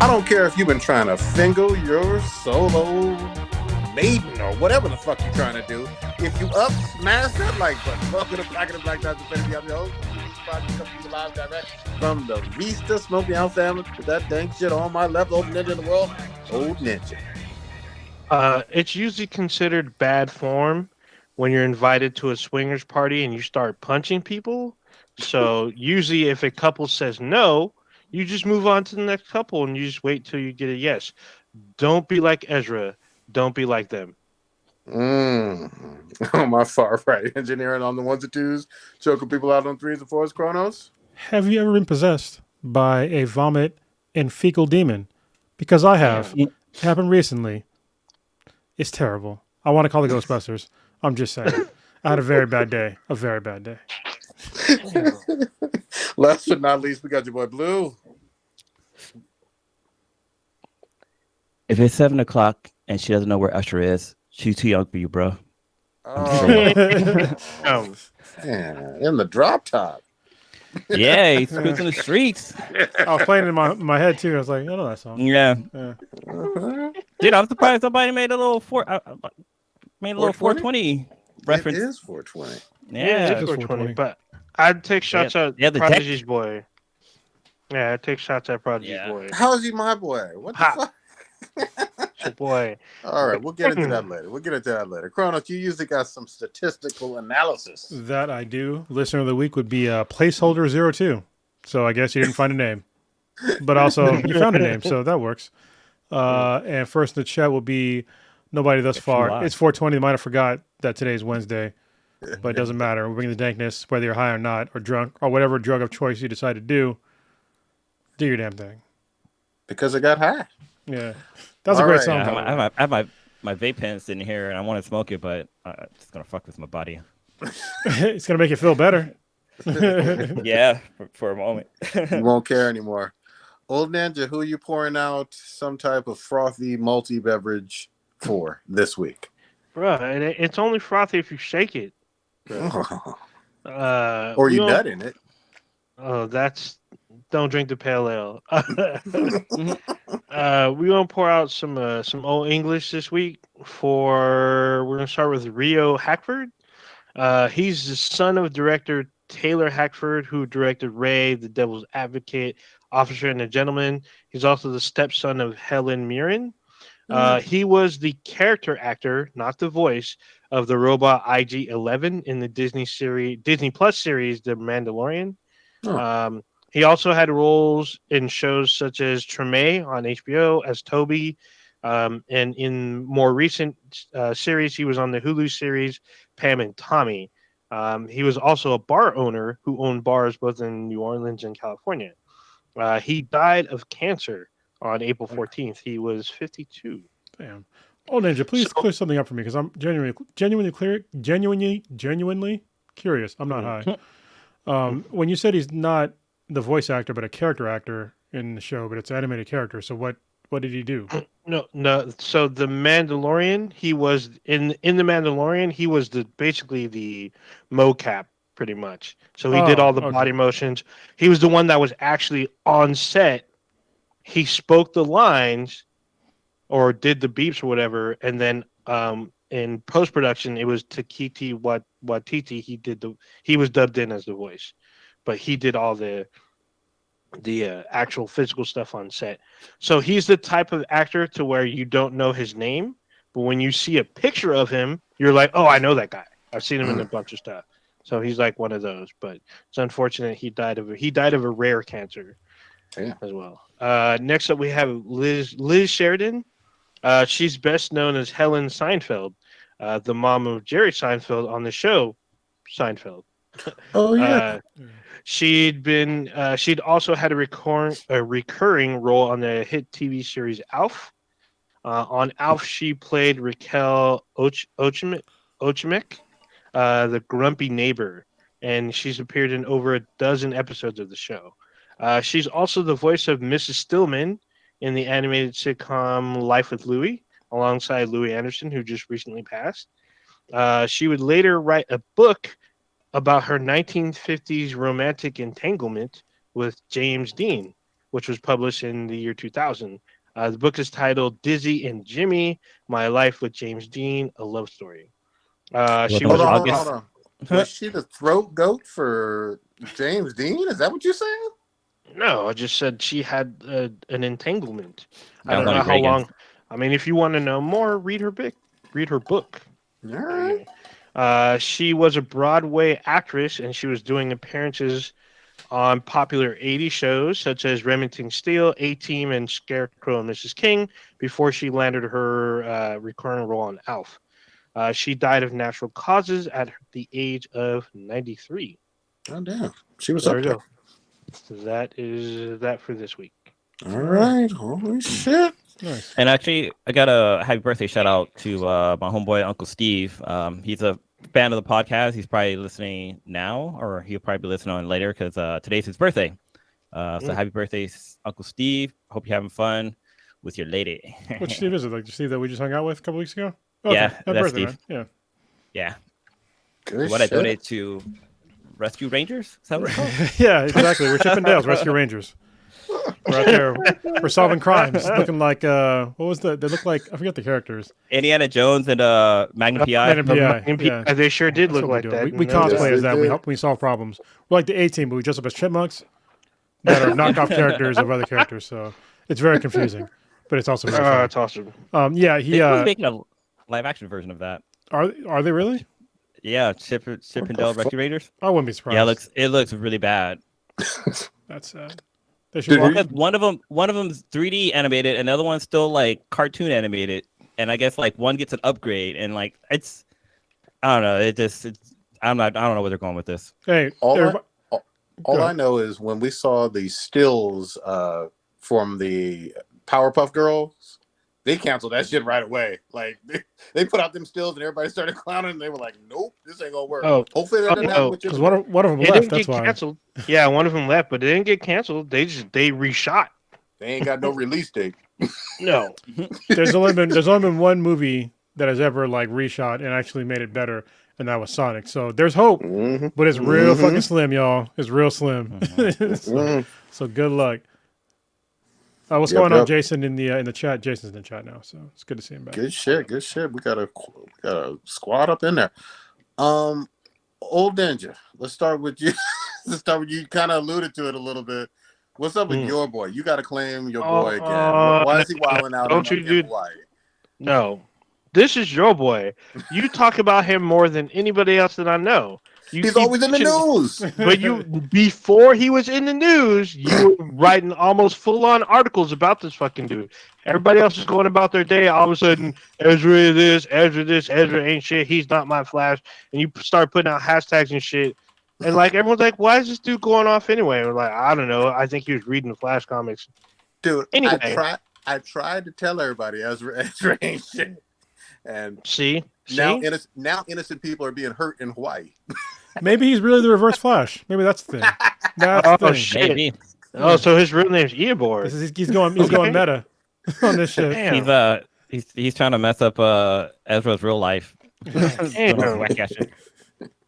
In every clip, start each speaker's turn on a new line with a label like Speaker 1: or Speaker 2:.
Speaker 1: I don't care if you've been trying to finger your solo maiden or whatever the fuck you're trying to do. If you up, smash that like button. Welcome to Packet of Black Dots Infinity. I'm your host. Coming to you live direct from the Vista Smoky House family with that dang shit on my left. Old ninja in the world. Old ninja.
Speaker 2: It's usually considered bad form when you're invited to a swingers party and you start punching people. So usually if a couple says no, you just move on to the next couple and you just wait till you get a yes. Don't be like Ezra. Don't be like them.
Speaker 1: On my far right, engineering on the ones and twos, choking people out on threes and fours, Chronos.
Speaker 3: Have you ever been possessed by a vomit and fecal demon? Because I have. It happened recently. It's terrible. I want to call the Ghostbusters. I'm just saying. I had a very bad day. A very bad day.
Speaker 1: Last but not least, we got your boy Blue.
Speaker 4: If it's 7 o'clock and she doesn't know where Usher is, she's too young for you, bro.
Speaker 1: Oh, man, in the drop top.
Speaker 4: Yeah, he's cruising the streets.
Speaker 3: I was playing it in my head too. I was like, I know that song.
Speaker 4: Yeah.
Speaker 1: Uh-huh.
Speaker 4: Dude, I'm surprised somebody made a little 420 reference.
Speaker 1: It is 420.
Speaker 4: Yeah,
Speaker 2: it's 420. But I'd take shots at Prodigy's boy. Yeah, I'd take shots at Prodigy's boy.
Speaker 1: How is he my boy? What the fuck?
Speaker 2: It's your boy.
Speaker 1: All right, we'll get into that later. Kronos, you usually got some statistical analysis.
Speaker 3: That I do. Listener of the week would be placeholder 02. So I guess you didn't find a name. But also, you found a name, so that works. And first in the chat will be nobody thus far. It's 420. They might have forgot that today's Wednesday. But it doesn't matter. We're bringing the dankness, whether you're high or not, or drunk, or whatever drug of choice you decide to do. Do your damn thing.
Speaker 1: Because it got high.
Speaker 3: Yeah. That was a great song.
Speaker 4: Yeah, I have my vape pen sitting here, and I want to smoke it, but it's going to fuck with my body.
Speaker 3: It's going to make you feel better.
Speaker 4: Yeah, for a moment.
Speaker 1: You won't care anymore. Old Ninja, who are you pouring out some type of frothy multi-beverage for this week?
Speaker 2: Bro, it's only frothy if you shake it.
Speaker 1: Or you nut in it.
Speaker 2: Oh, don't drink the pale ale. We gonna pour out some old English this week. We're gonna start with Rio Hackford. He's the son of director Taylor Hackford, who directed Ray, The Devil's Advocate, Officer and a Gentleman. He's also the stepson of Helen Mirren. He was the character actor, not the voice, of the robot IG-11 in the Disney Plus series The Mandalorian. He also had roles in shows such as Treme on HBO as Toby, and in more recent series, he was on the Hulu series Pam and Tommy. He was also a bar owner who owned bars both in New Orleans and California. He died of cancer on April 14th. He was 52.
Speaker 3: Damn. Oh, Ninja, please clear something up for me because I'm genuinely curious. I'm not high. When you said he's not the voice actor but a character actor in the show, but it's an animated character, so what did he do?
Speaker 2: No. So the Mandalorian, he was in the Mandalorian, he was basically the mocap pretty much. So he did all the body motions. He was the one that was actually on set. He spoke the lines or did the beeps or whatever, and then in post production it was Takiti Watiti. He was dubbed in as the voice, but he did all the actual physical stuff on set. So he's the type of actor to where you don't know his name, but when you see a picture of him, you're like, oh, I know that guy. I've seen him in a bunch of stuff. So he's like one of those, but it's unfortunate he died of a rare cancer as well. Next up, we have Liz Sheridan. She's best known as Helen Seinfeld, the mom of Jerry Seinfeld on the show Seinfeld.
Speaker 1: Oh yeah.
Speaker 2: She'd also had a recurring role on the hit TV series Alf. On Alf, she played Raquel Ochemick, the grumpy neighbor, and she's appeared in over a dozen episodes of the show. She's also the voice of Mrs. Stillman in the animated sitcom Life with Louie, alongside Louie Anderson, who just recently passed. She would later write a book about her 1950s romantic entanglement with James Dean. which was published in the year 2000. The book is titled Dizzy and Jimmy: My Life with James Dean, a Love Story. She
Speaker 4: Hold
Speaker 2: was
Speaker 1: Hold
Speaker 2: a
Speaker 1: on, hold on, hold on. Was she the throat goat for James Dean? Is that what you're saying?
Speaker 2: No, I just said she had an entanglement. I
Speaker 4: That was
Speaker 2: don't know
Speaker 4: only
Speaker 2: how
Speaker 4: Reagan.
Speaker 2: long. I mean, if you want to know more, read her book. Read her book.
Speaker 1: All right.
Speaker 2: She was a Broadway actress, and she was doing appearances on popular 80s shows such as Remington Steele, A-Team, and Scarecrow and Mrs. King before she landed her recurring role on Alf. She died of natural causes at the age of 93.
Speaker 1: Oh damn, she was
Speaker 2: There
Speaker 1: up
Speaker 2: we
Speaker 1: there.
Speaker 2: go. So that is that for this week.
Speaker 1: All right. Holy shit.
Speaker 3: Nice.
Speaker 4: And actually, I got a happy birthday shout out to my homeboy Uncle Steve. He's a fan of the podcast. He's probably listening now, or he'll probably be listening on later because today's his birthday. So happy birthday, Uncle Steve. Hope you're having fun with your lady.
Speaker 3: Which Steve is it? Like the Steve that we just hung out with a couple weeks ago? Okay.
Speaker 4: Yeah,
Speaker 3: Happy
Speaker 4: that's
Speaker 3: birthday,
Speaker 4: Steve.
Speaker 3: man.
Speaker 4: Yeah.
Speaker 1: Good
Speaker 4: What
Speaker 1: shit.
Speaker 4: I donate to Rescue Rangers? Is that what it's called?
Speaker 3: Yeah, exactly. We're Chippendales, Rescue Rangers. We're out there. We're solving crimes. Looking like what was the? They look like I forget the characters.
Speaker 4: Indiana Jones and Magnum PI.
Speaker 3: Magnum PI. Yeah.
Speaker 2: They sure did
Speaker 3: That's
Speaker 2: look
Speaker 3: what
Speaker 2: like
Speaker 3: we do.
Speaker 2: that.
Speaker 3: We
Speaker 2: No,
Speaker 3: cosplay
Speaker 1: Yes,
Speaker 3: as
Speaker 1: they
Speaker 3: that. We
Speaker 1: did.
Speaker 3: help. We solve problems. We're like the A-Team, but we dress up as chipmunks that are knockoff characters of other characters. So it's very confusing, but it's also very
Speaker 2: that's
Speaker 3: funny.
Speaker 2: awesome.
Speaker 3: Yeah,
Speaker 4: They
Speaker 3: he.
Speaker 4: supposed to be making a live action version of that.
Speaker 3: Are they really?
Speaker 4: Yeah, Chip and Dale Rescue Rangers.
Speaker 3: I wouldn't be surprised.
Speaker 4: Yeah, it looks really bad.
Speaker 3: That's sad. They should.
Speaker 1: Did
Speaker 3: Walk,
Speaker 1: he-
Speaker 4: One of them's 3D animated, and the other one's still like cartoon animated. And I guess like one gets an upgrade, and like it's, I don't know. I don't know where they're going with this.
Speaker 3: hey,
Speaker 1: All
Speaker 3: everybody-
Speaker 1: All I know is when we saw the stills from the Powerpuff Girls, they canceled that shit right away. Like they put out them stills and everybody started clowning. And they were like, "Nope, this ain't gonna work."
Speaker 2: Oh.
Speaker 1: Hopefully that didn't happen with
Speaker 3: because
Speaker 1: your.
Speaker 3: one of them
Speaker 2: It
Speaker 3: left.
Speaker 2: didn't
Speaker 3: That's
Speaker 2: get
Speaker 3: why.
Speaker 2: canceled. Yeah, one of them left, but it didn't get canceled. They reshot.
Speaker 1: They ain't got no release date.
Speaker 2: No.
Speaker 3: There's only been one movie that has ever like reshot and actually made it better, and that was Sonic. So there's hope, but it's real fucking slim, y'all. It's real slim. So good luck. What's going on, Jason, in the chat? Jason's in the chat now, so it's good to see him back.
Speaker 1: Good shit. Good shit. We got a squad up in there. Old Ninja. Let's start with you. You kind of alluded to it a little bit. What's up with your boy? You got to claim your boy again. Why is he wilding out?
Speaker 2: Don't you do?
Speaker 1: Hawaii?
Speaker 2: No, this is your boy. You talk about him more than anybody else that I know.
Speaker 1: He's always in the news.
Speaker 2: But before he was in the news, you were writing almost full-on articles about this fucking dude. Everybody else is going about their day. All of a sudden, Ezra this, Ezra ain't shit. He's not my Flash. And you start putting out hashtags and shit. And like everyone's like, why is this dude going off anyway? We're like, I don't know. I think he was reading the Flash comics.
Speaker 1: Dude,
Speaker 2: Anyway.
Speaker 1: I tried to tell everybody Ezra ain't shit. And
Speaker 2: See?
Speaker 1: now innocent people are being hurt in Hawaii.
Speaker 3: Maybe he's really the Reverse Flash. Maybe that's the thing. That's the thing.
Speaker 2: Shit.
Speaker 4: Maybe.
Speaker 2: Oh, so his real name's Eobor.
Speaker 3: He's going meta on this shit.
Speaker 2: Damn.
Speaker 4: He's trying to mess up Ezra's real life.
Speaker 2: Damn.
Speaker 4: Whack ass shit.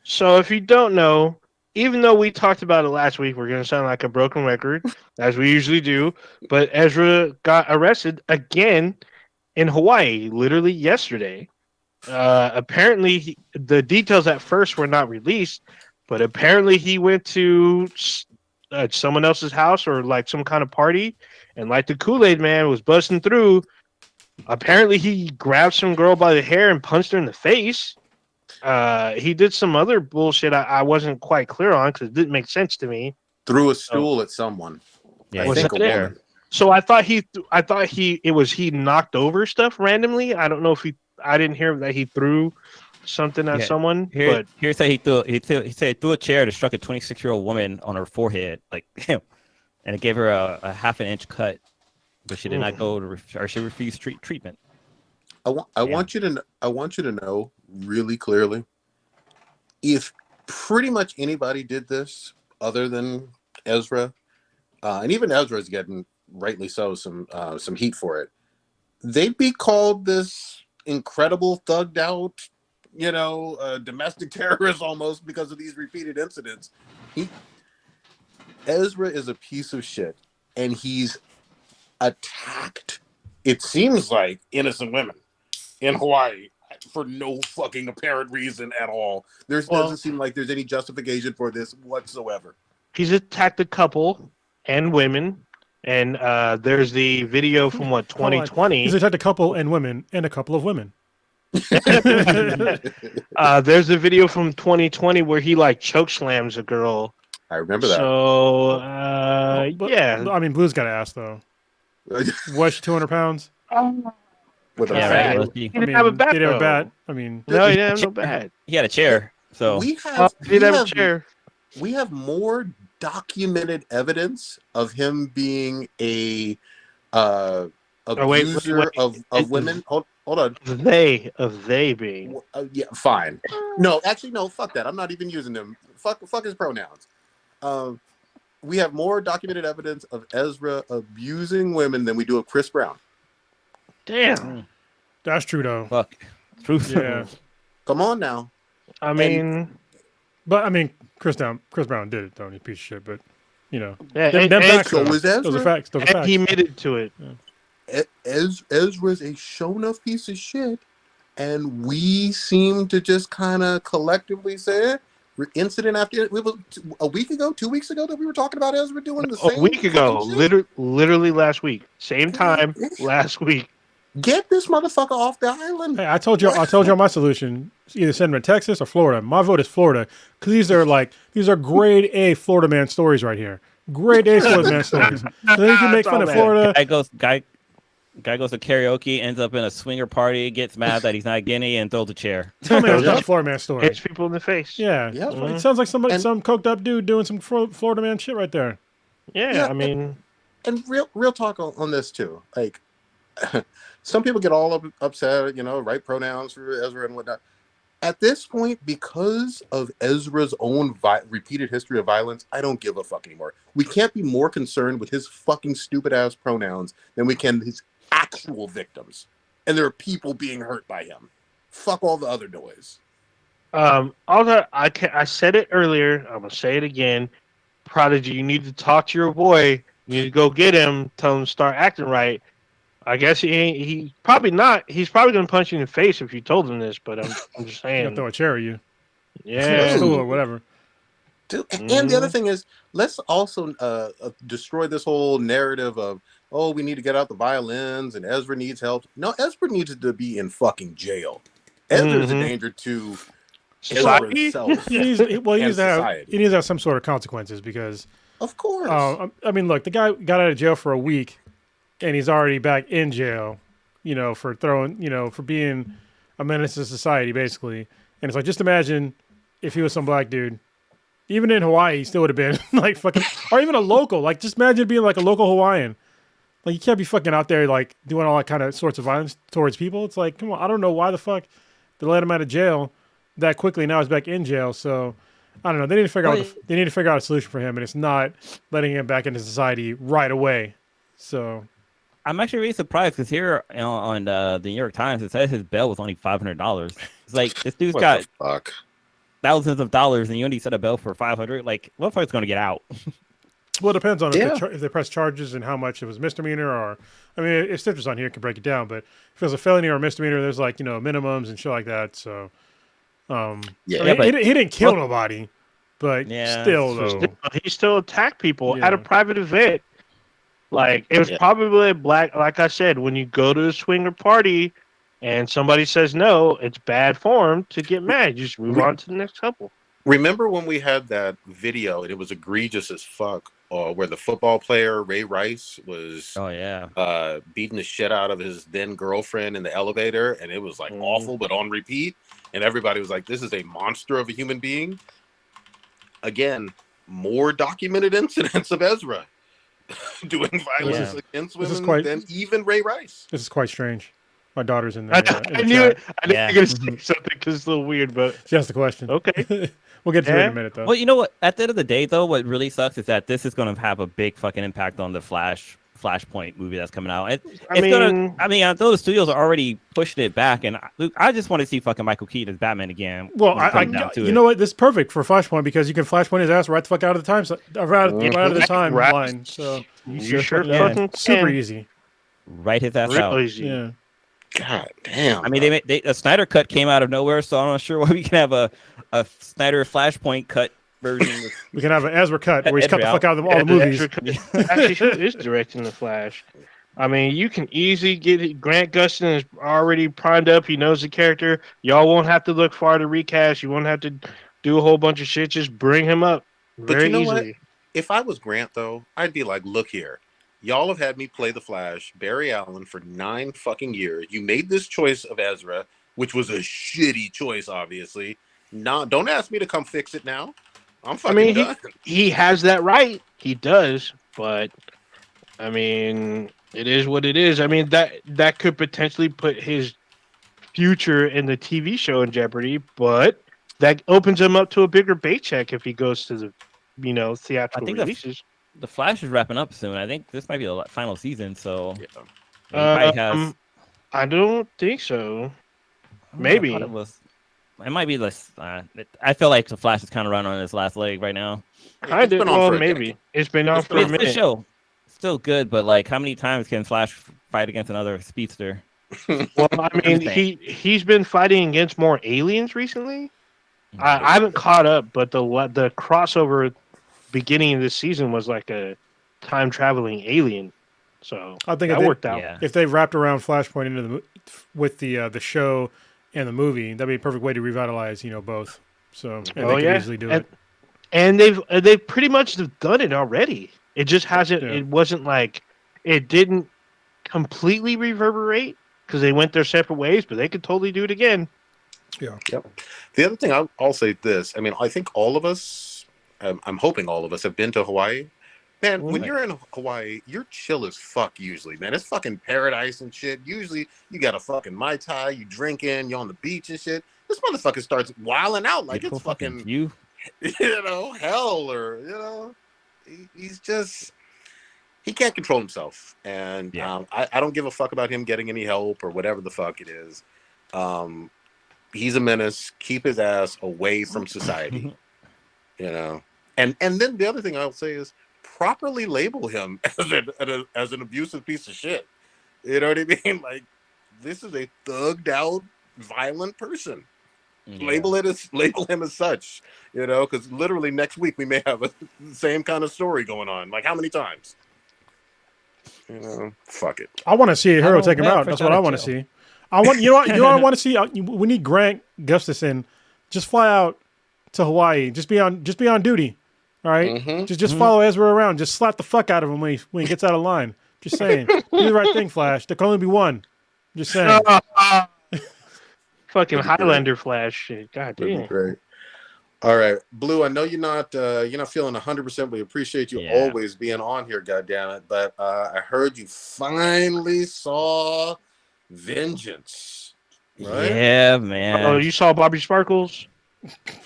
Speaker 2: So if you don't know, even though we talked about it last week, we're going to sound like a broken record, as we usually do. But Ezra got arrested again in Hawaii, literally yesterday. Apparently, the details at first were not released, but apparently he went to someone else's house or like some kind of party, and like the Kool-Aid man was busting through. Apparently, he grabbed some girl by the hair and punched her in the face. He did some other bullshit I wasn't quite clear on because it didn't make sense to me.
Speaker 1: Threw a stool at someone.
Speaker 4: Yeah,
Speaker 1: I
Speaker 2: Was
Speaker 1: think
Speaker 2: that
Speaker 1: a
Speaker 2: there?
Speaker 1: woman.
Speaker 2: So I thought he knocked over stuff randomly. I don't know if I didn't hear that he threw something at someone. But
Speaker 4: Here said he threw a chair to struck a 26-year-old woman on her forehead, like, and it gave her a half an inch cut, but she did not go to or she refused treatment.
Speaker 1: I want you to know really clearly, if pretty much anybody did this other than Ezra, and even Ezra is getting rightly so some heat for it, they'd be called this incredible thugged out, domestic terrorist almost because of these repeated incidents. Ezra is a piece of shit. and he's attacked, it seems like, innocent women in Hawaii for no fucking apparent reason at all. Doesn't seem like there's any justification for this whatsoever.
Speaker 2: He's attacked a couple and women, and there's the video from 2020.
Speaker 3: He's attacked a couple and women and a couple of women.
Speaker 2: There's a video from 2020 where he like choke slams a girl.
Speaker 1: I remember that.
Speaker 2: So yeah,
Speaker 3: I mean, Blue's got to ask though. Was she 200 pounds?
Speaker 1: With a
Speaker 4: Yeah,
Speaker 1: bat.
Speaker 4: right.
Speaker 2: He didn't have a bat.
Speaker 3: Did he have a
Speaker 2: though.
Speaker 3: bat? I mean,
Speaker 2: No, he didn't have no bat.
Speaker 4: He had a chair. So
Speaker 1: We
Speaker 2: He
Speaker 1: have
Speaker 2: didn't have a chair.
Speaker 1: we have more documented evidence of him being a abuser
Speaker 2: wait.
Speaker 1: of women. Hold on.
Speaker 2: They being.
Speaker 1: Yeah, fine. No, actually, no. Fuck that. I'm not even using them. Fuck his pronouns. We have more documented evidence of Ezra abusing women than we do of Chris Brown.
Speaker 2: Damn.
Speaker 3: that's true though.
Speaker 4: fuck. Truth.
Speaker 3: Yeah,
Speaker 1: Come on now.
Speaker 2: I mean,
Speaker 3: but I mean, Chris Brown did it though. He's a piece of shit. But you know,
Speaker 2: yeah,
Speaker 3: them
Speaker 2: and
Speaker 3: facts,
Speaker 1: so
Speaker 3: though.
Speaker 1: is
Speaker 3: Those are
Speaker 1: Ezra.
Speaker 3: facts. Those are facts.
Speaker 2: he admitted to it.
Speaker 1: Ezra's a show enough piece of shit, and we seem to just kind of collectively say incident after it was a week ago, 2 weeks ago that we were talking about Ezra doing the same.
Speaker 2: A week ago,
Speaker 1: fucking shit.
Speaker 2: literally last week, same time last week.
Speaker 1: Get this motherfucker off the island.
Speaker 3: Hey, I told you my solution. Either send him to Texas or Florida. My vote is Florida because these are grade A Florida man stories right here. Grade A Florida man stories. So then you can make fun of Florida.
Speaker 4: Guy goes to karaoke, ends up in a swinger party, gets mad that he's not getting it, and throws a chair.
Speaker 3: Tell me it was not a Florida man story.
Speaker 2: Hits people in the face.
Speaker 3: Yeah,
Speaker 1: Yep.
Speaker 3: It sounds like some
Speaker 1: And-
Speaker 3: coked up dude doing some Florida man shit right there.
Speaker 2: Yeah, I mean,
Speaker 1: And real talk on this too. Like, some people get all upset, right pronouns for Ezra and whatnot. At this point, because of Ezra's own repeated history of violence, I don't give a fuck anymore. We can't be more concerned with his fucking stupid ass pronouns than we can his actual victims. And there are people being hurt by him. Fuck all the other noise.
Speaker 2: I said it earlier. I'm gonna say it again. Prodigy, you need to talk to your boy. You need to go get him. Tell him to start acting right. I guess he ain't. He probably not. He's probably gonna punch you in the face if you told him this. But I'm just
Speaker 3: You
Speaker 2: saying.
Speaker 3: throw a chair at you,
Speaker 2: Yeah.
Speaker 3: stool or whatever.
Speaker 1: Dude, and the other thing is, let's also destroy this whole narrative of, oh, we need to get out the violins and Ezra needs help. No, Ezra needs to be in fucking jail. Ezra's a danger to Ezra
Speaker 2: Society?
Speaker 1: himself.
Speaker 3: He needs
Speaker 1: society.
Speaker 3: to have some sort of consequences because,
Speaker 1: Of course.
Speaker 3: I mean, look, the guy got out of jail for a week, and he's already back in jail, for for being a menace to society, basically. And it's like, just imagine if he was some black dude. Even in Hawaii, he still would have been like fucking, or even a local. Like, just imagine being like a local Hawaiian. Like, you can't be fucking out there like doing all that kind of sorts of violence towards people. It's like, come on, I don't know why the fuck they let him out of jail that quickly. Now he's back in jail. So I don't know. They need to figure out a solution for him, and it's not letting him back into society right away. So
Speaker 4: I'm actually really surprised because here on the New York Times it says his bail was only $500. It's like this dude's
Speaker 1: What
Speaker 4: got
Speaker 1: the fuck?
Speaker 4: thousands of dollars and you only set a bail for $500. Like, what fuck's gonna get out?
Speaker 3: well, it depends on if they press charges and how much it was misdemeanor or. I mean, if Stitcher's on here, it can break it down. But if it was a felony or a misdemeanor, there's like minimums and shit like that. So.
Speaker 1: Yeah,
Speaker 3: he didn't kill nobody, but still though,
Speaker 2: He still attacked people
Speaker 3: Yeah.
Speaker 2: at a private event. Like, it was probably a black. Like I said, when you go to a swinger party and somebody says no, it's bad form to get mad. You just move on to the next couple.
Speaker 1: Remember when we had that video and it was egregious as fuck, where the football player Ray Rice was beating the shit out of his then girlfriend in the elevator, and it was like awful, but on repeat, and everybody was like, "This is a monster of a human being." Again, more documented incidents of Ezra doing violence against women than even Ray Rice.
Speaker 3: This is quite strange. My daughter's in there.
Speaker 2: I knew it. I knew you were going to say something because it's a little weird, but
Speaker 3: she asked the question.
Speaker 2: Okay.
Speaker 3: We'll get to it in a minute, though.
Speaker 4: Well, you know what? At the end of the day, though, what really sucks is that this is going to have a big fucking impact on the Flash Flashpoint movie that's coming out.
Speaker 2: I
Speaker 4: know the studios are already pushing it back, and I just want to see fucking Michael Keaton as Batman again.
Speaker 3: Well, you know what? This is perfect for Flashpoint because you can Flashpoint his ass right the fuck out of the right out of the timeline. So
Speaker 2: you sure fucking
Speaker 3: super easy.
Speaker 4: Write his ass out.
Speaker 2: Easy.
Speaker 3: Yeah.
Speaker 1: God damn.
Speaker 4: I mean, a Snyder cut came out of nowhere, so I'm not sure why we can have a Snyder Flashpoint cut version.
Speaker 3: We can have an Ezra cut where he's cut the fuck out of all the movies.
Speaker 2: Actually, who is directing the Flash? I mean, you can easily get it. Grant Gustin is already primed up. He knows the character. Y'all won't have to look far to recast. You won't have to do a whole bunch of shit. Just bring him up very easily.
Speaker 1: What? If I was Grant, though, I'd be like, look here. Y'all have had me play the Flash, Barry Allen, for 9 fucking years. You made this choice of Ezra, which was a shitty choice, obviously. Don't ask me to come fix it now. I'm fucking done.
Speaker 2: He has that right. He does, but I mean, it is what it is. I mean, that could potentially put his future in the TV show in jeopardy, but that opens him up to a bigger paycheck if he goes to the, theatrical releases.
Speaker 4: The Flash is wrapping up soon. I think this might be the final season, so
Speaker 2: I don't think so. Maybe
Speaker 4: it might be less. I feel like the Flash is kind of running on his last leg right now.
Speaker 2: Maybe it's been on for a minute.
Speaker 4: The show still good, but like, how many times can Flash fight against another speedster?
Speaker 2: Well, I mean, he's been fighting against more aliens recently. I haven't caught up, but the crossover beginning of this season was like a time traveling alien, so
Speaker 3: I think
Speaker 2: that worked out.
Speaker 3: Yeah. If they wrapped around Flashpoint into with the show and the movie, that'd be a perfect way to revitalize both. So they could easily do it.
Speaker 2: And they've pretty much done it already. It just hasn't. Yeah. It wasn't like it didn't completely reverberate because they went their separate ways, but they could totally do it again.
Speaker 3: Yeah.
Speaker 1: Yep. The other thing I'll say this. I mean, I think all of us. I'm hoping all of us have been to Hawaii. Man, when you're in Hawaii, you're chill as fuck usually, man. It's fucking paradise and shit. Usually you got a fucking Mai Tai, you drinking, you're on the beach and shit. This motherfucker starts wilding out like it's fucking, hell or, he's just, he can't control himself. And I don't give a fuck about him getting any help or whatever the fuck it is. He's a menace. Keep his ass away from society, And then the other thing I'll say is properly label him as an abusive piece of shit. You know what I mean? Like, this is a thugged out, violent person. Yeah. Label him as such. Because literally next week we may have the same kind of story going on. Like, how many times? Fuck it.
Speaker 3: I want to see a hero take him out. That's what I want to see. I want what I want to see. We need Grant Gustafson. Just fly out to Hawaii. Just be on duty. All right, just follow Ezra around. Just slap the fuck out of him when he gets out of line. Just saying, do the right thing, Flash. There can only be one. Just saying.
Speaker 2: Fucking Highlander Flash shit. God damn.
Speaker 1: Great. All right, Blue. I know you're not feeling 100%. We appreciate you always being on here. Goddammit. But I heard you finally saw Vengeance. Right?
Speaker 4: Yeah, man.
Speaker 2: Oh, you saw Bobby Sparkles?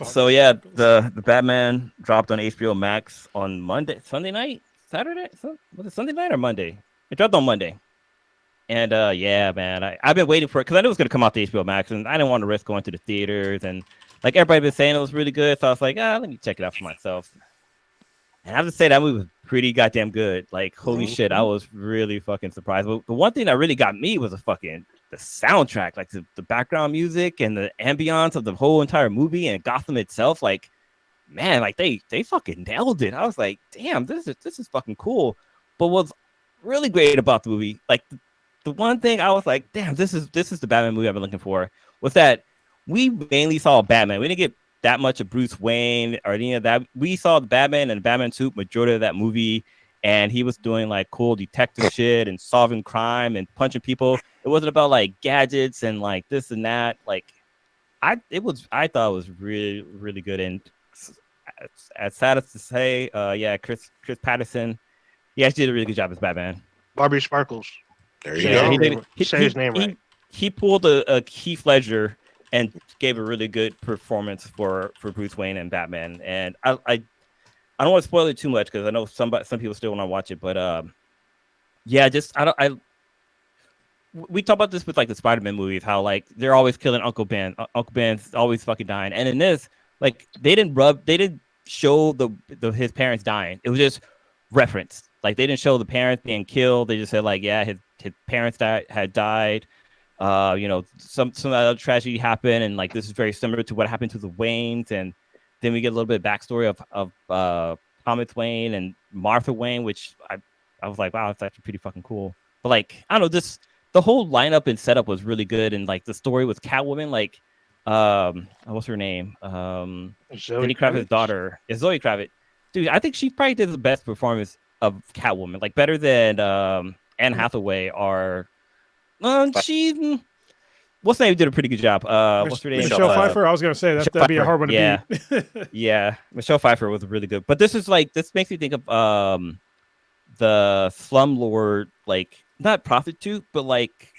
Speaker 4: So the Batman dropped on HBO Max on Sunday night, Saturday. Was it Sunday night or Monday? It dropped on Monday. And man, I've been waiting for it because I knew it was gonna come out to HBO Max, and I didn't want to risk going to the theaters. And like everybody been saying, it was really good, so I was like, let me check it out for myself. And I have to say that movie was pretty goddamn good. Like, holy shit, I was really fucking surprised. But the one thing that really got me was the soundtrack, like the background music and the ambiance of the whole entire movie and Gotham itself. Like, man, like they fucking nailed it. I was like, damn, this is fucking cool. But what's really great about the movie, like the one thing I was like, damn, this is the Batman movie I've been looking for, was that we mainly saw Batman. We didn't get that much of Bruce Wayne or any of that. We saw the Batman and the Batman suit majority of that movie, and he was doing like cool detective shit and solving crime and punching people. It wasn't about like gadgets and like this and that. Like, I thought it was really, really good. And as sad as to say, Chris Patterson, he actually did a really good job as Batman.
Speaker 2: Bobby Sparkles.
Speaker 1: There you go.
Speaker 2: He said his name right.
Speaker 4: He pulled a Heath Ledger and gave a really good performance for Bruce Wayne and Batman. And I don't want to spoil it too much because I know some people still want to watch it, but yeah, just we talk about this with like the Spider-Man movies, how like they're always killing Uncle Ben. Uncle Ben's always fucking dying. And in this, like they didn't show the his parents dying. It was just referenced. Like they didn't show the parents being killed. They just said like, yeah, his parents had died. You know, some other tragedy happened, and like this is very similar to what happened to the Waynes. And then we get a little bit of backstory of Thomas Wayne and Martha Wayne, which I was like, wow, that's actually pretty fucking cool. But like, I don't know, the whole lineup and setup was really good, and like the story with Catwoman, like, what's her name? Lenny Kravitz's daughter is Zoe Kravitz. Dude, I think she probably did the best performance of Catwoman, like better than Anne Hathaway or she. What's her name did a pretty good job. What's her name?
Speaker 3: Michelle Pfeiffer. I was gonna say that'd be a hard one to beat.
Speaker 4: Yeah, Michelle Pfeiffer was really good. But this makes me think of the slumlord, like not prostitute, but like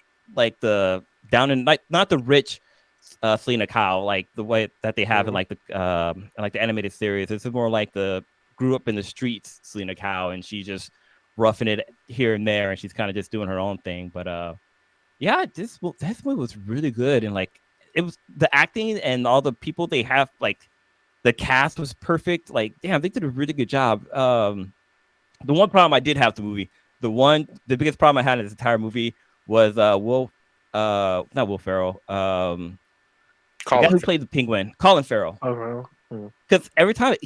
Speaker 4: the down in like not the rich Selena Kyle, like the way that they have in like the animated series. This is more like the grew up in the streets Selena Kyle, and she's just roughing it here and there, and she's kind of just doing her own thing. But yeah, this movie was really good, and like it was the acting and all the people they have, like the cast was perfect. Like damn, they did a really good job. The one problem I did have with the movie, the biggest problem I had in this entire movie was not Will Ferrell, the guy who played the Penguin, Colin Farrell. Because every time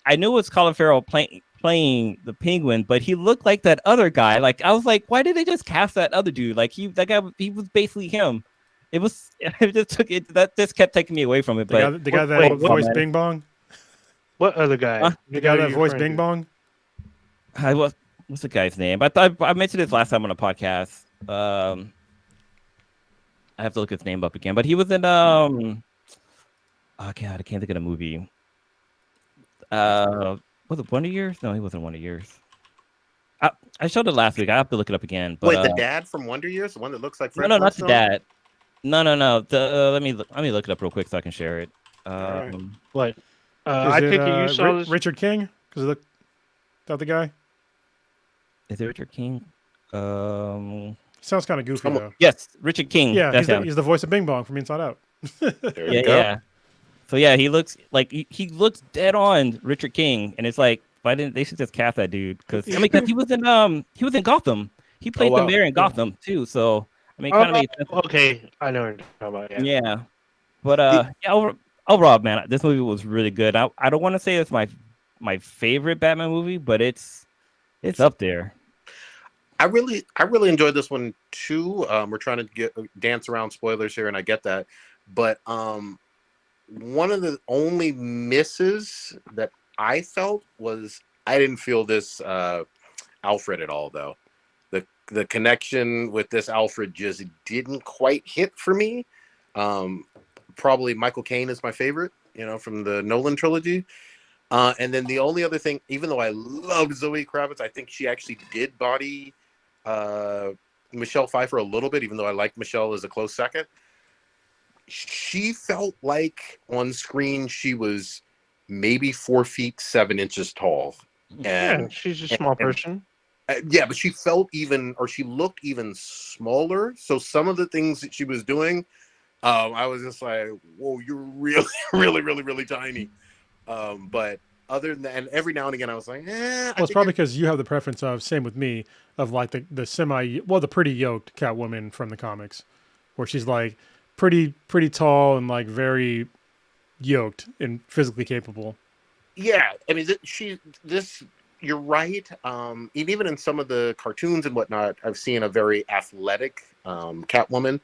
Speaker 4: I knew it was Colin Farrell playing the Penguin, but he looked like that other guy. Like I was like, why did they just cast that other dude? Like he was basically him. It just kept taking me away from it. But
Speaker 3: the guy that voiced Bing Bong.
Speaker 2: What other guy?
Speaker 3: Huh? The guy that voiced Bing Bong.
Speaker 4: What's the guy's name? I mentioned this last time on a podcast. I have to look his name up again, but he was in oh god, I can't think of the movie. Was it Wonder Years? No, he wasn't Wonder Years. I showed it last week. I have to look it up again. But,
Speaker 1: wait, the dad from Wonder Years, the one that looks like Fred
Speaker 4: no, not the
Speaker 1: Flintstone?
Speaker 4: dad. No. Let me look it up real quick so I can share it.
Speaker 2: What? I think you saw this.
Speaker 3: Richard King, because that the guy.
Speaker 4: Is it Richard King?
Speaker 3: Sounds kind of goofy though.
Speaker 4: Yes, Richard King.
Speaker 3: Yeah, he's the voice of Bing Bong from Inside Out.
Speaker 1: There you go.
Speaker 4: Yeah. So yeah, he looks like he looks dead on Richard King, and it's like, why didn't they should just cast that dude? Because he was in Gotham. He played the mayor in Gotham too. So I mean, kind of made sense.
Speaker 2: Okay, I know what you're talking about.
Speaker 4: Yeah. But overall, man, this movie was really good. I don't want to say it's my favorite Batman movie, but it's up there.
Speaker 1: I really enjoyed this one too. We're trying to dance around spoilers here, and I get that, but one of the only misses that I felt was I didn't feel this Alfred at all, though. The connection with this Alfred just didn't quite hit for me. Probably Michael Caine is my favorite, from the Nolan trilogy. And then the only other thing, even though I love Zoe Kravitz, I think she actually did body Michelle Pfeiffer a little bit, even though I like Michelle as a close second. She felt like on screen she was maybe 4 feet 7 inches tall. And
Speaker 2: she's a small person.
Speaker 1: Yeah, but she she looked even smaller. So some of the things that she was doing, I was just like, whoa, you're really, really, really, really tiny. But other than that, and every now and again, I was like,
Speaker 3: Well, it's probably because you have the preference of, same with me, of like the the pretty yoked Catwoman from the comics, where she's like pretty tall and like very yoked and physically capable.
Speaker 1: Yeah, I mean, you're right. And even in some of the cartoons and whatnot, I've seen a very athletic Catwoman.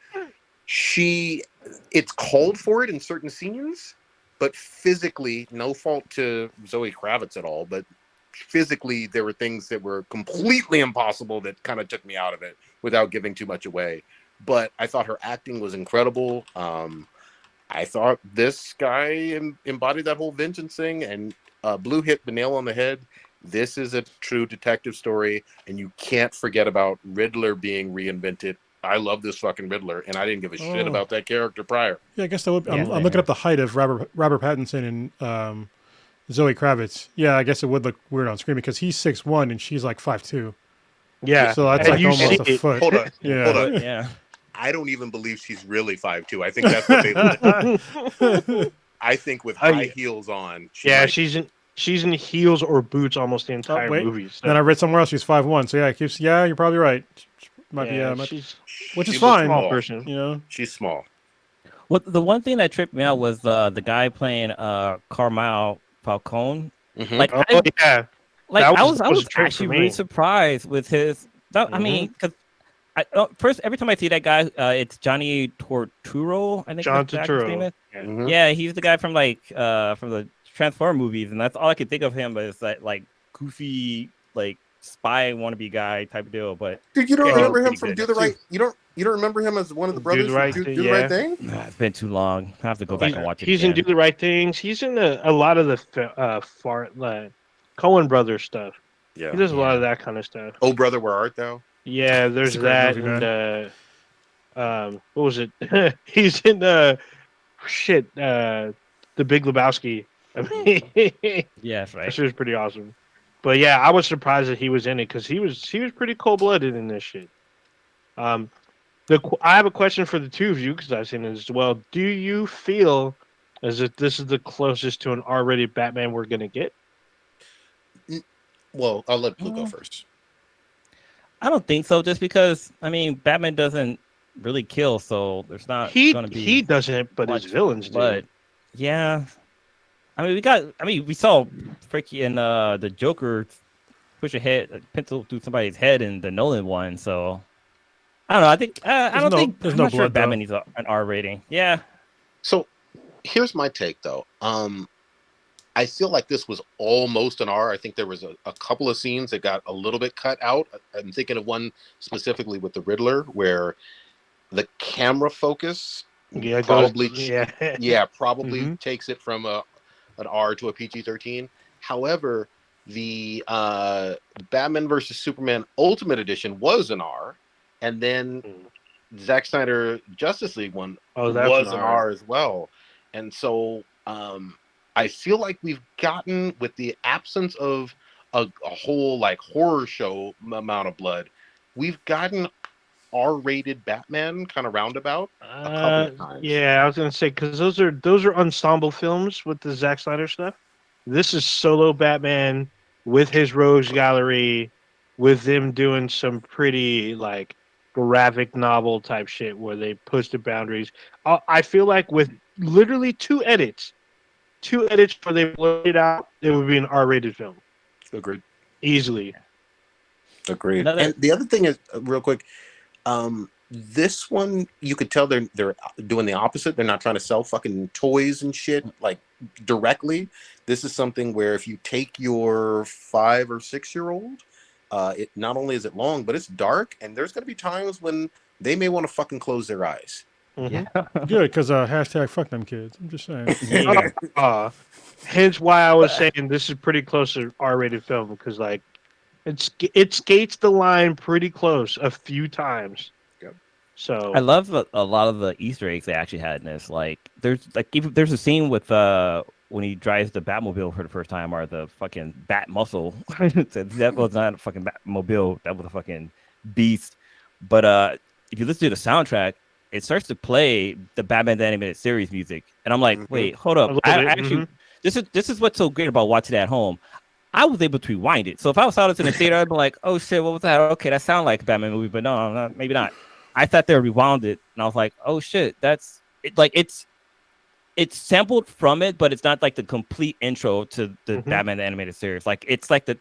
Speaker 1: It's called for it in certain scenes, but physically, no fault to Zoe Kravitz at all, but physically there were things that were completely impossible that kind of took me out of it without giving too much away. But I thought her acting was incredible. I thought this guy embodied that whole vengeance thing, and Blue hit the nail on the head. This is a true detective story, and you can't forget about Riddler being reinvented. I love this fucking Riddler, and I didn't give a shit about that character prior.
Speaker 3: Yeah, I guess that would. I'm looking up the height of Robert Pattinson and Zoe Kravitz. Yeah, I guess it would look weird on screen because he's 6'1" and she's like 5'2".
Speaker 2: Yeah.
Speaker 3: So that's
Speaker 2: And
Speaker 3: like
Speaker 2: you
Speaker 3: almost a
Speaker 2: see it.
Speaker 3: foot.
Speaker 1: Hold on.
Speaker 3: Yeah.
Speaker 1: Hold on.
Speaker 4: Yeah.
Speaker 1: I don't even believe she's really 5'2". I think that's what they. I think with
Speaker 2: Oh,
Speaker 1: high
Speaker 2: yeah.
Speaker 1: heels on,
Speaker 2: Yeah,
Speaker 1: might...
Speaker 2: she's in heels or boots almost the
Speaker 3: Oh,
Speaker 2: entire
Speaker 3: wait.
Speaker 2: movie. So.
Speaker 3: Then I read somewhere else she's 5'1". So yeah, it keeps. Yeah, you're probably right. Might
Speaker 2: yeah,
Speaker 3: be.
Speaker 2: she's
Speaker 3: Which is
Speaker 1: she looks
Speaker 3: fine.
Speaker 2: small
Speaker 1: small.
Speaker 2: person.
Speaker 3: You know.
Speaker 1: She's small.
Speaker 4: Well, the one thing that tripped me out was the guy playing Carmel Falcone.
Speaker 1: Mhm.
Speaker 4: Like
Speaker 2: Oh yeah,
Speaker 4: I
Speaker 2: that was
Speaker 4: was
Speaker 2: a trip for
Speaker 4: actually
Speaker 2: me.
Speaker 4: really surprised with his. I mean, because first every time I see that guy, it's Johnny Torturo. I think
Speaker 2: John
Speaker 4: the actor's name
Speaker 2: Turturro.
Speaker 4: is.
Speaker 2: Yeah.
Speaker 1: Mhm.
Speaker 4: Yeah, he's the guy from from the Transformers movies, and that's all I could think of him as that like goofy like spy wannabe guy type of deal. But
Speaker 1: Dude, you don't
Speaker 4: yeah, he
Speaker 1: remember
Speaker 4: was
Speaker 1: him
Speaker 4: pretty
Speaker 1: from
Speaker 4: good.
Speaker 1: Do the Right? You don't remember him as one of the brothers from Do the Right Thing?
Speaker 4: It's been too long. I have to go back and watch it.
Speaker 2: He's in Do the Right Things. He's in a lot of the Coen Brothers stuff.
Speaker 1: Yeah.
Speaker 2: He does a lot of that kind of stuff.
Speaker 1: Oh, brother, where art thou?
Speaker 2: Yeah, there's
Speaker 3: It's a great
Speaker 2: that,
Speaker 3: movie,
Speaker 2: and what was it? He's in The Big Lebowski. I mean,
Speaker 4: Yeah, that's right.
Speaker 2: that shit was pretty awesome. But yeah, I was surprised that he was in it because he was pretty cold blooded in this shit. I have a question for the two of you because I've seen it as well. Do you feel as if this is the closest to an R-rated Batman we're gonna get?
Speaker 1: Well, I'll let Blue go first.
Speaker 4: I don't think so. Just because Batman doesn't really kill, so there's not going to be.
Speaker 2: He doesn't, but his villains do.
Speaker 4: But yeah, we saw freaking the Joker push a pencil through somebody's head in the Nolan one. So I don't know. I think I'm not sure Batman needs an R rating. Yeah.
Speaker 1: So here's my take, though. I feel like this was almost an R. I think there was a couple of scenes that got a little bit cut out. I'm thinking of one specifically with the Riddler where the camera focus probably takes it from an R to a PG-13. However, the Batman versus Superman Ultimate Edition was an R, and then Zack Snyder Justice League one was an R as well. And so I feel like we've gotten, with the absence of a whole like horror show amount of blood, we've gotten R-rated Batman kind of roundabout a couple of times.
Speaker 2: Yeah, I was gonna say because those are ensemble films with the Zack Snyder stuff. This is solo Batman with his Rogues Gallery, with them doing some pretty like graphic novel type shit where they push the boundaries. I feel like with literally two edits where they blurred it out, it would be an R-rated film.
Speaker 1: Agreed.
Speaker 2: Easily.
Speaker 1: Agreed. And the other thing is, real quick, this one you could tell they're doing the opposite. They're not trying to sell fucking toys and shit like directly. This is something where if you take your 5 or 6 year old, it not only is it long, but it's dark, and there's gonna be times when they may want to fucking close their eyes.
Speaker 4: Yeah.
Speaker 3: Good, because hashtag fuck them kids. I'm just saying.
Speaker 2: Hence why I was saying this is pretty close to R-rated film because like it skates the line pretty close a few times.
Speaker 1: Yep.
Speaker 2: So
Speaker 4: I love a lot of the Easter eggs they actually had in this. Like there's a scene with when he drives the Batmobile for the first time, or the fucking Bat muscle. That was not a fucking Batmobile. That was a fucking beast. But if you listen to the soundtrack, it starts to play the Batman the Animated Series music, and I'm like, wait, hold up. This is what's so great about watching it at home. I was able to rewind it. So if I saw this in the theater, I'd be like, oh shit, what was that? Okay, that sounded like a Batman movie, but no, maybe not. I sat there, rewound it, and I was like, oh shit, that's it. Like it's sampled from it, but it's not like the complete intro to the Batman the Animated Series. Like it's like the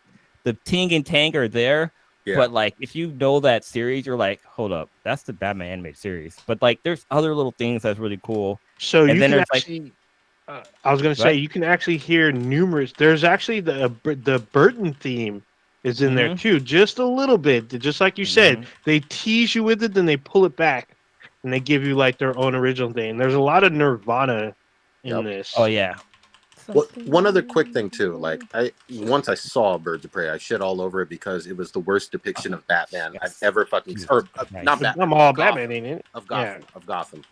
Speaker 4: ting and tang are there. Yeah. But like if you know that series, you're like, hold up, that's the Batman animated series. But like there's other little things that's really cool.
Speaker 2: So and you can actually, I was gonna say you can actually hear numerous. There's actually the Burton theme is in there too, just a little bit. Just like you said, they tease you with it, then they pull it back, and they give you like their own original thing. There's a lot of Nirvana in this.
Speaker 4: Oh yeah.
Speaker 1: Well, one other quick thing too, like once I saw Birds of Prey, I shit all over it because it was the worst depiction of Batman I've ever fucking not Batman.
Speaker 2: I'm all Batman, ain't it?
Speaker 1: Of Gotham.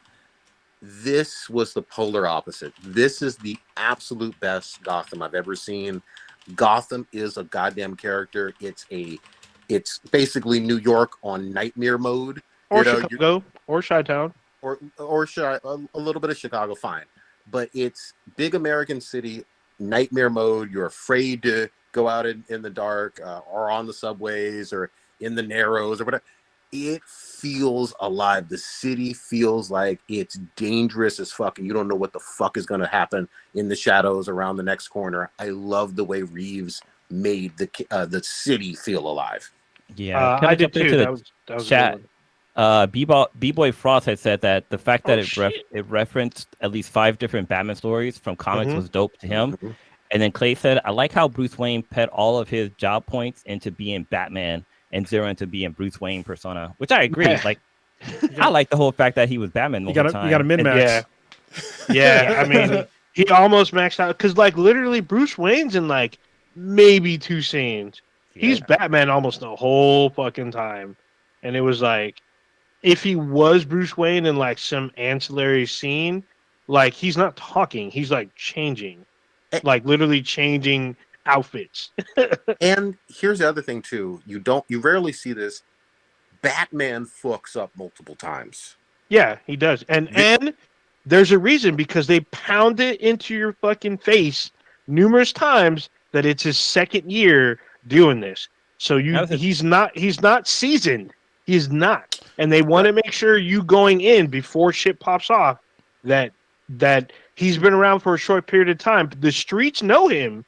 Speaker 1: This was the polar opposite. This is the absolute best Gotham I've ever seen. Gotham is a goddamn character. It's it's basically New York on nightmare mode.
Speaker 2: Or Chicago, or Chi-Town.
Speaker 1: Or a little bit of Chicago, fine. But it's big American city, nightmare mode. You're afraid to go out in the dark or on the subways or in the Narrows or whatever. It feels alive. The city feels like it's dangerous as fuck, and you don't know what the fuck is going to happen in the shadows around the next corner. I love the way Reeves made the city feel alive.
Speaker 4: Yeah,
Speaker 2: I did too. That was
Speaker 4: chat. B-Boy Frost had said that the fact that it referenced at least 5 different Batman stories from comics was dope to him.
Speaker 1: Mm-hmm.
Speaker 4: And then Clay said, I like how Bruce Wayne put all of his job points into being Batman and 0 into being Bruce Wayne persona, which I agree. Like, I like the whole fact that he was Batman the whole time.
Speaker 3: You got a min-max.
Speaker 2: Yeah, I mean, he almost maxed out because, like, literally Bruce Wayne's in, like, maybe 2 scenes. Yeah. He's Batman almost the whole fucking time. And it was like, if he was Bruce Wayne in, like, some ancillary scene, like, he's not talking. He's, like, changing. Like, literally changing outfits.
Speaker 1: And here's the other thing, too. You rarely see this. Batman fucks up multiple times.
Speaker 2: Yeah, he does. And there's a reason, because they pound it into your fucking face numerous times that it's his second year doing this. So he's not seasoned. He's not. And they want to make sure you going in before shit pops off that he's been around for a short period of time. The streets know him,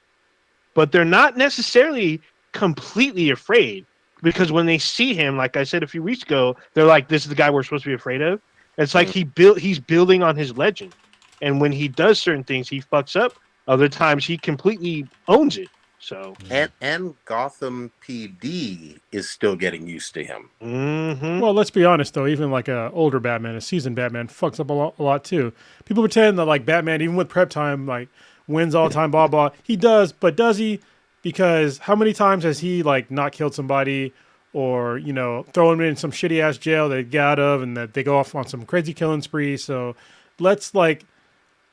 Speaker 2: but they're not necessarily completely afraid, because when they see him, like I said a few weeks ago, they're like, this is the guy we're supposed to be afraid of. It's like he's building on his legend. And when he does certain things, he fucks up. Other times he completely owns it. So
Speaker 1: and Gotham PD is still getting used to him.
Speaker 2: Mm-hmm.
Speaker 3: Well, let's be honest though. Even like a older Batman, a seasoned Batman, fucks up a lot too. People pretend that like Batman, even with prep time, like wins all the time. Blah blah. He does, but does he? Because how many times has he like not killed somebody, or throw him in some shitty ass jail that they get out of, and that they go off on some crazy killing spree? So let's like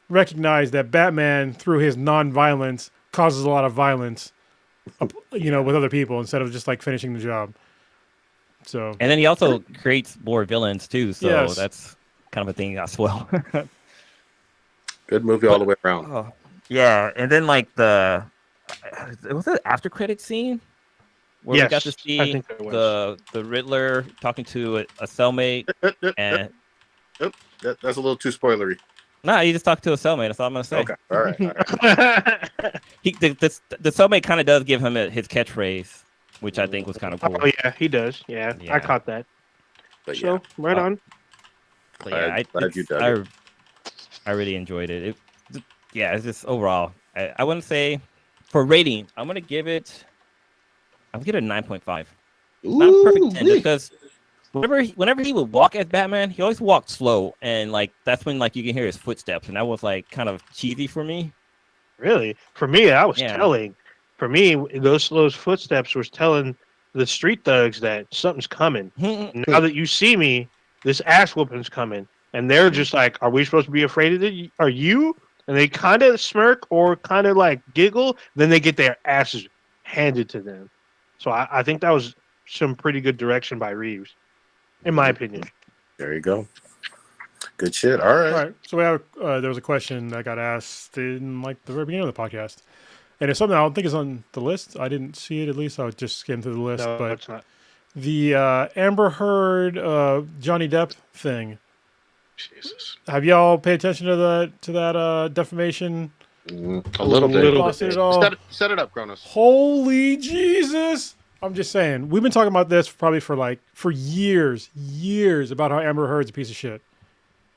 Speaker 3: recognize that Batman, through his non-violence, causes a lot of violence, with other people instead of just like finishing the job. So,
Speaker 4: and then he also creates more villains too. So
Speaker 3: yes.
Speaker 4: That's kind of a thing as well.
Speaker 1: Good movie all the way around.
Speaker 4: Oh, yeah, and then like was it after credit scene where we got to see the Riddler talking to a cellmate, and
Speaker 1: that's a little too spoilery.
Speaker 4: Nah, he just talked to a cellmate. That's all I'm gonna say.
Speaker 1: Okay, all right.
Speaker 4: The cellmate kind of does give him his catchphrase, which I think was kind of cool.
Speaker 2: Oh yeah, he does. Yeah. I caught that.
Speaker 1: But
Speaker 2: so right on.
Speaker 4: But yeah, I really enjoyed it. It's just overall. I wouldn't say for rating. I'm gonna give it a 9.5. Not perfect 10, because whenever he would walk as Batman, he always walked slow, and like that's when like you can hear his footsteps, and that was like kind of cheesy for me.
Speaker 2: Really, for me, that was telling. For me, those footsteps was telling the street thugs that something's coming. Now that you see me, this ass whooping's coming, and they're just like, "Are we supposed to be afraid of it? Are you?" And they kind of smirk or kind of like giggle. Then they get their asses handed to them. So I think that was some pretty good direction by Reeves, in my opinion.
Speaker 1: There you go. Good shit. All right.
Speaker 3: So we have there was a question that got asked in like the very beginning of the podcast, and it's something I don't think is on the list. I didn't see it, at least. I would just skim through the list.
Speaker 2: No,
Speaker 3: but
Speaker 2: it's not.
Speaker 3: The Amber Heard Johnny Depp thing.
Speaker 2: Jesus.
Speaker 3: Have y'all paid attention to that defamation?
Speaker 1: A little bit. Set it up, Kronos.
Speaker 3: Holy Jesus! I'm just saying, we've been talking about this probably for years about how Amber Heard's a piece of shit.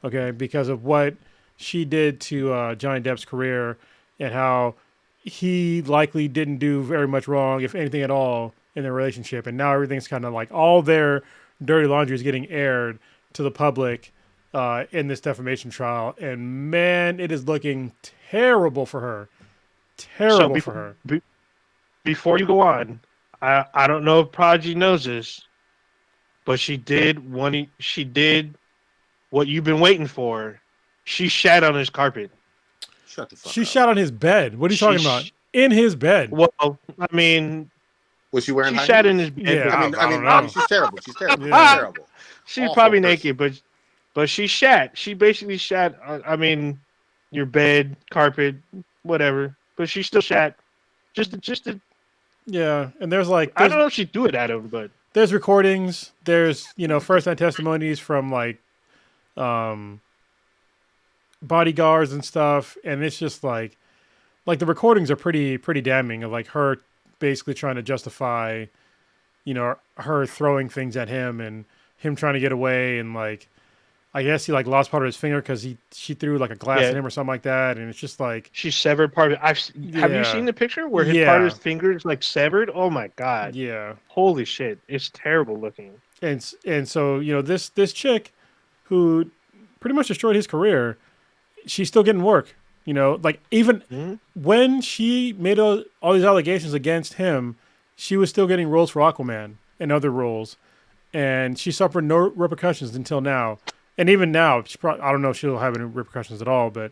Speaker 3: Okay, because of what she did to Johnny Depp's career, and how he likely didn't do very much wrong, if anything at all, in their relationship. And now everything's kind of like all their dirty laundry is getting aired to the public in this defamation trial. And man, it is looking terrible for her.
Speaker 2: Before you go on, I don't know if Prodigy knows this, but she did what you've been waiting for. She shat on his carpet.
Speaker 1: Shut the fuck up.
Speaker 3: She shat on his bed. What are you talking about? In his bed.
Speaker 2: Well, I mean,
Speaker 1: Was she wearing?
Speaker 2: She
Speaker 1: high
Speaker 2: shat
Speaker 1: heels?
Speaker 2: in his bed.
Speaker 3: Yeah,
Speaker 1: I mean,
Speaker 3: don't know.
Speaker 1: she's terrible. She's terrible.
Speaker 3: Yeah.
Speaker 1: She's terrible.
Speaker 2: She's
Speaker 1: Awful
Speaker 2: probably
Speaker 1: person.
Speaker 2: naked, but she shat. She basically shat. I mean, your bed, carpet, whatever. But she still shat. Just to,
Speaker 3: Yeah, and there's
Speaker 2: I don't know if she'd do it at him, but
Speaker 3: there's recordings. There's first-hand testimonies from bodyguards and stuff, and it's just like the recordings are pretty damning of like her basically trying to justify, her throwing things at him and him trying to get away, and like I guess he like lost part of his finger because she threw like a glass at him or something like that, and it's just like
Speaker 2: she severed part of it. Have you seen the picture where his part of his finger is like severed? Oh my god!
Speaker 3: Yeah,
Speaker 2: holy shit, it's terrible looking.
Speaker 3: And so this chick who pretty much destroyed his career, she's still getting work. Like even when she made all these allegations against him, she was still getting roles for Aquaman and other roles, and she suffered no repercussions until now. And even now, I don't know if she'll have any repercussions at all. But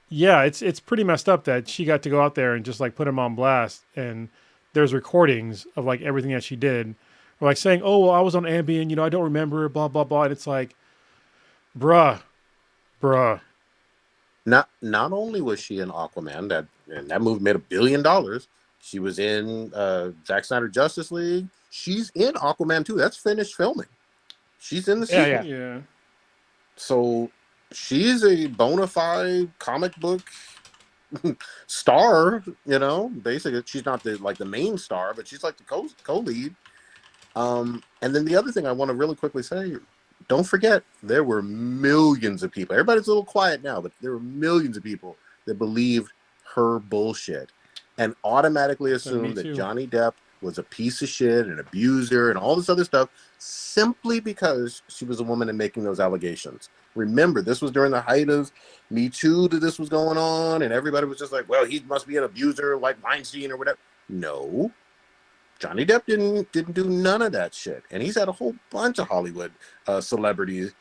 Speaker 3: yeah, it's pretty messed up that she got to go out there and just like put him on blast. And there's recordings of like everything that she did, or like saying, "Oh, well, I was on Ambien, I don't remember," blah blah blah. And it's like, bruh.
Speaker 1: Not only was she in Aquaman, that movie made $1 billion. She was in Zack Snyder Justice League. She's in Aquaman too. That's finished filming. She's in the sequel.
Speaker 3: Yeah.
Speaker 1: So she's a bona fide comic book star. Basically, she's not the main star, but she's like the co-lead. And then the other thing I want to really quickly say. Don't forget, there were millions of people. Everybody's a little quiet now, but there were millions of people that believed her bullshit and automatically assumed that Johnny Depp was a piece of shit, an abuser, and all this other stuff simply because she was a woman and making those allegations. Remember, this was during the height of Me Too that this was going on, and everybody was just like, well, he must be an abuser like Weinstein or whatever. No. Johnny Depp didn't do none of that shit, and he's had a whole bunch of Hollywood celebrities,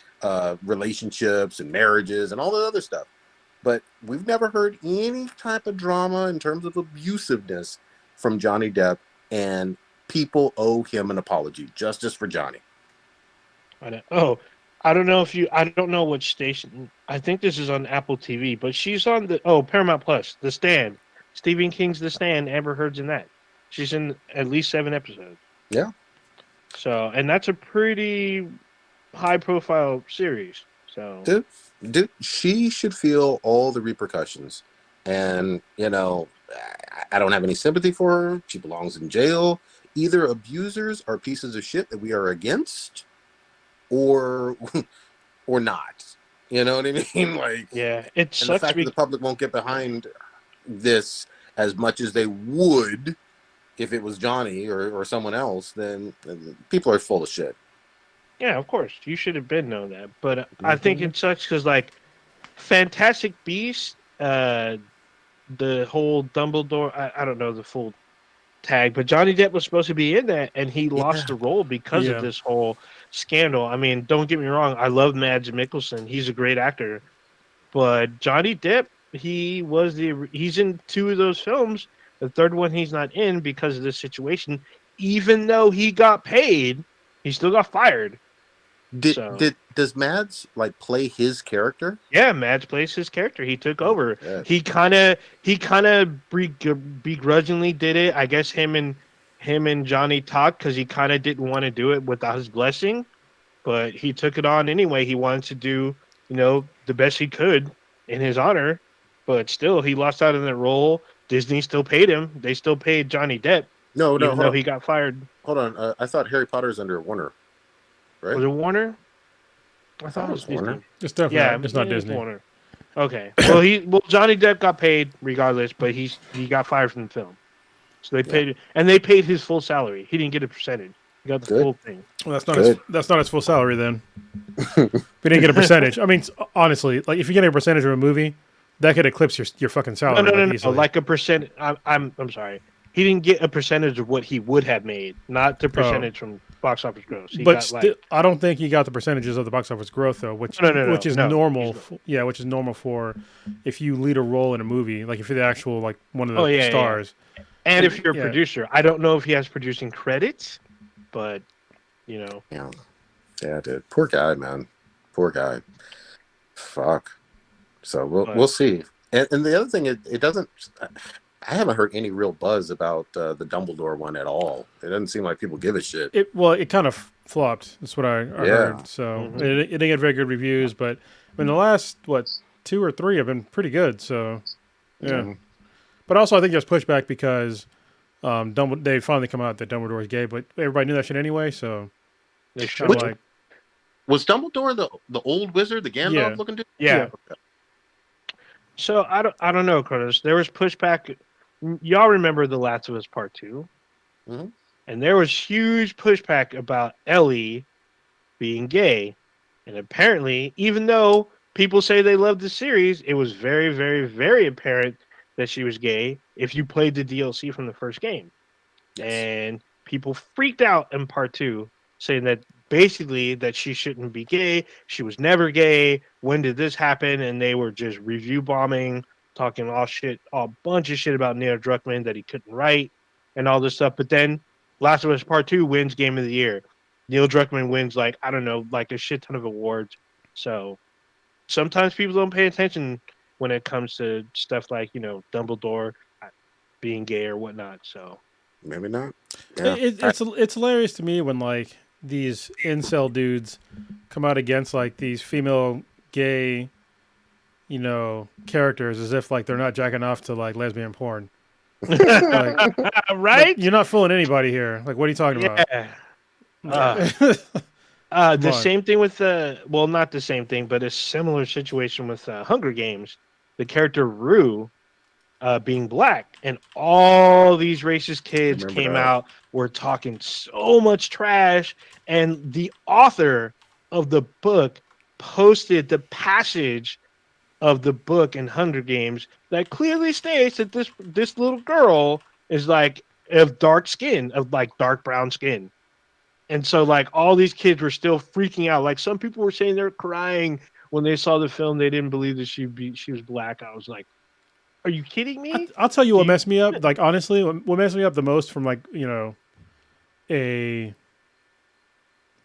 Speaker 1: relationships and marriages and all that other stuff. But we've never heard any type of drama in terms of abusiveness from Johnny Depp, and people owe him an apology. Justice for Johnny.
Speaker 2: I don't know I don't know which station. I think this is on Apple TV, but she's on Paramount Plus, The Stand. Stephen King's The Stand. Amber Heard's in that. She's in at least 7 episodes.
Speaker 1: Yeah.
Speaker 2: So, and that's a pretty high-profile series. So,
Speaker 1: dude, she should feel all the repercussions. And I don't have any sympathy for her. She belongs in jail. Either abusers are pieces of shit that we are against, or not. You know what I mean? Like,
Speaker 2: yeah, it
Speaker 1: sucks. And the fact that the public won't get behind this as much as they would. If it was Johnny or someone else, then people are full of shit.
Speaker 2: Yeah, of course. You should have been known that. But I think it sucks because, like, Fantastic Beasts, the whole Dumbledore, I don't know the full tag, but Johnny Depp was supposed to be in that, and he lost the role because of this whole scandal. I mean, don't get me wrong. I love Mads Mikkelsen. He's a great actor. But Johnny Depp, he's in 2 of those films. The third one he's not in because of this situation. Even though he got paid, he still got fired.
Speaker 1: Does Mads play his character?
Speaker 2: Yeah, Mads plays his character. He took over. Yeah. He kind of begrudgingly did it. I guess him and Johnny talked because he kind of didn't want to do it without his blessing, but he took it on anyway. He wanted to do the best he could in his honor, but still he lost out in that role. Disney still paid him. They still paid Johnny Depp. Even though he got fired.
Speaker 1: Hold on. I thought Harry Potter's under Warner, right?
Speaker 2: Was it Warner? I thought it was
Speaker 3: Warner. It's definitely it's not Disney.
Speaker 2: Warner. Okay. Well, Johnny Depp got paid regardless, but he got fired from the film. So they paid, and they paid his full salary. He didn't get a percentage. He got the full thing.
Speaker 3: Well, that's not his full salary then. If he didn't get a percentage, I mean, honestly, like if you get a percentage of a movie, that could eclipse your fucking salary.
Speaker 2: No. Like a percent. I'm sorry. He didn't get a percentage of what he would have made, not the percentage from box office gross.
Speaker 3: I don't think he got the percentages of the box office growth though, which is normal. Which is normal for if you lead a role in a movie, like if you're the actual one of the stars.
Speaker 2: And if you're a
Speaker 3: Yeah.
Speaker 2: producer, I don't know if he has producing credits, but
Speaker 1: Yeah, dude. Poor guy, man. Poor guy. Fuck. So we'll see. And the other thing, it doesn't. I haven't heard any real buzz about the Dumbledore one at all. It doesn't seem like people give a shit.
Speaker 3: It kind of flopped. That's what I heard. So it didn't get very good reviews, but I mean the last 2 or 3 have been pretty good. So yeah. But also I think there's pushback because they finally come out that Dumbledore is gay, but everybody knew that shit anyway. So
Speaker 2: they should
Speaker 3: kind of like
Speaker 1: Was Dumbledore the old wizard, the Gandalf looking dude?
Speaker 2: Yeah. So I don't know, Curtis. There was pushback. Y'all remember The Last of Us Part 2?
Speaker 1: Mm-hmm.
Speaker 2: And there was huge pushback about Ellie being gay. And apparently, even though people say they love the series, it was very, very, very apparent that she was gay if you played the DLC from the first game. Yes. And people freaked out in Part 2, saying that basically that she shouldn't be gay. She was never gay. When did this happen? And they were just review bombing, talking a bunch of shit about Neil Druckmann that he couldn't write and all this stuff. But then Last of Us Part 2 wins Game of the Year. Neil Druckmann wins a shit ton of awards. So sometimes people don't pay attention when it comes to stuff like, Dumbledore being gay or whatnot. So
Speaker 1: maybe not. Yeah.
Speaker 3: It's hilarious to me when like these incel dudes come out against like these female gay, characters as if like they're not jacking off to like lesbian porn. Like,
Speaker 2: right?
Speaker 3: You're not fooling anybody here. Like, what are you talking about?
Speaker 2: The same thing with not the same thing, but a similar situation with Hunger Games. The character Rue being black, and all these racist kids came out, were talking so much trash, and the author of the book posted the passage of the book in Hunger Games that clearly states that this little girl is like of dark skin, of like dark brown skin. And so like all these kids were still freaking out. Like some people were saying they're crying when they saw the film. They didn't believe that she was black. I was like, are you kidding me?
Speaker 3: I'll tell you what messed me up. Like honestly, what messed me up the most from like,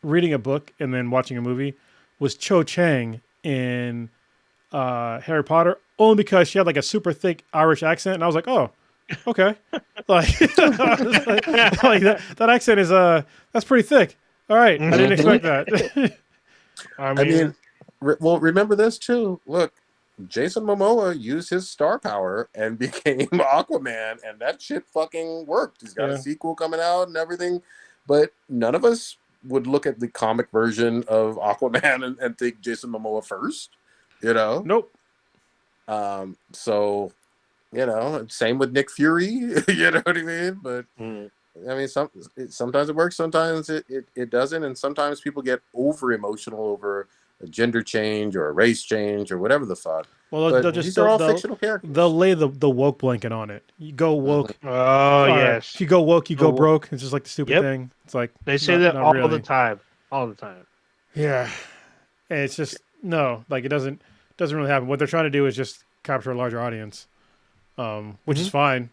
Speaker 3: reading a book and then watching a movie was Cho Chang in Harry Potter, only because she had like a super thick Irish accent, and I was like, oh, okay, like, that accent is that's pretty thick. All right, I didn't expect that.
Speaker 1: I mean, remember this too. Look, Jason Momoa used his star power and became Aquaman, and that shit fucking worked. He's got a sequel coming out and everything, but none of us would look at the comic version of Aquaman and think Jason Momoa first.
Speaker 3: Nope.
Speaker 1: So, same with Nick Fury. You know what I mean? But I mean, sometimes it works, sometimes it doesn't, and sometimes people get over emotional over a gender change or a race change or whatever the fuck.
Speaker 3: Well,
Speaker 1: these are all fictional characters.
Speaker 3: They'll lay the woke blanket on it. You go woke.
Speaker 2: Oh yes.
Speaker 3: If you go woke, you go broke. It's just like the stupid thing. It's like
Speaker 2: they say that all the time. All the time.
Speaker 3: Yeah, and it's just like it doesn't really happen. What they're trying to do is just capture a larger audience, which is fine,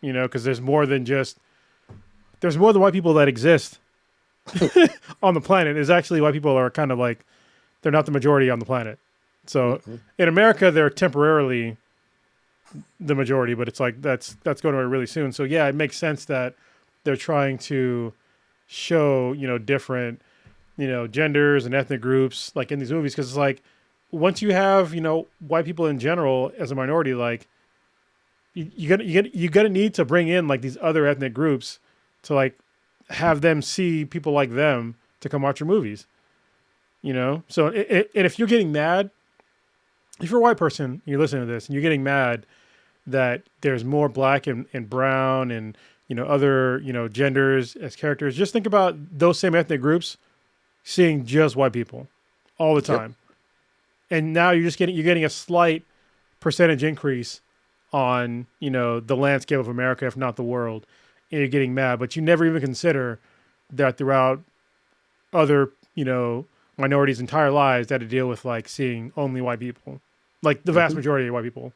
Speaker 3: because there's more than white people that exist on the planet. There's actually white people are kind of like they're not the majority on the planet. So in America, they're temporarily the majority, but it's like that's going away really soon. So yeah, it makes sense that they're trying to show different genders and ethnic groups like in these movies, because it's like once you have white people in general as a minority, like you're gonna need to bring in like these other ethnic groups to like have them see people like them to come watch your movies. So and if you're getting mad, if you're a white person and you're listening to this and you're getting mad that there's more black and brown and other genders as characters, just think about those same ethnic groups seeing just white people all the time. And now you're getting a slight percentage increase on the landscape of America, if not the world, and you're getting mad, but you never even consider that throughout other minorities' entire lives that to deal with like seeing only white people, like the vast majority of white people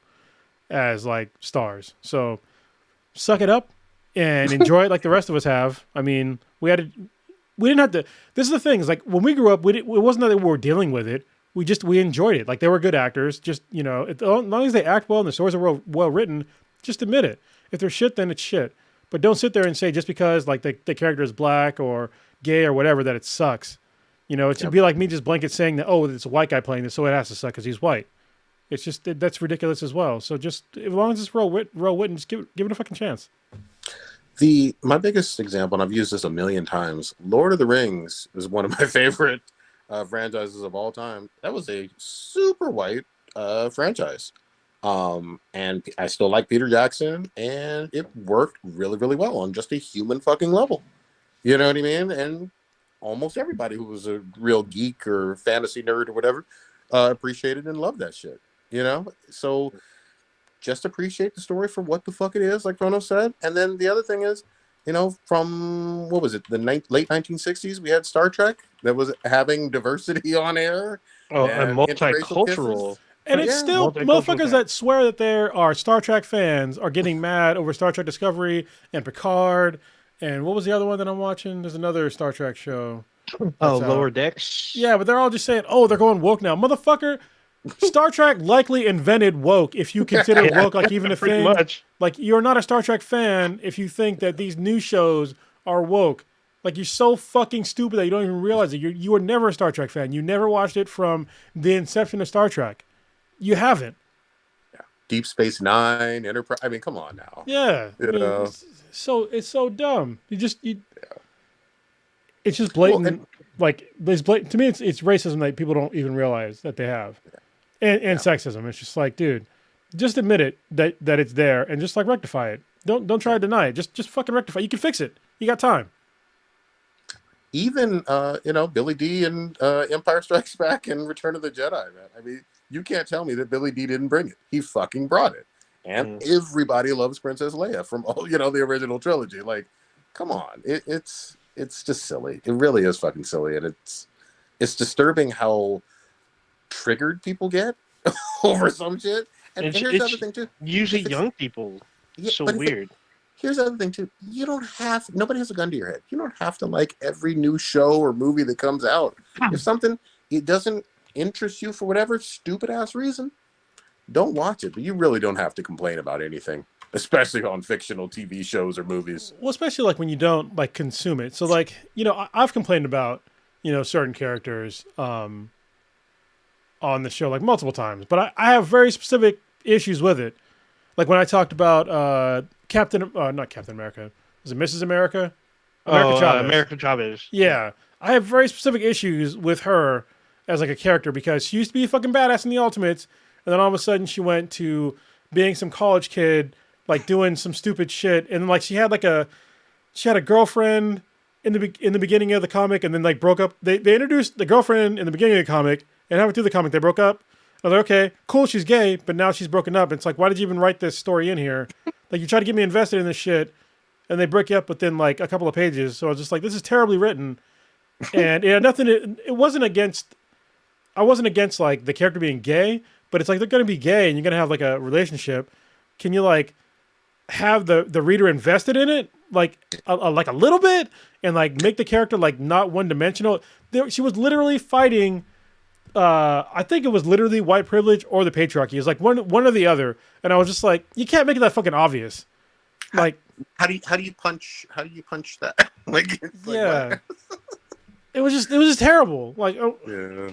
Speaker 3: as like stars. So suck it up and enjoy it like the rest of us have. I mean, we didn't have to. This is the thing. Is like when we grew up, it wasn't that we were dealing with it. We enjoyed it. Like they were good actors. Just as long as they act well and the stories are well written, just admit it. If they're shit, then it's shit. But don't sit there and say just because like the character is black or gay or whatever that it sucks. It should be like me just blanket saying that it's a white guy playing this, so it has to suck because he's white. It's just that's ridiculous as well. So just as long as it's well written, just give it a fucking chance.
Speaker 1: My biggest example, and I've used this a million times, Lord of the Rings is one of my favorite franchises of all time. That was a super white franchise. And I still like Peter Jackson, and it worked really, really well on just a human fucking level. You know what I mean? And almost everybody who was a real geek or fantasy nerd or whatever appreciated and loved that shit. So just appreciate the story for what the fuck it is, like Chrono said. And then the other thing is, from what was it, the late 1960s, we had Star Trek that was having diversity on air.
Speaker 2: And multicultural.
Speaker 3: And it's still motherfuckers that swear that there are Star Trek fans are getting mad over Star Trek Discovery and Picard. And what was the other one that I'm watching? There's another Star Trek show.
Speaker 2: Lower Decks.
Speaker 3: Yeah, but they're all just saying, they're going woke now. Motherfucker, Star Trek likely invented woke if you consider woke like even a thing.
Speaker 2: Much.
Speaker 3: Like you're not a Star Trek fan if you think that these new shows are woke. Like you're so fucking stupid that you don't even realize it. You were never a Star Trek fan. You never watched it from the inception of Star Trek. You haven't.
Speaker 1: Yeah. Deep Space Nine, Enterprise. I mean, come on now.
Speaker 3: Yeah. It's so dumb. It's just blatant. To me, it's racism that people don't even realize that they have, and sexism. It's just like, dude, just admit it that it's there and just like rectify it. Don't try to deny it. Just fucking rectify. You can fix it. You got time.
Speaker 1: Even Billy D and Empire Strikes Back and Return of the Jedi, man. I mean, you can't tell me that Billy D didn't bring it. He fucking brought it. And everybody loves Princess Leia from all the original trilogy. Like, come on. It's just silly. It really is fucking silly. And it's disturbing how triggered people get over some shit. And here's the other thing too.
Speaker 2: Usually young people. It's so weird.
Speaker 1: Here's the other thing too. Nobody has a gun to your head. You don't have to like every new show or movie that comes out. If it doesn't interest you for whatever stupid ass reason, don't watch it. But you really don't have to complain about anything, especially on fictional TV shows or movies.
Speaker 3: Well, especially like when you don't like consume it. So like, I've complained about, certain characters on the show like multiple times, but I have very specific issues with it. Like when I talked about not Captain America. Was it Mrs. America?
Speaker 2: America Chavez.
Speaker 3: Yeah. I have very specific issues with her as like a character because she used to be a fucking badass in the Ultimates, and then all of a sudden she went to being some college kid, like doing some stupid shit, and like she had a girlfriend in the beginning of the comic, and then like broke up. They introduced the girlfriend in the beginning of the comic, and halfway through the comic they broke up. I was like, okay, cool, she's gay, but now she's broken up. It's like, why did you even write this story in here? Like, you try to get me invested in this shit, and they break you up within like a couple of pages. So I was just like, this is terribly written, and it had nothing. It wasn't against. I wasn't against like the character being gay, but it's like they're gonna be gay, and you're gonna have like a relationship. Can you like have the reader invested in it, like a little bit, and like make the character like not one dimensional? She was literally fighting. I think it was literally white privilege or the patriarchy. It was like one or the other, and I was just like, you can't make it that fucking obvious. Like,
Speaker 1: how do you punch that? Like,
Speaker 3: yeah, it was just terrible. Like,
Speaker 1: yeah,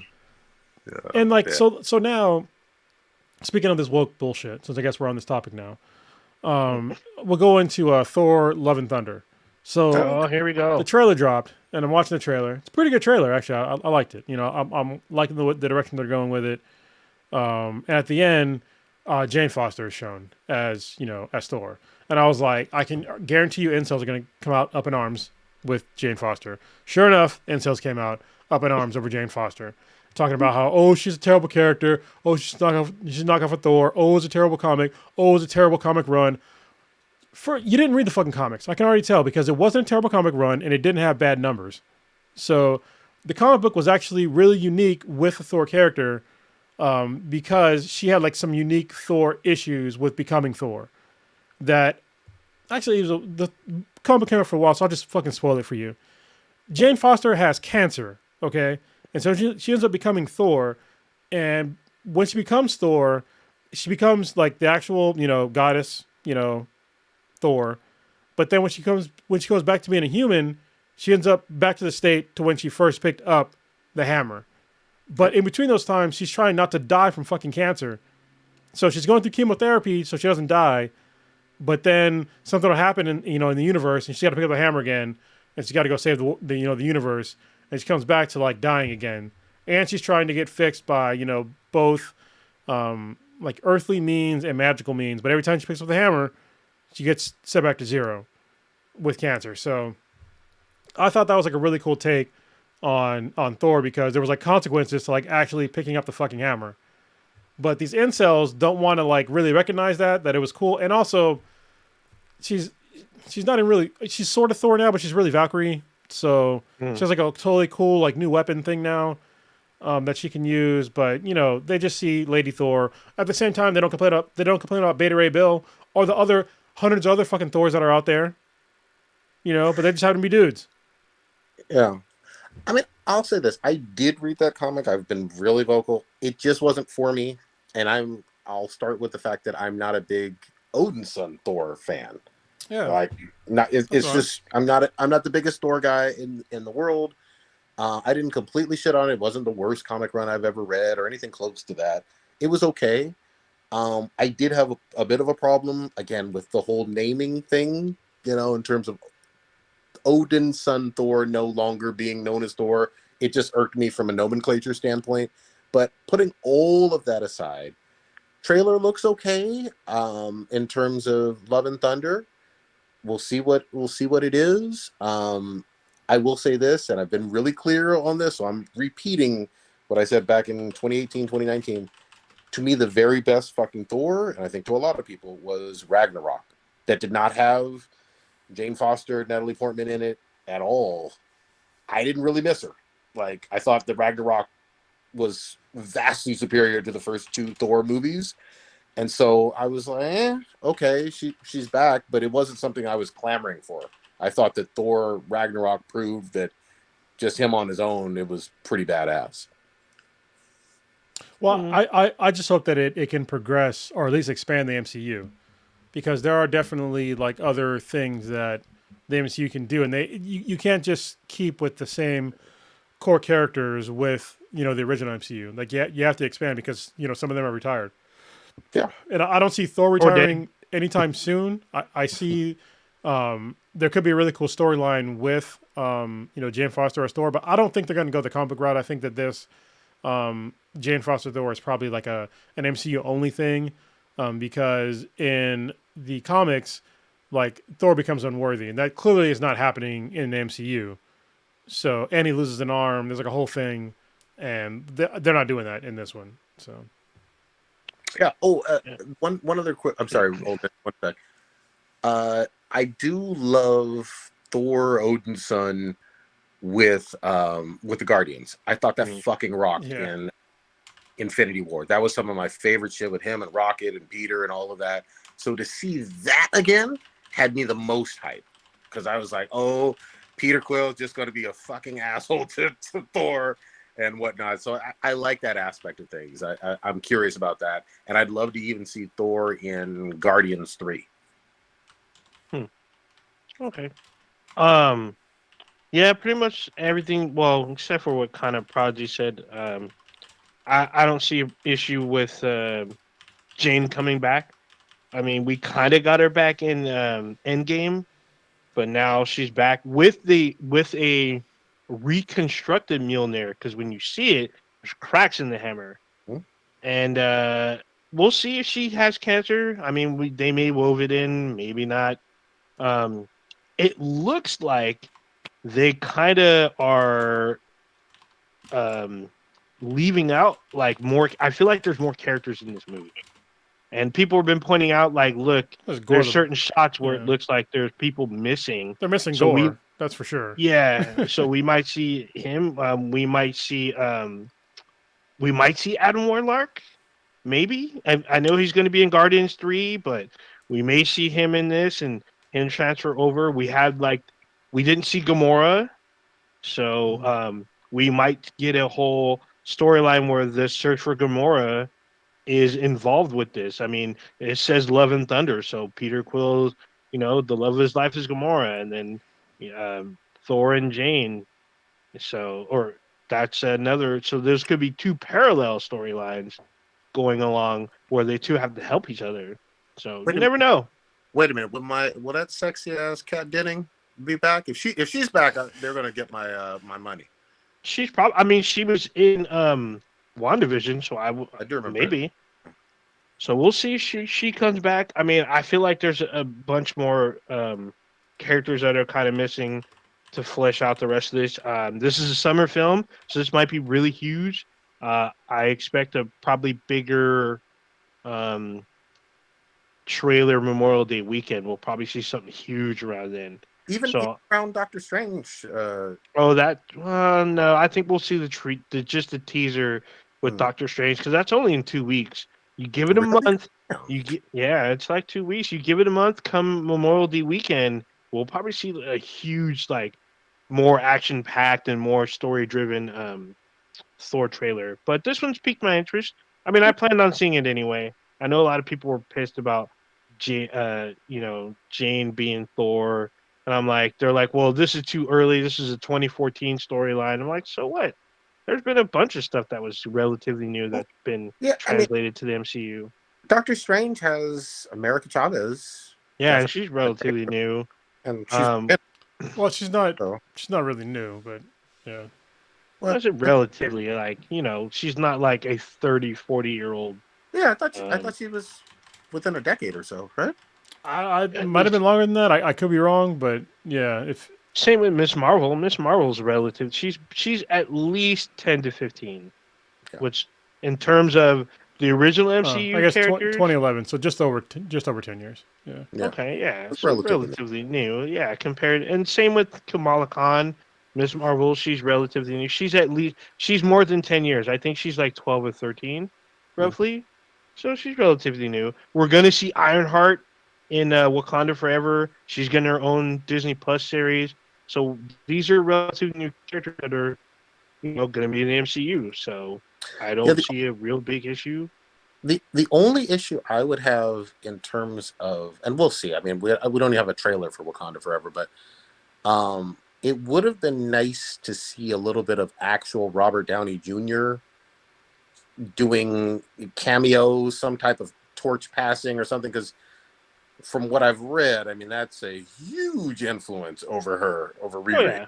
Speaker 3: and like so now, speaking of this woke bullshit, since I guess we're on this topic now, we'll go into Thor: Love and Thunder. So
Speaker 2: here we go.
Speaker 3: The trailer dropped, and I'm watching the trailer. It's a pretty good trailer, actually. I liked it. I'm liking the direction they're going with it. And at the end, Jane Foster is shown as Thor, and I was like, I can guarantee you, incels are going to come out up in arms with Jane Foster. Sure enough, incels came out up in arms over Jane Foster, talking about how she's a terrible character. She's not off for Thor. It's a terrible comic. It's a terrible comic run. You didn't read the fucking comics. I can already tell because it wasn't a terrible comic run and it didn't have bad numbers. So the comic book was actually really unique with the Thor character because she had like some unique Thor issues with becoming Thor that actually, the comic came out for a while, so I'll just fucking spoil it for you. Jane Foster has cancer, okay? And so she ends up becoming Thor. And when she becomes Thor, she becomes like the actual, goddess, Thor. But then when she goes back to being a human, she ends up back to the state to when she first picked up the hammer. But in between those times, she's trying not to die from fucking cancer. So she's going through chemotherapy so she doesn't die. But then something will happen in the universe, and she's got to pick up the hammer again, and she's got to go save the universe, and she comes back to like dying again, and she's trying to get fixed by both like earthly means and magical means. But every time she picks up the hammer, she gets set back to zero with cancer. So I thought that was like a really cool take on Thor, because there was like consequences to like actually picking up the fucking hammer. But these incels don't want to like really recognize that it was cool. And also, she's not even really, she's sort of Thor now, but she's really Valkyrie. So she has like a totally cool like new weapon thing now that she can use. But they just see Lady Thor. At the same time, they don't complain about Beta Ray Bill or the other hundreds of other fucking Thors that are out there. But they just happen to be dudes.
Speaker 1: Yeah. I mean, I'll say this. I did read that comic. I've been really vocal. It just wasn't for me. And I'll start with the fact that I'm not a big Odinson Thor fan.
Speaker 3: Yeah.
Speaker 1: Like, it's just, I'm not the biggest Thor guy in the world. I didn't completely shit on it. It wasn't the worst comic run I've ever read or anything close to that. It was okay. I did have a bit of a problem, again, with the whole naming thing, in terms of Odin's son Thor no longer being known as Thor. It just irked me from a nomenclature standpoint. But putting all of that aside, trailer looks okay in terms of Love and Thunder. We'll see what it is. I will say this, and I've been really clear on this, so I'm repeating what I said back in 2018, 2019. To me, the very best fucking Thor, and I think to a lot of people, was Ragnarok. That did not have Jane Foster, Natalie Portman in it at all. I didn't really miss her. Like, I thought the Ragnarok was vastly superior to the first two Thor movies. And so I was like, okay, she's back, but it wasn't something I was clamoring for. I thought that Thor Ragnarok proved that just him on his own, it was pretty badass.
Speaker 3: Well, I just hope that it can progress or at least expand the MCU, because there are definitely like other things that the MCU can do, and you can't just keep with the same core characters with the original MCU. Like you have to expand, because some of them are retired.
Speaker 1: Yeah,
Speaker 3: and I don't see Thor retiring anytime soon. I see there could be a really cool storyline with Jane Foster as Thor, but I don't think they're going to go the comic book route. I think that this Jane Foster Thor is probably like an MCU only thing, because in the comics, like Thor becomes unworthy, and that clearly is not happening in the MCU. So, and he loses an arm. There's like a whole thing, and they're not doing that in this one. So,
Speaker 1: yeah. Oh, one other quick. I'm sorry. One sec. I do love Thor Odin's son with the Guardians. I thought that fucking rocked in Infinity War. That was some of my favorite shit with him and Rocket and Peter and all of that. So to see that again had me the most hype, because I was like, oh, Peter Quill's just going to be a fucking asshole to Thor and whatnot. So I like that aspect of things. I'm curious about that. And I'd love to even see Thor in Guardians 3.
Speaker 2: Okay. Yeah, pretty much everything. Well, except for what kind of Prodigy said. I don't see an issue with Jane coming back. I mean, we kind of got her back in Endgame, but now she's back with a reconstructed Mjolnir, because when you see it, there's cracks in the hammer. And we'll see if she has cancer. I mean, they may wove it in, maybe not. It looks like they kind of are leaving out like more. I feel like there's more characters in this movie, and people have been pointing out, like, look, there's certain shots where it looks like there's people missing.
Speaker 3: They're missing Gore, that's for sure.
Speaker 2: Yeah, so we might see him. We might see Adam Warlock. Maybe I know he's going to be in Guardians 3, but we may see him in this, and him transfer over. We didn't see Gamora, so we might get a whole storyline where the search for Gamora is involved with this. I mean, it says Love and Thunder, so Peter Quill's, the love of his life is Gamora, and then Thor and Jane. Or that's another. So there's could be two parallel storylines going along where they two have to help each other. So you never know.
Speaker 1: Wait a minute. Will that sexy ass Kat Denning be back? If she's back, they're gonna get my my money.
Speaker 2: She's probably. I mean, she was in WandaVision, so I
Speaker 1: do remember.
Speaker 2: Maybe. So we'll see if she comes back. I mean, I feel like there's a bunch more characters that are kind of missing to flesh out the rest of this. This is a summer film, so this might be really huge. I expect a probably bigger trailer Memorial Day weekend. We'll probably see something huge around then.
Speaker 1: Even around Doctor Strange.
Speaker 2: No, I think we'll see just the teaser with Doctor Strange, because that's only in 2 weeks. You give it a month. It's like 2 weeks. You give it a month. Come Memorial Day weekend, we'll probably see a huge, more action packed and more story driven Thor trailer. But this one's piqued my interest. I mean, I planned on seeing it anyway. I know a lot of people were pissed about Jane being Thor. And they're like, well, this is too early. This is a 2014 storyline. I'm like, so what? There's been a bunch of stuff that was relatively new that's been translated to the MCU.
Speaker 1: Doctor Strange has America Chavez.
Speaker 2: Yeah, and she's relatively new.
Speaker 1: And she's
Speaker 3: she's not really new, but yeah.
Speaker 2: Well, is it relatively she's not like a 30, 40-year-old.
Speaker 1: Yeah, I thought she was within a decade or so, right?
Speaker 3: It might have been longer than that. I could be wrong, but yeah.
Speaker 2: Same with Miss Marvel. Miss Marvel's relative. She's at least 10 to 15, which in terms of the original MCU
Speaker 3: I guess
Speaker 2: characters,
Speaker 3: 2011. So just over 10 years. Yeah.
Speaker 2: Okay. Yeah. It's relatively new. Yeah. Compared, and same with Kamala Khan. Miss Marvel, she's relatively new. She's more than 10 years. I think she's like 12 or 13, roughly. So she's relatively new. We're gonna see Ironheart in Wakanda Forever. She's getting her own Disney Plus series. So these are relatively new characters that are, going to be in the MCU. So I don't see a real big issue.
Speaker 1: The only issue I would have in terms of, and we'll see. I mean, we don't have a trailer for Wakanda Forever, but it would have been nice to see a little bit of actual Robert Downey Jr. doing cameos, some type of torch passing or something, because from what I've read, I mean, that's a huge influence over Riri.
Speaker 2: Oh, yeah.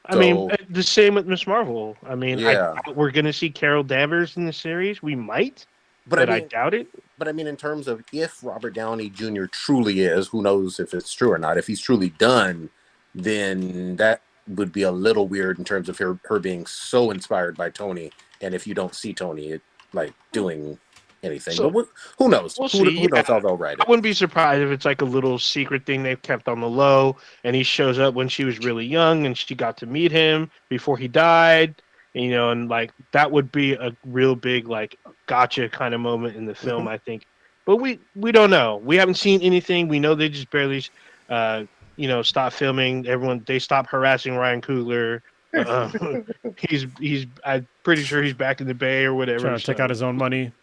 Speaker 2: I mean, the same with Miss Marvel. I mean, we're going to see Carol Danvers in the series. We might, but I doubt it.
Speaker 1: But I mean, in terms of if Robert Downey Jr. truly is, who knows if it's true or not, if he's truly done, then that would be a little weird in terms of her being so inspired by Tony. And if you don't see Tony, doing anything.
Speaker 2: So,
Speaker 1: but who knows?
Speaker 2: We'll
Speaker 1: who
Speaker 2: see.
Speaker 1: knows how they'll write it?
Speaker 2: I wouldn't be surprised if it's like a little secret thing they've kept on the low, and he shows up when she was really young and she got to meet him before he died. And that would be a real big gotcha kind of moment in the film, I think. But we don't know. We haven't seen anything. We know they just barely stopped filming. They stopped harassing Ryan Coogler. I'm pretty sure he's back in the Bay or whatever.
Speaker 3: Trying to take out his own money.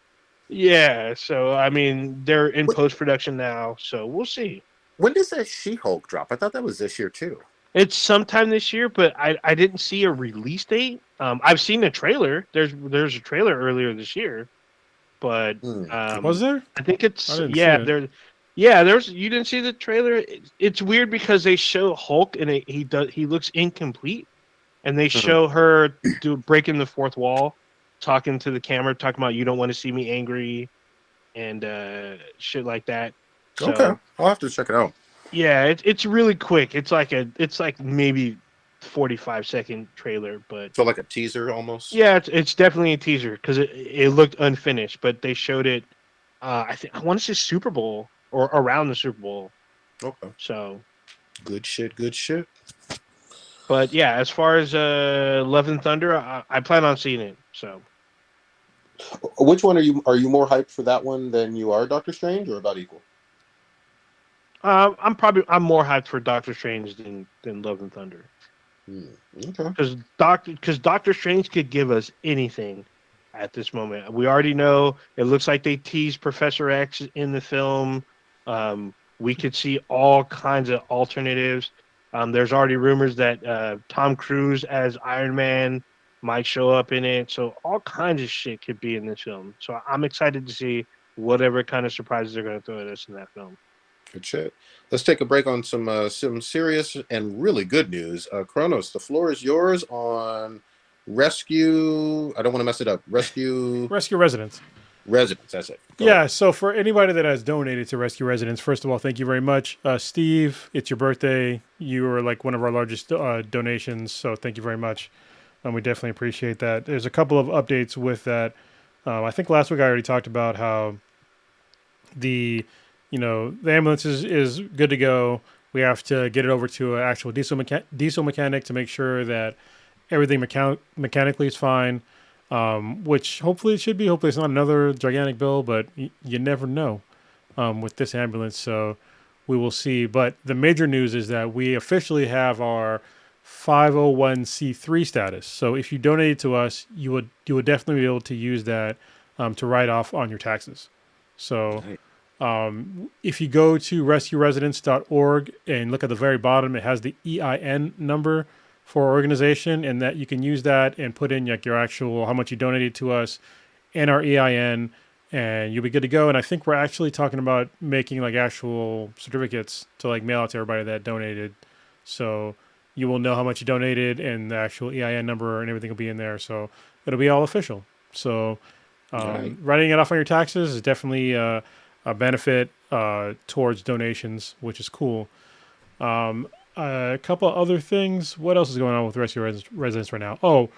Speaker 2: Yeah, so I mean, they're in post-production now, so we'll see.
Speaker 1: When does that She-Hulk drop? I thought that was this year too.
Speaker 2: It's sometime this year, but I didn't see a release date. I've seen a trailer. There's a trailer earlier this year, but
Speaker 3: was there?
Speaker 2: I think it's there. Yeah, you didn't see the trailer. It's weird because they show Hulk and he looks incomplete, and they show her breaking the fourth wall, talking to the camera, talking about you don't want to see me angry, and shit like that. So,
Speaker 1: okay, I'll have to check it out.
Speaker 2: Yeah, it's really quick. It's like maybe 45-second trailer, but
Speaker 1: so like a teaser almost.
Speaker 2: Yeah, it's definitely a teaser because it looked unfinished, but they showed it. I want to say Super Bowl or around the Super Bowl.
Speaker 1: Okay.
Speaker 2: So.
Speaker 1: Good shit.
Speaker 2: But yeah, as far as Love and Thunder, I plan on seeing it. So.
Speaker 1: Which one are you more hyped for that one than you are Doctor Strange, or about equal?
Speaker 2: I'm more hyped for Doctor Strange than Love and Thunder.
Speaker 1: Okay.
Speaker 2: Because Doctor Strange could give us anything at this moment. We already know it looks like they teased Professor X in the film. We could see all kinds of alternatives. There's already rumors that Tom Cruise as Iron Man might show up in it. So all kinds of shit could be in this film. So I'm excited to see whatever kind of surprises they're going to throw at us in that film.
Speaker 1: Good shit. Let's take a break on some serious and really good news. Kronos, the floor is yours on Rescue. I don't want to mess it up. Rescue
Speaker 3: Residents.
Speaker 1: Residents. That's it. Go
Speaker 3: Yeah,
Speaker 1: ahead.
Speaker 3: so for anybody that has donated to Rescue Residents, first of all, thank you very much. Steve, it's your birthday. You were like one of our largest donations, so thank you very much. We definitely appreciate that. There's a couple of updates with that. I think last week I already talked about how the ambulance is good to go. We have to get it over to an actual diesel mechanic to make sure that everything mechanically is fine. Which hopefully it should be. Hopefully it's not another gigantic bill, but you never know with this ambulance. So we will see. But the major news is that we officially have our 501c3 status. So if you donated to us, you would definitely be able to use that to write off on your taxes. So if you go to rescueresidents.org and look at the very bottom, it has the EIN number for our organization, and that you can use that and put in like your actual how much you donated to us and our EIN, and you'll be good to go. And I think we're actually talking about making like actual certificates to like mail out to everybody that donated, so you will know how much you donated and the actual EIN number and everything will be in there. So it'll be all official. So writing it off on your taxes is definitely a benefit towards donations, which is cool. A couple other things. What else is going on with Rescue Residents right now?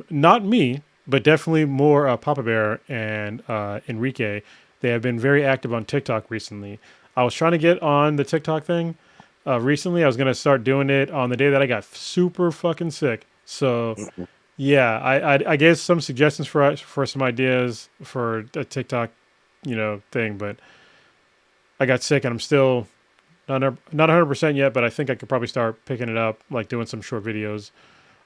Speaker 3: Not me, but definitely more Papa Bear and Enrique. They have been very active on TikTok recently. I was trying to get on the TikTok thing recently. I was going to start doing it on the day that I got super fucking sick. So, yeah, I gave some suggestions for some ideas for a TikTok, thing, but I got sick and I'm still not 100% yet, but I think I could probably start picking it up, like doing some short videos.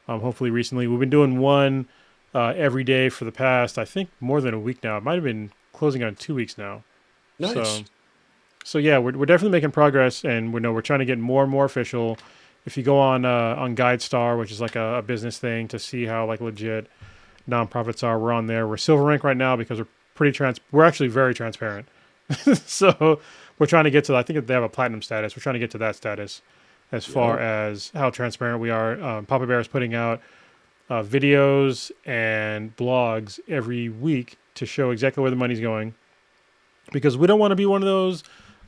Speaker 3: Hopefully recently. We've been doing one every day for the past, I think, more than a week now. It might have been closing on 2 weeks now.
Speaker 1: Nice.
Speaker 3: So yeah, we're definitely making progress, and we're trying to get more and more official. If you go on GuideStar, which is like a business thing to see how like legit nonprofits are, we're on there. We're silver rank right now because we're actually very transparent. So we're trying to get to, I think they have a platinum status. We're trying to get to that status as far as how transparent we are. Papa Bear is putting out videos and blogs every week to show exactly where the money's going, because we don't want to be one of those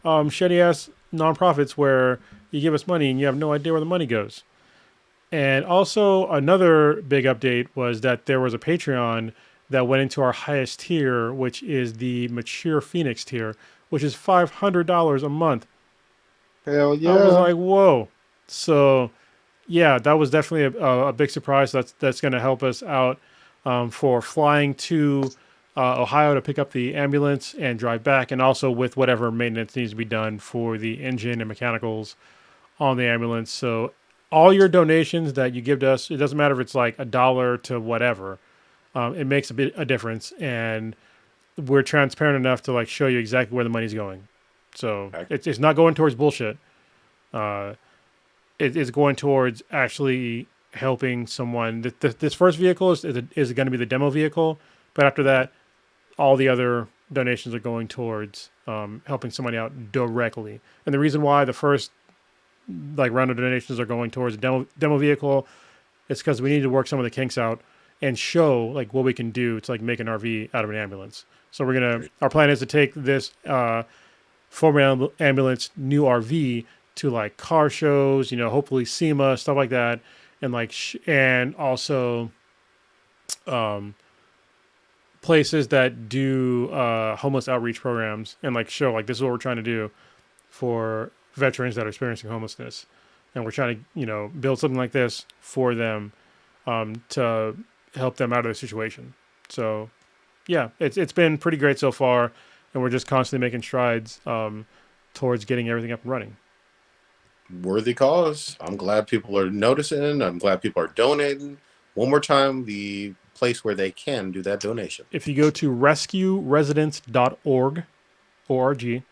Speaker 3: shitty ass nonprofits where you give us money and you have no idea where the money goes. And also another big update was that there was a Patreon that went into our highest tier, which is the Mature Phoenix tier, which is $500 a month.
Speaker 1: Hell yeah.
Speaker 3: I was like, whoa. So, yeah, that was definitely a big surprise. That's going to help us out for flying to Ohio to pick up the ambulance and drive back, and also with whatever maintenance needs to be done for the engine and mechanicals on the ambulance. So all your donations that you give to us, it doesn't matter if it's like $1 to whatever, it makes a difference, and we're transparent enough to like show you exactly where the money's going. So it's not going towards bullshit. It's going towards actually helping someone. This first vehicle is going to be the demo vehicle, but after that, all the other donations are going towards helping somebody out directly. And the reason why the first like round of donations are going towards the demo vehicle is because we need to work some of the kinks out and show like what we can do to like make an RV out of an ambulance. So our plan is to take this former ambulance new RV to like car shows, hopefully SEMA, stuff like that. And like, and also places that do homeless outreach programs, and like show like this is what we're trying to do for veterans that are experiencing homelessness. And we're trying to, build something like this for them to help them out of the situation. So yeah, it's been pretty great so far, and we're just constantly making strides to towards getting everything up and running.
Speaker 1: Worthy cause. I'm glad people are noticing. I'm glad people are donating. One more time, the place where they can do that donation.
Speaker 3: If you go to rescueresidents.org, O-R-G,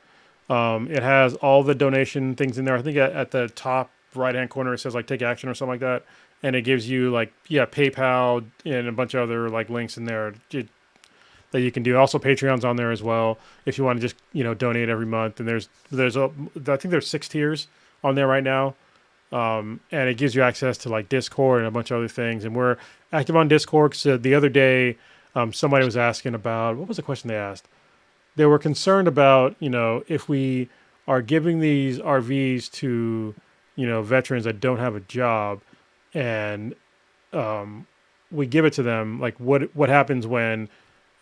Speaker 3: it has all the donation things in there. I think at the top right-hand corner, it says like take action or something like that. And it gives you like, PayPal and a bunch of other like links in there that you can do. Also Patreon's on there as well. If you want to just, donate every month. And I think there's 6 tiers on there right now. And it gives you access to like Discord and a bunch of other things. And we're active on Discord. So the other day, somebody was asking about, what was the question they asked? They were concerned about, if we are giving these RVs to, veterans that don't have a job and we give it to them, like what happens when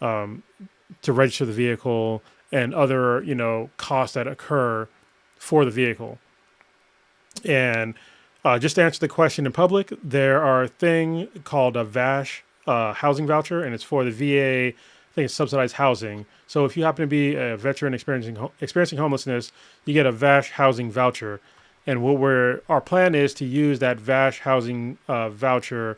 Speaker 3: to register the vehicle and other, costs that occur for the vehicle. And just to answer the question in public, there are a thing called a VASH housing voucher, and it's for the VA. I think it's subsidized housing. So if you happen to be a veteran experiencing homelessness, you get a VASH housing voucher. And our plan is to use that VASH housing voucher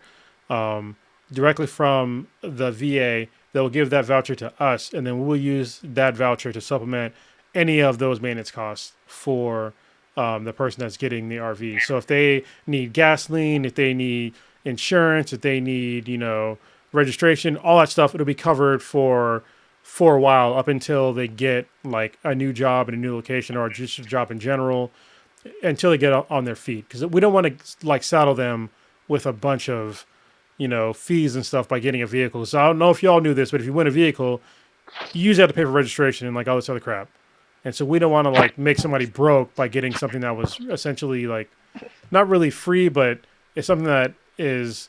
Speaker 3: directly from the VA. They'll give that voucher to us, and then we'll use that voucher to supplement any of those maintenance costs for the person that's getting the RV. So if they need gasoline, if they need insurance, if they need, registration, all that stuff, it'll be covered for a while up until they get like a new job in a new location or just a job in general until they get on their feet. Because we don't want to like saddle them with a bunch of, fees and stuff by getting a vehicle. So I don't know if y'all knew this, but if you win a vehicle, you usually have to pay for registration and like all this other crap. And so we don't want to like make somebody broke by getting something that was essentially like not really free, but it's something that is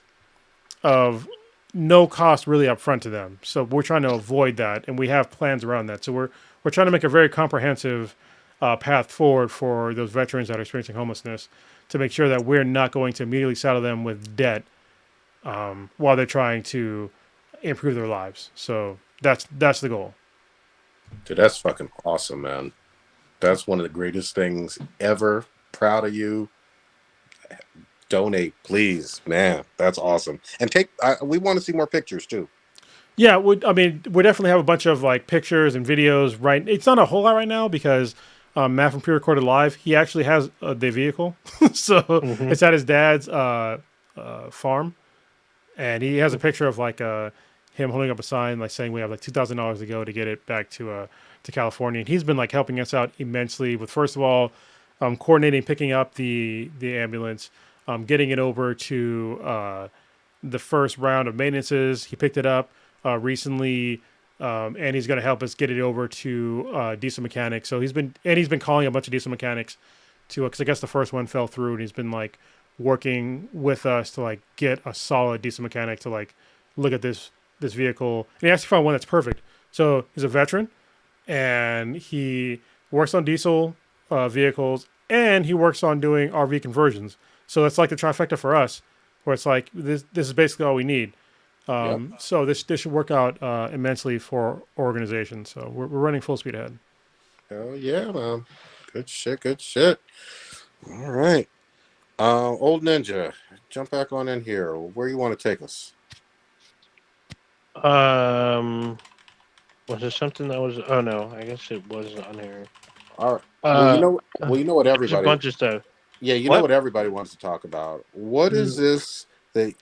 Speaker 3: of no cost really up front to them. So we're trying to avoid that, and we have plans around that. So we're trying to make a very comprehensive path forward for those veterans that are experiencing homelessness to make sure that we're not going to immediately saddle them with debt while they're trying to improve their lives. So that's the goal.
Speaker 1: Dude, that's fucking awesome, man. That's one of the greatest things ever. Proud of you. Donate, please, man. That's awesome. And we want to see more pictures too.
Speaker 3: Yeah, we definitely have a bunch of like pictures and videos. Right, it's not a whole lot right now because Matt from Pre-Recorded Live, he actually has the vehicle, so it's at his dad's farm, and he has a picture of like him holding up a sign like saying we have like $2,000 to go to get it back to California. And he's been like helping us out immensely with, first of all, coordinating, picking up the ambulance, getting it over to the first round of maintenances. He picked it up recently, and he's going to help us get it over to diesel mechanics. So he's been calling a bunch of diesel mechanics because I guess the first one fell through, and he's been like working with us to like get a solid diesel mechanic to like look at this vehicle. And he actually found one that's perfect. So he's a veteran, and he works on diesel vehicles, and he works on doing RV conversions. So that's like the trifecta for us, where it's like this is basically all we need. So this should work out immensely for organizations. So we're running full speed ahead.
Speaker 1: Hell yeah, man. Good shit. All right. Old Ninja, jump back on in here. Where you want to take us?
Speaker 2: Was it something that was? Oh no, I guess it wasn't on here.
Speaker 1: All right. Well, you know what everybody.
Speaker 2: A bunch of stuff.
Speaker 1: Yeah, you know what everybody wants to talk about. What is this?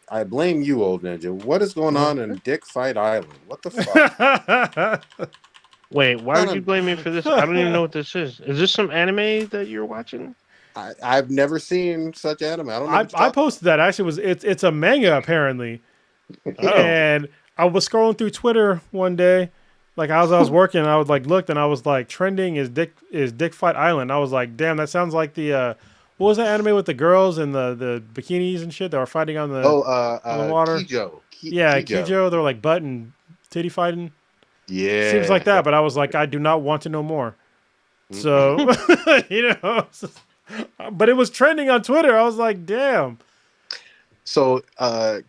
Speaker 1: I blame you, Old Ninja. What is going on in Dick Fight Island? What the fuck?
Speaker 2: Wait, why would you blame me for this? I don't even know what this is. Is this some anime that you're watching?
Speaker 1: I've never seen such anime. I don't know.
Speaker 3: I posted that. Actually, it's a manga apparently, and I was scrolling through Twitter one day, like as I was working. I was like looked, and I was like trending is Dick Fight Island. I was like, damn, that sounds like the what was that anime with the girls and the bikinis and shit that were fighting on the water?
Speaker 1: Kijo.
Speaker 3: Kijo. They were like butt and titty fighting.
Speaker 1: Yeah,
Speaker 3: seems like that. But I was like, I do not want to know more. So but it was trending on Twitter. I was like, damn.
Speaker 1: So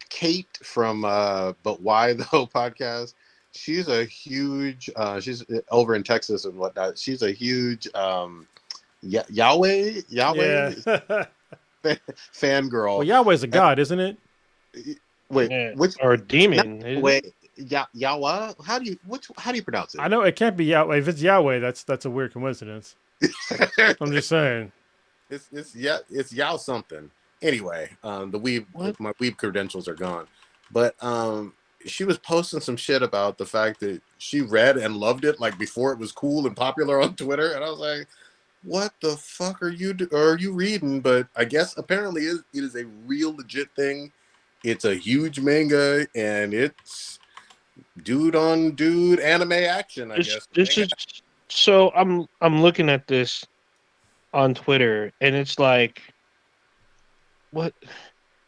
Speaker 1: Kate from But Why Though podcast, she's a huge she's over in Texas and whatnot. She's a huge Yahweh,
Speaker 3: Yeah.
Speaker 1: fangirl.
Speaker 3: Well, Yahweh's a god, isn't it?
Speaker 1: Wait,
Speaker 2: Yeah,
Speaker 1: which
Speaker 2: or a demon.
Speaker 1: not
Speaker 2: isn't
Speaker 1: Yahweh?
Speaker 2: it?
Speaker 1: Yahweh? How do you pronounce
Speaker 3: I know it can't be Yahweh. If it's Yahweh, that's a weird coincidence.
Speaker 1: it?
Speaker 3: I'm just saying.
Speaker 1: It's Yao something. Anyway, the weeb
Speaker 2: What?
Speaker 1: my weeb credentials are gone. But she was posting some shit about the fact that she read and loved it like before it was cool and popular on Twitter, and I was like, "What the fuck are you reading?" But I guess apparently it is a real legit thing. It's a huge manga, and it's dude on dude anime action. I guess.
Speaker 2: This is so. I'm looking at this on Twitter, and it's like, what?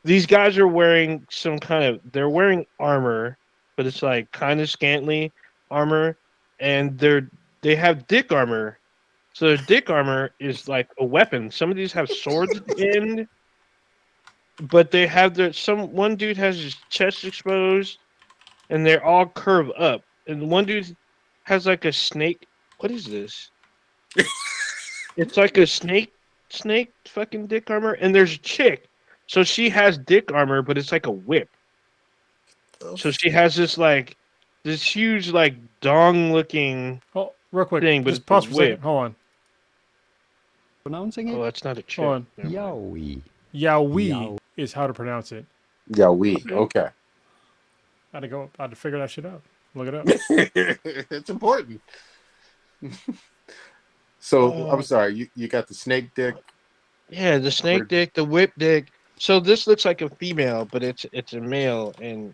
Speaker 2: These guys are wearing some kind of. They're wearing armor, but it's like kind of scantily armor, and they have dick armor. So their dick armor is like a weapon. Some of these have swords in, but they have one dude has his chest exposed, and they're all curved up, and one dude has like a snake. What is this? It's like a snake fucking dick armor, and there's a chick. So she has dick armor, but it's like a whip. So she has this huge like dong looking
Speaker 3: Oh, real quick.
Speaker 2: thing, but
Speaker 3: Just
Speaker 2: it's
Speaker 3: pause
Speaker 2: a
Speaker 3: for a second.
Speaker 2: whip.
Speaker 3: Hold on.
Speaker 5: Pronouncing
Speaker 2: Oh,
Speaker 5: it?
Speaker 2: that's not a chick.
Speaker 3: Hold on.
Speaker 2: Never mind.
Speaker 5: Yowie.
Speaker 3: Yahweh
Speaker 5: Yahweh.
Speaker 3: is how to pronounce it.
Speaker 1: Yahweh. Okay.
Speaker 3: I had to figure that shit out. Look it up.
Speaker 1: It's important. So I'm sorry, you got the snake dick.
Speaker 2: Yeah, the snake dick, the whip dick. So this looks like a female, but it's a male, and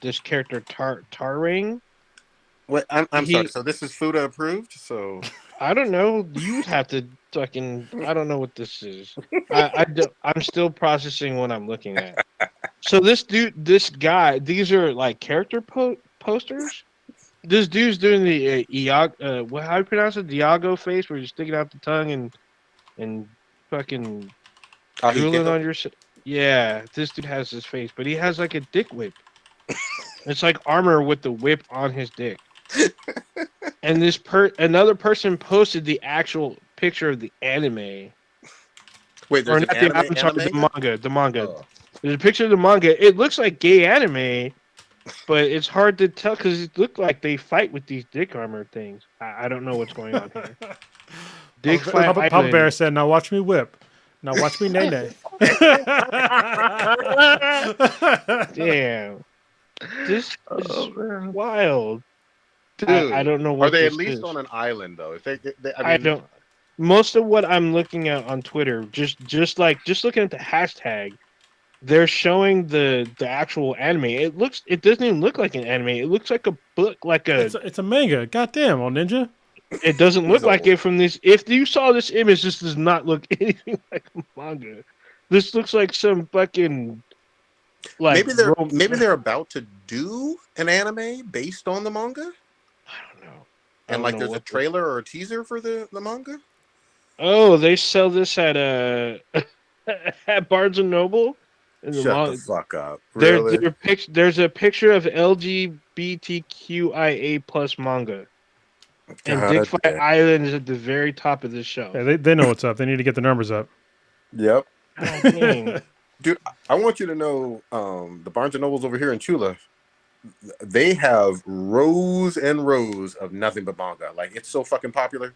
Speaker 2: this character Tarring.
Speaker 1: What? I'm
Speaker 2: He-
Speaker 1: sorry. So this is Fuda approved. So
Speaker 2: I don't know. You'd have to fucking. I don't know what this is. I'm still processing what I'm looking at. So this guy, these are like character posters. This dude's doing the Iago, how do you pronounce it? Diago face, where you're sticking out the tongue and fucking drooling on your. Yeah, this dude has this face, but he has like a dick whip. It's like armor with the whip on his dick. And another person posted the actual picture of the anime.
Speaker 1: wait,
Speaker 2: Or
Speaker 1: there's
Speaker 2: not
Speaker 1: an
Speaker 2: the, I'm sorry,
Speaker 1: anime?
Speaker 2: the manga.
Speaker 1: Oh.
Speaker 2: There's a picture of the manga. It looks like gay anime, but it's hard to tell because it looked like they fight with these dick armor things. I don't know what's going on here. Dick fight.
Speaker 3: Papa Bear said, "Now watch me whip. Now watch me nay nay."
Speaker 2: Damn. This is wild.
Speaker 1: Dude,
Speaker 2: I don't know what
Speaker 1: are they at
Speaker 2: this
Speaker 1: least
Speaker 2: is.
Speaker 1: on an island though? If
Speaker 2: I don't. Most of what I'm looking at on Twitter, just looking at the hashtag, they're showing the actual anime. It doesn't even look like an anime. It looks like a book,
Speaker 3: It's a manga. Goddamn, old ninja.
Speaker 2: It doesn't look like it from this. If you saw this image, this does not look anything like a manga. This looks like some fucking
Speaker 1: maybe they're about to do an anime based on the manga.
Speaker 2: I don't know.
Speaker 1: And like there's a trailer or a teaser for the manga.
Speaker 2: Oh, they sell this at at Barnes and Noble.
Speaker 1: Shut the fuck up! Really?
Speaker 2: There's a picture of LGBTQIA plus manga, and Dick Fight Island is at the very top of this show.
Speaker 3: Yeah, they know what's up. They need to get the numbers up.
Speaker 1: Yep.
Speaker 2: Oh, dang.
Speaker 1: Dude, I want you to know the Barnes and Nobles over here in Chula, they have rows and rows of nothing but manga. Like it's so fucking popular.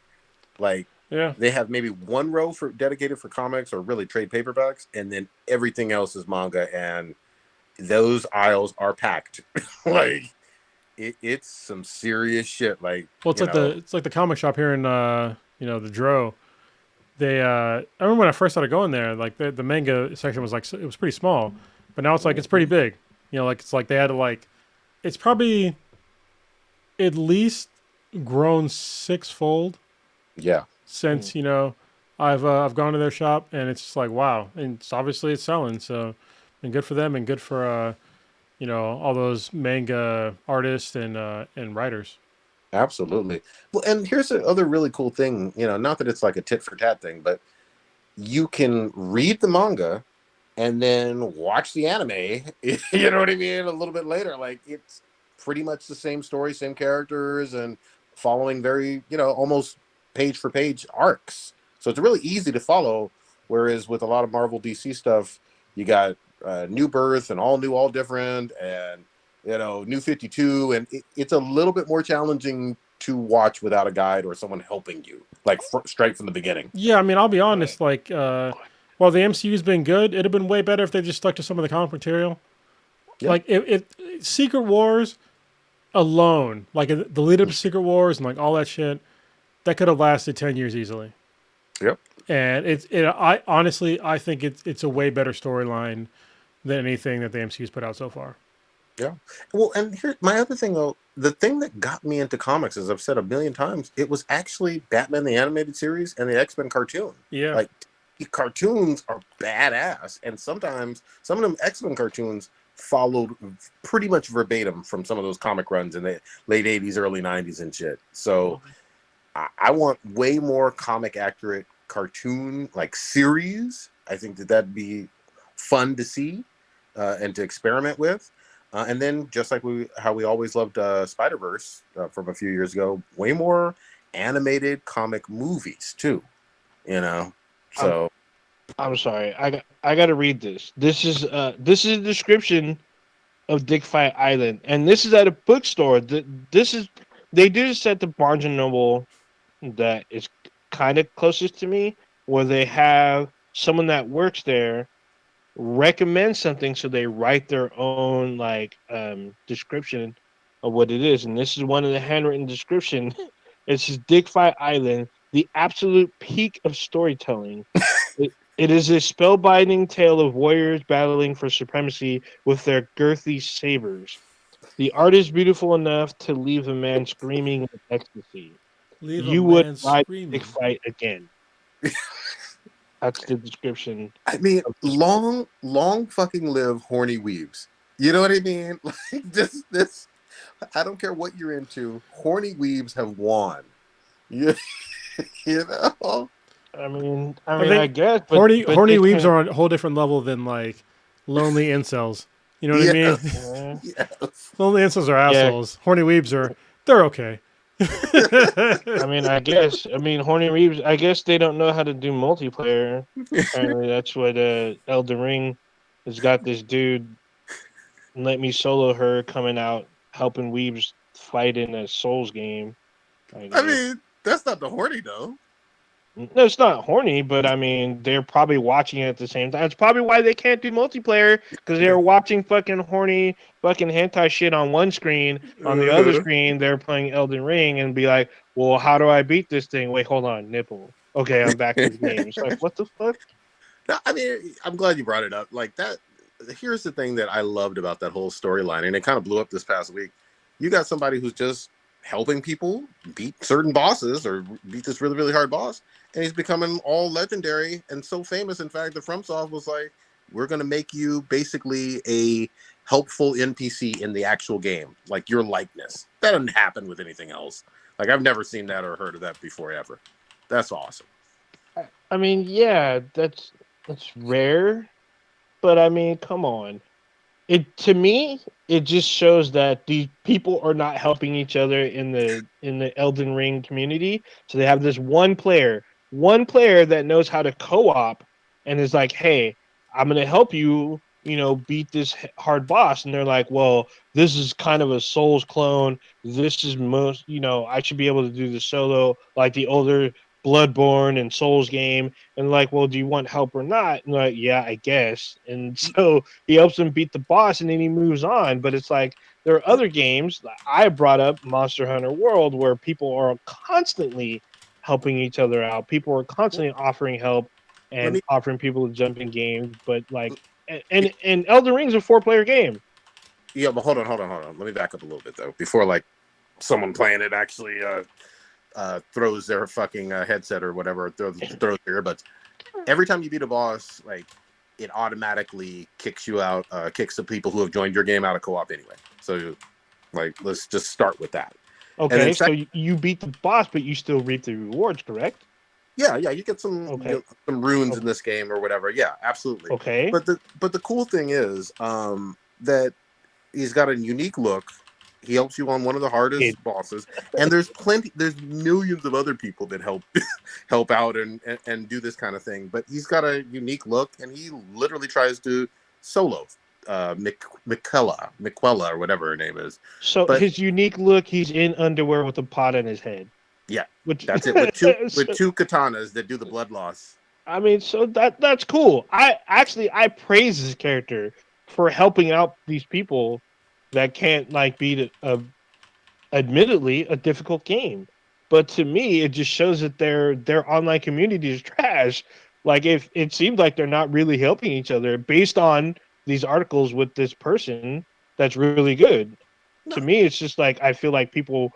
Speaker 1: Like they have maybe one row dedicated for comics or really trade paperbacks, and then everything else is manga, and those aisles are packed. Like it's some serious shit. Like
Speaker 3: it's like the comic shop here in the Dro. They I remember when I first started going there, like the manga section was like it was pretty small, but now it's like it's pretty big. It's like they had to it's probably at least grown sixfold.
Speaker 1: Yeah.
Speaker 3: Since I've gone to their shop, and it's just like wow, and obviously it's selling. So, and good for them, and good for all those manga artists and writers.
Speaker 1: Absolutely. Well, and here's the other really cool thing. Not that it's like a tit for tat thing, but you can read the manga and then watch the anime. You know what I mean? A little bit later, like it's pretty much the same story, same characters, and following very almost page for page arcs. So it's really easy to follow. Whereas with a lot of Marvel DC stuff, you got New Birth and all new, all different, and New 52, and it's a little bit more challenging to watch without a guide or someone helping you, like straight from the beginning.
Speaker 3: Yeah, I mean, I'll be honest. Like, while the MCU's been good, it'd have been way better if they just stuck to some of the comic material. Yeah. Like, if Secret Wars alone, like the lead up to Secret Wars and like all that shit, that could have lasted 10 years easily.
Speaker 1: Yep.
Speaker 3: And I honestly think it's a way better storyline than anything that the MCU's put out so far.
Speaker 1: Yeah. Well, and here's my other thing though. The thing that got me into comics, as I've said a million times, it was actually Batman the Animated Series and the X-Men cartoon.
Speaker 3: Yeah.
Speaker 1: Like, the cartoons are badass, and sometimes some of them X-Men cartoons followed pretty much verbatim from some of those comic runs in the late 80s, early 90s and shit. So I want way more comic accurate cartoon like series. I think that'd be fun to see and to experiment with. And then just like how we always loved Spider-Verse from a few years ago, way more animated comic movies too, So
Speaker 2: I'm sorry. I got to read this. This is a description of Dick Fight Island, and this is at a bookstore. They do this at the Barnes and Noble that is kind of closest to me, where they have someone that works there recommend something, so they write their own description of what it is, and this is one of the handwritten description. It says Dick Fight Island, the absolute peak of storytelling. It is a spellbinding tale of warriors battling for supremacy with their girthy sabers. The art is beautiful enough to leave a man screaming in ecstasy. You would ride Dick Fight again. That's the description.
Speaker 1: I mean, long fucking live horny weebs. You know what I mean? Like this. I don't care what you're into. Horny weebs have won. You know.
Speaker 2: I guess. But,
Speaker 3: horny weebs are on a whole different level than like lonely incels. You know what I mean?
Speaker 1: Yes.
Speaker 3: Lonely incels are assholes. Yeah. Horny weebs they're okay.
Speaker 2: I guess. Horny weebs. I guess they don't know how to do multiplayer. Apparently, that's what Elden Ring has got. This dude let me solo her coming out helping weebs fight in a Souls game.
Speaker 1: I mean, that's not the horny though.
Speaker 2: No, it's not horny, but they're probably watching it at the same time. It's probably why they can't do multiplayer, because they're watching fucking horny fucking hentai shit on one screen. On the other screen, they're playing Elden Ring and be like, well, how do I beat this thing? Wait, hold on, nipple. Okay, I'm back to the game. It's like, what the fuck?
Speaker 1: No, I'm glad you brought it up. Like that. Here's the thing that I loved about that whole storyline, and it kind of blew up this past week. You got somebody who's just helping people beat certain bosses or beat this really, really hard boss, and he's becoming all legendary and so famous. In fact, the FromSoft was like, we're going to make you basically a helpful NPC in the actual game, like your likeness. That doesn't happen with anything else. Like, I've never seen that or heard of that before ever. That's awesome.
Speaker 2: Yeah, that's rare, but come on. To me, it just shows that these people are not helping each other in the Elden Ring community. So they have this one player that knows how to co-op and is like, hey, I'm going to help you, beat this hard boss. And they're like, well, this is kind of a Souls clone. This is most, I should be able to do the solo like the older Bloodborne and Souls game. And like, well, do you want help or not? And like, yeah, I guess. And so he helps him beat the boss and then he moves on. But it's like, there are other games I brought up, Monster Hunter World, where people are constantly helping each other out. People are constantly offering help and offering people to jump in games. But like, and Elden Ring's a 4-player game.
Speaker 1: Yeah, but hold on. Let me back up a little bit though, before like someone playing it actually throws their fucking headset or whatever, throws their earbuds. Every time you beat a boss, like it automatically kicks you out, kicks the people who have joined your game out of co-op anyway. So, like, let's just start with that.
Speaker 2: Okay, so you beat the boss, but you still reap the rewards, correct?
Speaker 1: Yeah, you get some some runes in this game or whatever. Yeah, absolutely.
Speaker 2: Okay,
Speaker 1: but the cool thing is that he's got a unique look. He helps you on one of the hardest bosses, and there's millions of other people that help out and do this kind of thing. But he's got a unique look, and he literally tries to solo Miquella or whatever her name is.
Speaker 2: So his unique look, he's in underwear with a pot on his head.
Speaker 1: Yeah, that's it. With two katanas that do the blood loss.
Speaker 2: I mean, so that's cool. I praise this character for helping out these people that can't beat admittedly a difficult game. But to me, it just shows that their online community is trash. Like, if it seems like they're not really helping each other based on these articles with this person that's really good. No. To me, it's just like I feel like people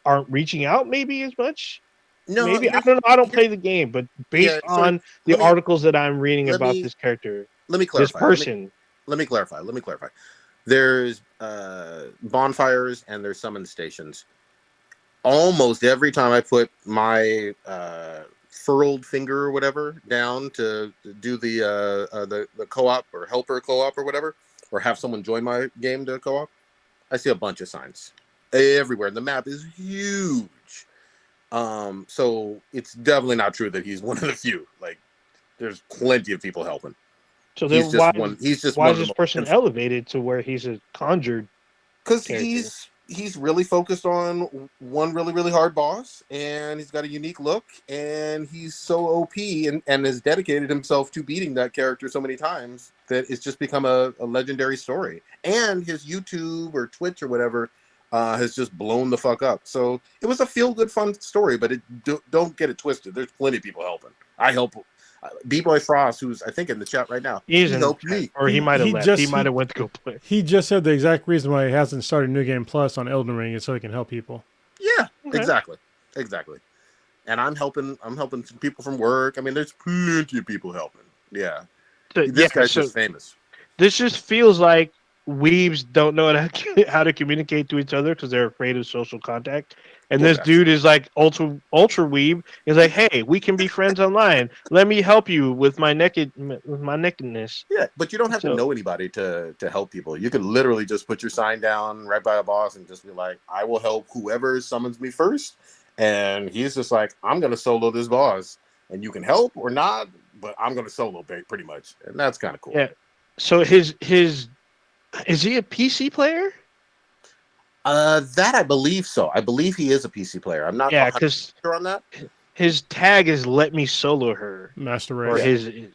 Speaker 2: aren't reaching out maybe as much. No, maybe I don't know. I don't play the game, but based on the articles that I'm reading about this character,
Speaker 1: let me clarify.
Speaker 2: This person.
Speaker 1: Let me clarify. There's bonfires and there's summon stations. Almost every time I put my furled finger or whatever down to do the co-op or helper co-op or whatever, or have someone join my game to co-op, I see a bunch of signs everywhere. The map is huge. So it's definitely not true that he's one of the few. Like, there's plenty of people helping.
Speaker 2: So then why is this person elevated to where he's a conjured?
Speaker 1: Because he's really focused on one really, really hard boss, and he's got a unique look, and he's so OP and has dedicated himself to beating that character so many times that it's just become a legendary story. And his YouTube or Twitch or whatever has just blown the fuck up. So it was a feel-good, fun story, but don't get it twisted. There's plenty of people helping. I help B-Boy Frost, who's I think in the chat right now.
Speaker 2: He helped me, or he might have left. He might have went to go play.
Speaker 3: He just said the exact reason why he hasn't started New Game Plus on Elden Ring is so he can help people.
Speaker 1: Yeah, exactly. And I'm helping some people from work. I mean, there's plenty of people helping. Yeah, this guy's just famous.
Speaker 2: This just feels like weebs don't know how to communicate to each other because they're afraid of social contact. And this dude is like ultra weeb. He's like, hey, we can be friends online. Let me help you with my nakedness.
Speaker 1: Yeah, but you don't have to know anybody to help people. You can literally just put your sign down right by a boss and just be like, I will help whoever summons me first. And he's just like, I'm gonna solo this boss, and you can help or not, but I'm gonna solo pretty much, and that's kind of cool.
Speaker 2: Yeah. So his is he a PC player?
Speaker 1: That I believe so. I believe he is a PC player. I'm not sure on that.
Speaker 2: His tag is "Let me solo her."
Speaker 3: Master Race.
Speaker 2: Or his.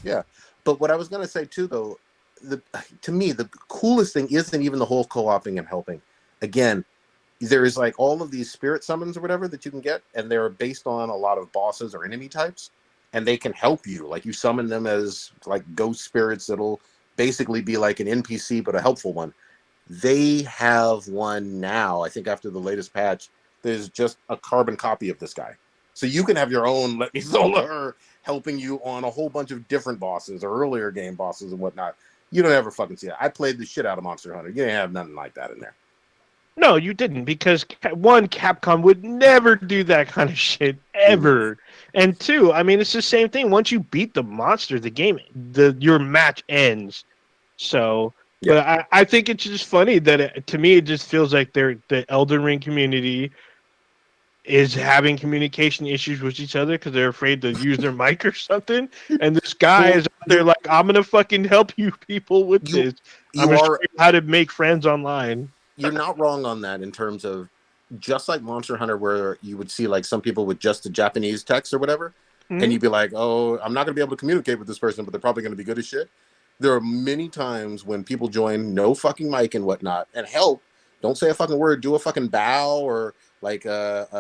Speaker 1: Yeah, but what I was gonna say too, though, to me the coolest thing isn't even the whole co-oping and helping. Again, there is like all of these spirit summons or whatever that you can get, and they're based on a lot of bosses or enemy types, and they can help you. Like you summon them as like ghost spirits that'll basically be like an NPC but a helpful one. They have one now, I think after the latest patch, there's just a carbon copy of this guy. So you can have your own Let Me Solo Her helping you on a whole bunch of different bosses or earlier game bosses and whatnot. You don't ever fucking see that. I played the shit out of Monster Hunter. You didn't have nothing like that in there.
Speaker 2: No, you didn't, because one, Capcom would never do that kind of shit ever. And two, I mean, it's the same thing. Once you beat the monster, the game, your match ends. So... Yeah. But I think it's just funny that to me it just feels like the Elden Ring community is having communication issues with each other because they're afraid to use their mic or something. And this guy is out there like, I'm gonna fucking help you people with this. I'm gonna show you how to make friends online.
Speaker 1: You're not wrong on that in terms of just like Monster Hunter, where you would see like some people with just the Japanese text or whatever, and you'd be like, oh, I'm not gonna be able to communicate with this person, but they're probably gonna be good as shit. There are many times when people join no fucking mic and whatnot and help. Don't say a fucking word. Do a fucking bow or like what's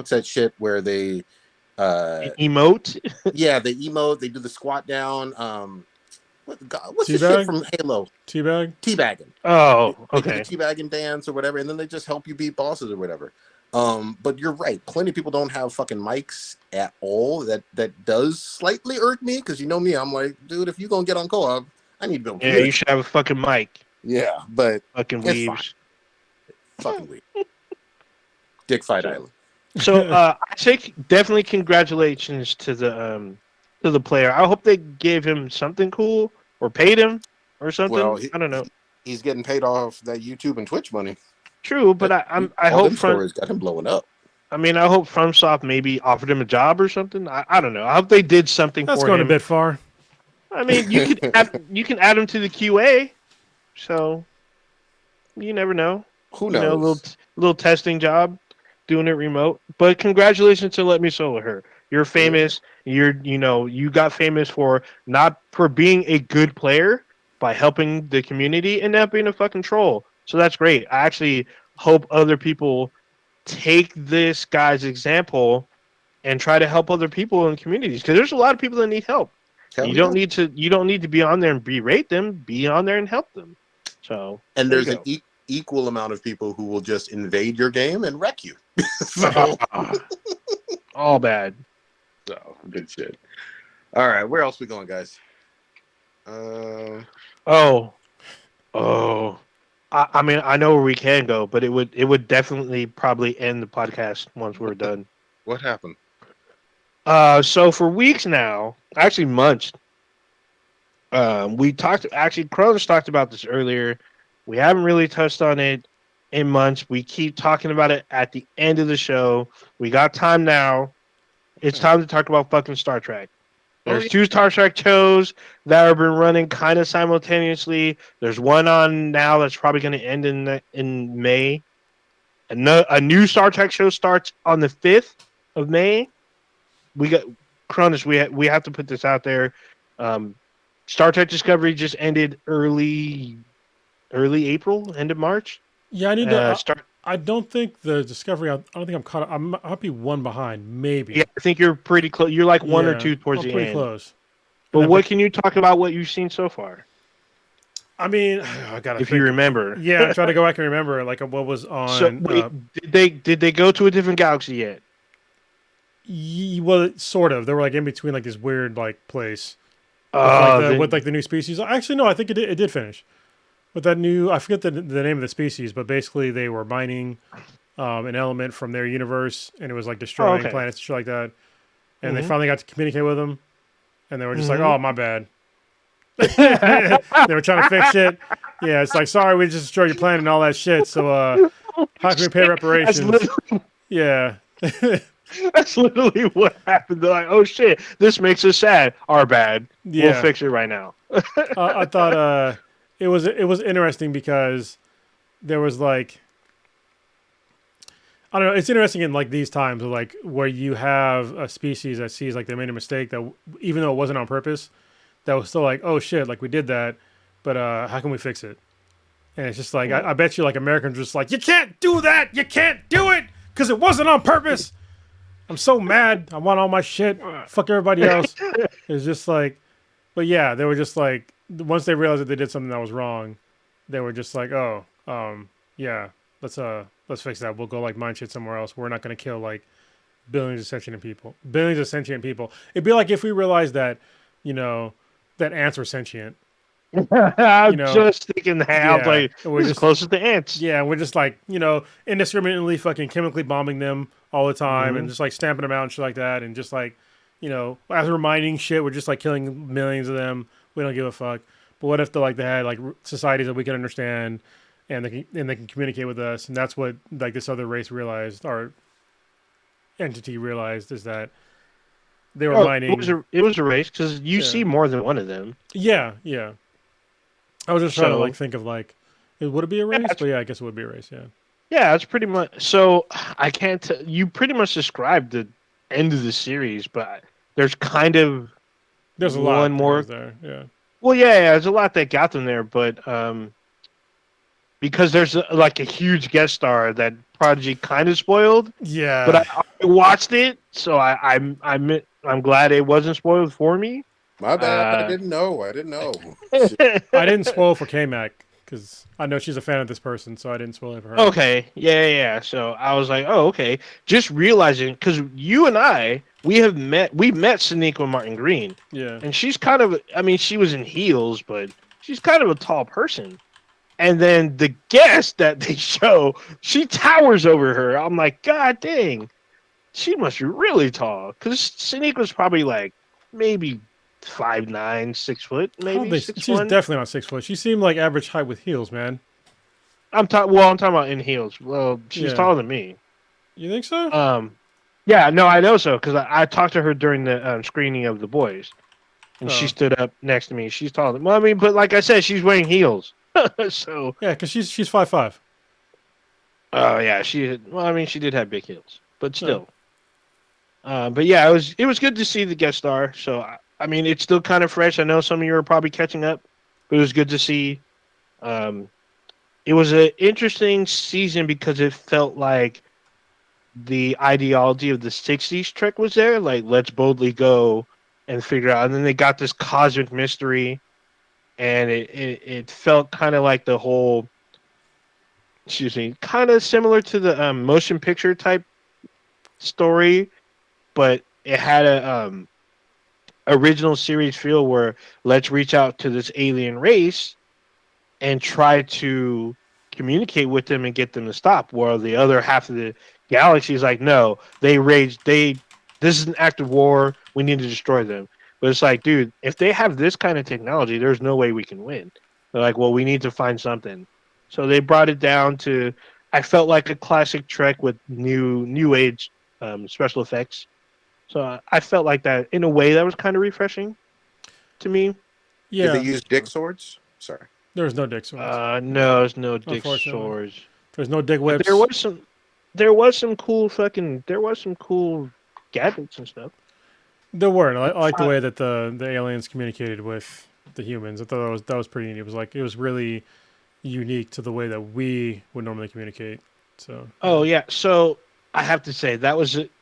Speaker 1: that shit where they
Speaker 2: emote?
Speaker 1: Yeah, they emote. They do the squat down. What's the
Speaker 3: Teabag?
Speaker 1: Shit from Halo? Teabagging.
Speaker 2: Oh, okay.
Speaker 1: They do the teabagging dance or whatever, and then they just help you beat bosses or whatever. But you're right. Plenty of people don't have fucking mics at all. That does slightly irk me because you know me. I'm like, dude, if you gonna get on co-op, I need to be able to.
Speaker 2: Yeah, you should have a fucking mic.
Speaker 1: Yeah, but
Speaker 2: fucking weaves.
Speaker 1: Fucking weave. Dick Fight Island.
Speaker 2: So I say definitely congratulations to the player. I hope they gave him something cool or paid him or something. Well, I don't know.
Speaker 1: he's getting paid off that YouTube and Twitch money.
Speaker 2: True, but I
Speaker 1: All
Speaker 2: hope
Speaker 1: them stories got him blowing up.
Speaker 2: I mean, I hope FromSoft maybe offered him a job or something. I don't know. I hope they did something
Speaker 3: That's
Speaker 2: for
Speaker 3: going
Speaker 2: him.
Speaker 3: a bit far.
Speaker 2: I mean, you can add him to the QA, so you never know.
Speaker 1: Who
Speaker 2: You know,
Speaker 1: knows?
Speaker 2: little testing job, doing it remote. But congratulations to Let Me Solo Her. You're famous. You got famous for not for being a good player by helping the community and not being a fucking troll. So that's great. I actually hope other people take this guy's example and try to help other people in communities because there's a lot of people that need help.
Speaker 1: Hell
Speaker 2: You
Speaker 1: yeah.
Speaker 2: don't need to be on there and berate them. Be on there and help them. So
Speaker 1: And
Speaker 2: there
Speaker 1: there's
Speaker 2: you
Speaker 1: an
Speaker 2: go.
Speaker 1: equal amount of people who will just invade your game and wreck you. So
Speaker 2: All bad.
Speaker 1: good shit. All right, where else we going, guys?
Speaker 2: Oh. I mean, I know where we can go, but it would definitely probably end the podcast once we're done.
Speaker 1: What happened?
Speaker 2: So for weeks now, actually months, Kronos talked about this earlier. We haven't really touched on it in months. We keep talking about it at the end of the show. We got time now. It's time to talk about fucking Star Trek. There's two Star Trek shows that have been running kind of simultaneously. There's one on now that's probably going to end in May. A new Star Trek show starts on the 5th of May. We got Cronus. We have to put this out there. Star Trek Discovery just ended early April, end of March.
Speaker 3: Yeah, I need to start. I don't think the Discovery. I don't think I'm caught up. I might be one behind, maybe.
Speaker 2: Yeah, I think you're pretty close. You're like one or two towards the end.
Speaker 3: Pretty close.
Speaker 2: But what can you talk about? What you've seen so far?
Speaker 3: I mean, I gotta.
Speaker 2: If you remember.
Speaker 3: Yeah, I try to go back and remember like what was on.
Speaker 2: So wait, did they go to a different galaxy yet?
Speaker 3: Well, sort of. They were like in between like this weird like place with the new species. Actually, no, I think it did finish. With that new, I forget the name of the species, but basically they were mining an element from their universe, and it was like destroying planets and shit like that. And they finally got to communicate with them, and they were just like, "Oh, my bad." They were trying to fix it. Yeah, it's like, sorry, we just destroyed your planet and all that shit. So how can we pay reparations? Yeah.
Speaker 2: That's literally what happened. They're like, oh shit, this makes us sad. Our bad. Yeah. We'll fix it right now.
Speaker 3: I thought it was interesting because there was like, I don't know, it's interesting in like these times like where you have a species that sees like they made a mistake that even though it wasn't on purpose, that was still like, oh shit, like we did that, but how can we fix it? And it's just like, I bet you like Americans are just like, you can't do that, you can't do it because it wasn't on purpose. I'm so mad. I want all my shit. Fuck everybody else. It's just like, but yeah, they were just like, once they realized that they did something that was wrong, they were just like, oh, yeah, let's fix that. We'll go like mine shit somewhere else. We're not going to kill like billions of sentient people. It'd be like if we realized that, that ants were sentient.
Speaker 2: I'm just thinking that. Like, we're just close to ants.
Speaker 3: Yeah, we're just like, indiscriminately fucking chemically bombing them all the time and just like stamping them out and shit like that. And just like, as we're mining shit, we're just like killing millions of them. We don't give a fuck. But what if they had like societies that we can understand and they can communicate with us? And that's what like this other race realized, or entity realized, is that they were mining.
Speaker 2: It was a race because you see more than one of them.
Speaker 3: Yeah. I was just trying to like think of like, would it be a race? But yeah, I guess it would be a race. Yeah.
Speaker 2: Yeah, it's pretty much. So I can't. You pretty much described the end of the series, but there's
Speaker 3: a lot more there. Yeah.
Speaker 2: Well, yeah, there's a lot that got them there, but because there's like a huge guest star that Prodigy kind of spoiled.
Speaker 3: Yeah.
Speaker 2: But I watched it, so I'm glad it wasn't spoiled for me.
Speaker 1: My bad. I didn't know.
Speaker 3: I didn't spoil for K-Mac because I know she's a fan of this person, so I didn't spoil it for her.
Speaker 2: Okay. Yeah. So I was like, oh, okay. Just realizing, because you and we met Sonequa Martin Green.
Speaker 3: Yeah.
Speaker 2: And she's kind of, she was in heels, but she's kind of a tall person. And then the guest that they show, she towers over her. I'm like, God dang, she must be really tall. Because Sonequa's probably like maybe 5'9", 6 foot,
Speaker 3: I don't
Speaker 2: maybe
Speaker 3: think
Speaker 2: 6'1".
Speaker 3: she's definitely not 6 foot. She seemed like average height with heels, man.
Speaker 2: I'm talking about in heels. Well, she's
Speaker 3: Yeah.
Speaker 2: taller than me.
Speaker 3: You think so?
Speaker 2: Yeah, no, I know so because I talked to her during the screening of The Boys, and she
Speaker 3: Oh.
Speaker 2: stood up next to me. She's taller than. Well, I mean, but like I said, she's wearing heels. So.
Speaker 3: Yeah, because she's 5'5".
Speaker 2: Oh yeah, she. Well, I mean, she did have big heels, but
Speaker 3: Yeah.
Speaker 2: still. But yeah, it was good to see the guest star. So I mean, it's still kind of fresh. I know some of you are probably catching up, but it was good to see. It was an interesting season because it felt like the ideology of the 60s Trek was there. Like, let's boldly go and figure out. And then they got this cosmic mystery, and it felt kind of like the whole, excuse me, kind of similar to the motion picture type story, but it had a original series feel where let's reach out to this alien race and try to communicate with them and get them to stop. While the other half of the galaxy is like, no, they rage. This is an act of war. We need to destroy them. But it's like, dude, if they have this kind of technology, there's no way we can win. They're like, well, we need to find something. So they brought it down to, I felt like a classic Trek with new age special effects. So I felt like that in a way that was kind of refreshing to me.
Speaker 3: Yeah.
Speaker 1: Did they use dick swords? Sorry.
Speaker 3: There's no dick swords.
Speaker 2: No, there's no dick
Speaker 3: Unfortunately.
Speaker 2: swords.
Speaker 3: There's no dick whips.
Speaker 2: But there was some cool gadgets and stuff.
Speaker 3: There weren't. I like the way that the aliens communicated with the humans. I thought that was pretty neat. It was really unique to the way that we would normally communicate. So.
Speaker 2: Oh yeah. So I have to say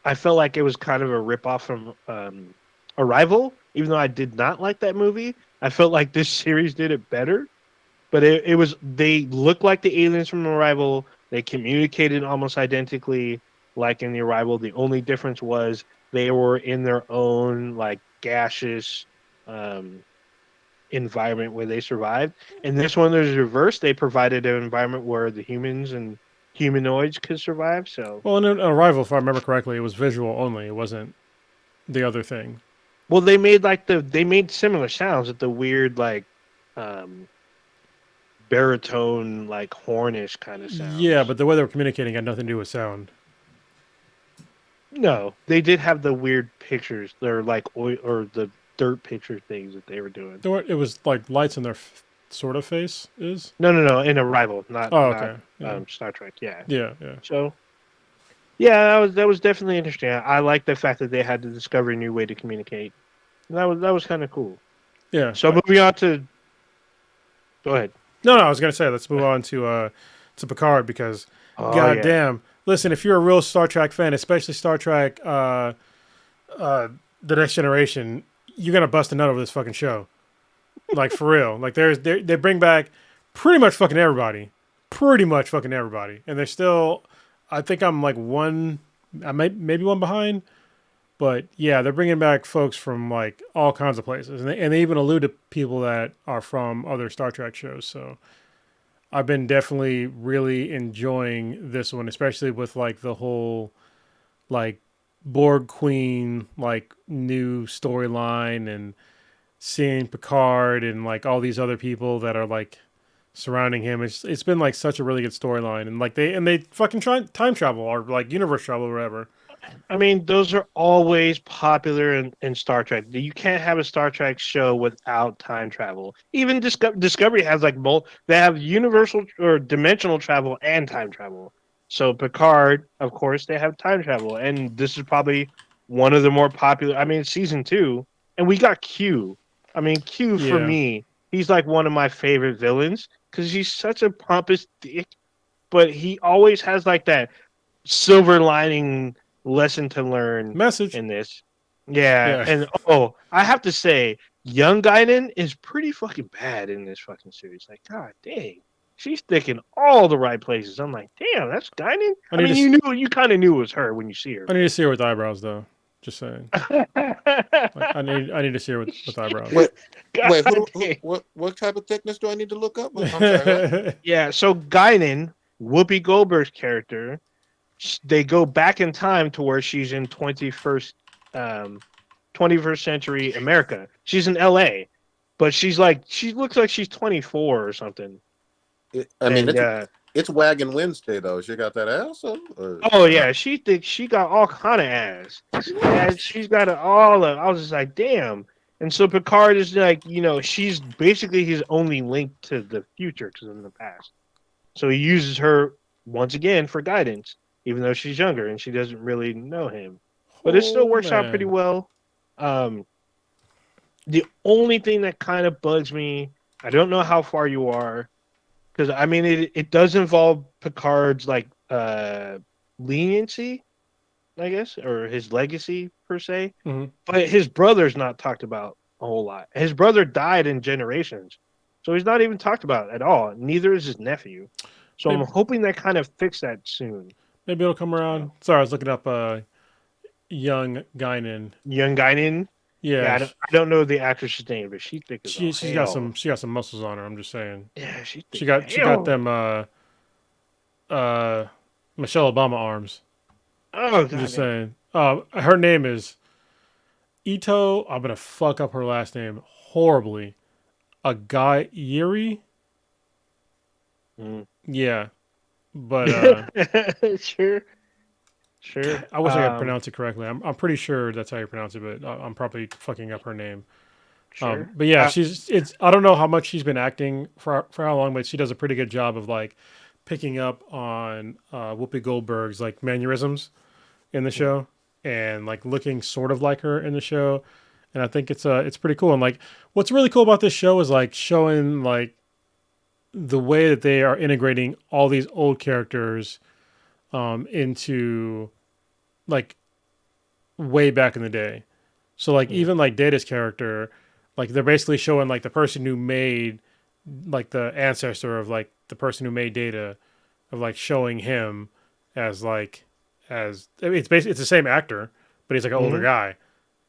Speaker 2: I felt like it was kind of a ripoff from Arrival. Even though I did not like that movie, I felt like this series did it better. But they looked like the aliens from Arrival. They communicated almost identically like in the Arrival. The only difference was they were in their own like gaseous environment where they survived. And this one there's reverse. They provided an environment where the humans and humanoids could survive. So
Speaker 3: Well, in Arrival, if I remember correctly, it was visual only. It wasn't the other thing.
Speaker 2: well, they made similar sounds with the weird like baritone, like hornish kind of sound.
Speaker 3: Yeah, but the way they were communicating had nothing to do with sound.
Speaker 2: No, they did have the weird pictures. They're like oil or the dirt picture things that they were doing.
Speaker 3: It was like lights in their sort of face is.
Speaker 2: No, in Arrival, not.
Speaker 3: Oh, okay. Yeah.
Speaker 2: Star Trek. Yeah.
Speaker 3: Yeah.
Speaker 2: So, yeah, that was definitely interesting. I like the fact that they had to discover a new way to communicate. That was kind of cool.
Speaker 3: Yeah.
Speaker 2: So moving on to. Go ahead.
Speaker 3: No, I was gonna say let's move on to Picard because goddamn. Listen, if you're a real Star Trek fan, especially Star Trek The Next Generation, you're gonna bust a nut over this fucking show. Like for real. Like they bring back pretty much fucking everybody. And they're still I think I'm like maybe one behind. But yeah, they're bringing back folks from like all kinds of places, and they even allude to people that are from other Star Trek shows. So I've been definitely really enjoying this one, especially with like the whole like Borg Queen like new storyline and seeing Picard and like all these other people that are like surrounding him. It's been like such a really good storyline, and like they fucking try time travel or like universe travel or whatever.
Speaker 2: I mean, those are always popular in Star Trek. You can't have a Star Trek show without time travel. Even Discovery has like they have universal or dimensional travel and time travel. So Picard, of course, they have time travel, and this is probably one of the more popular. I mean, season 2, and we got Q. I mean, Q for me, he's like one of my favorite villains because he's such a pompous dick, but he always has like that silver lining lesson to learn
Speaker 3: message
Speaker 2: in this. Yeah. And I have to say, young Guinan is pretty fucking bad in this fucking series. Like, god dang, she's sticking all the right places. I'm like, damn, that's Guinan. I mean, you kind of knew it was her when you see her.
Speaker 3: I need to see her with eyebrows, though. Just saying. Like, I need to see her with eyebrows.
Speaker 1: Wait, what type of thickness do I need to look up? I'm sorry.
Speaker 2: Yeah, so Guinan, Whoopi Goldberg's character, they go back in time to where she's in 21st 21st century America. She's in LA, but she looks like she's 24 or something.
Speaker 1: It's Wagon Wednesday though. She got that ass up.
Speaker 2: Oh yeah, she thinks she got all kind of ass, and she's got it all up. I was just like, damn. And so Picard is like, she's basically his only link to the future because in the past. So he uses her once again for guidance, even though she's younger and she doesn't really know him. But it still works out pretty well. The only thing that kind of bugs me, I don't know how far you are, because it does involve Picard's leniency, I guess, or his legacy per se.
Speaker 3: Mm-hmm.
Speaker 2: But his brother's not talked about a whole lot. His brother died in Generations, so he's not even talked about at all. Neither is his nephew. So I'm hoping they kind of fix that soon.
Speaker 3: Maybe it'll come around. Sorry, I was looking up Young Guinan.
Speaker 2: Young Guinan. Yeah, I don't know the actress's name, but she thick as hell.
Speaker 3: She's got some muscles on her. I'm just saying.
Speaker 2: Yeah, she
Speaker 3: got them Michelle Obama arms.
Speaker 2: Oh, God.
Speaker 3: I'm just saying. Her name is Ito. I'm gonna fuck up her last name horribly. A guy Yeri. Yeah, but
Speaker 2: sure.
Speaker 3: I wish I could pronounce it correctly. I'm pretty sure that's how you pronounce it, but I'm probably fucking up her name.
Speaker 2: Sure.
Speaker 3: But yeah, I don't know how much she's been acting for how long, but she does a pretty good job of picking up on Whoopi Goldberg's mannerisms in the show and looking sort of like her in the show. And I think it's pretty cool. And what's really cool about this show is showing the way that they are integrating all these old characters into way back in the day. So even Data's character, they're basically showing the person who made the ancestor of the person who made Data, of showing him as it's basically it's the same actor, but he's an older guy,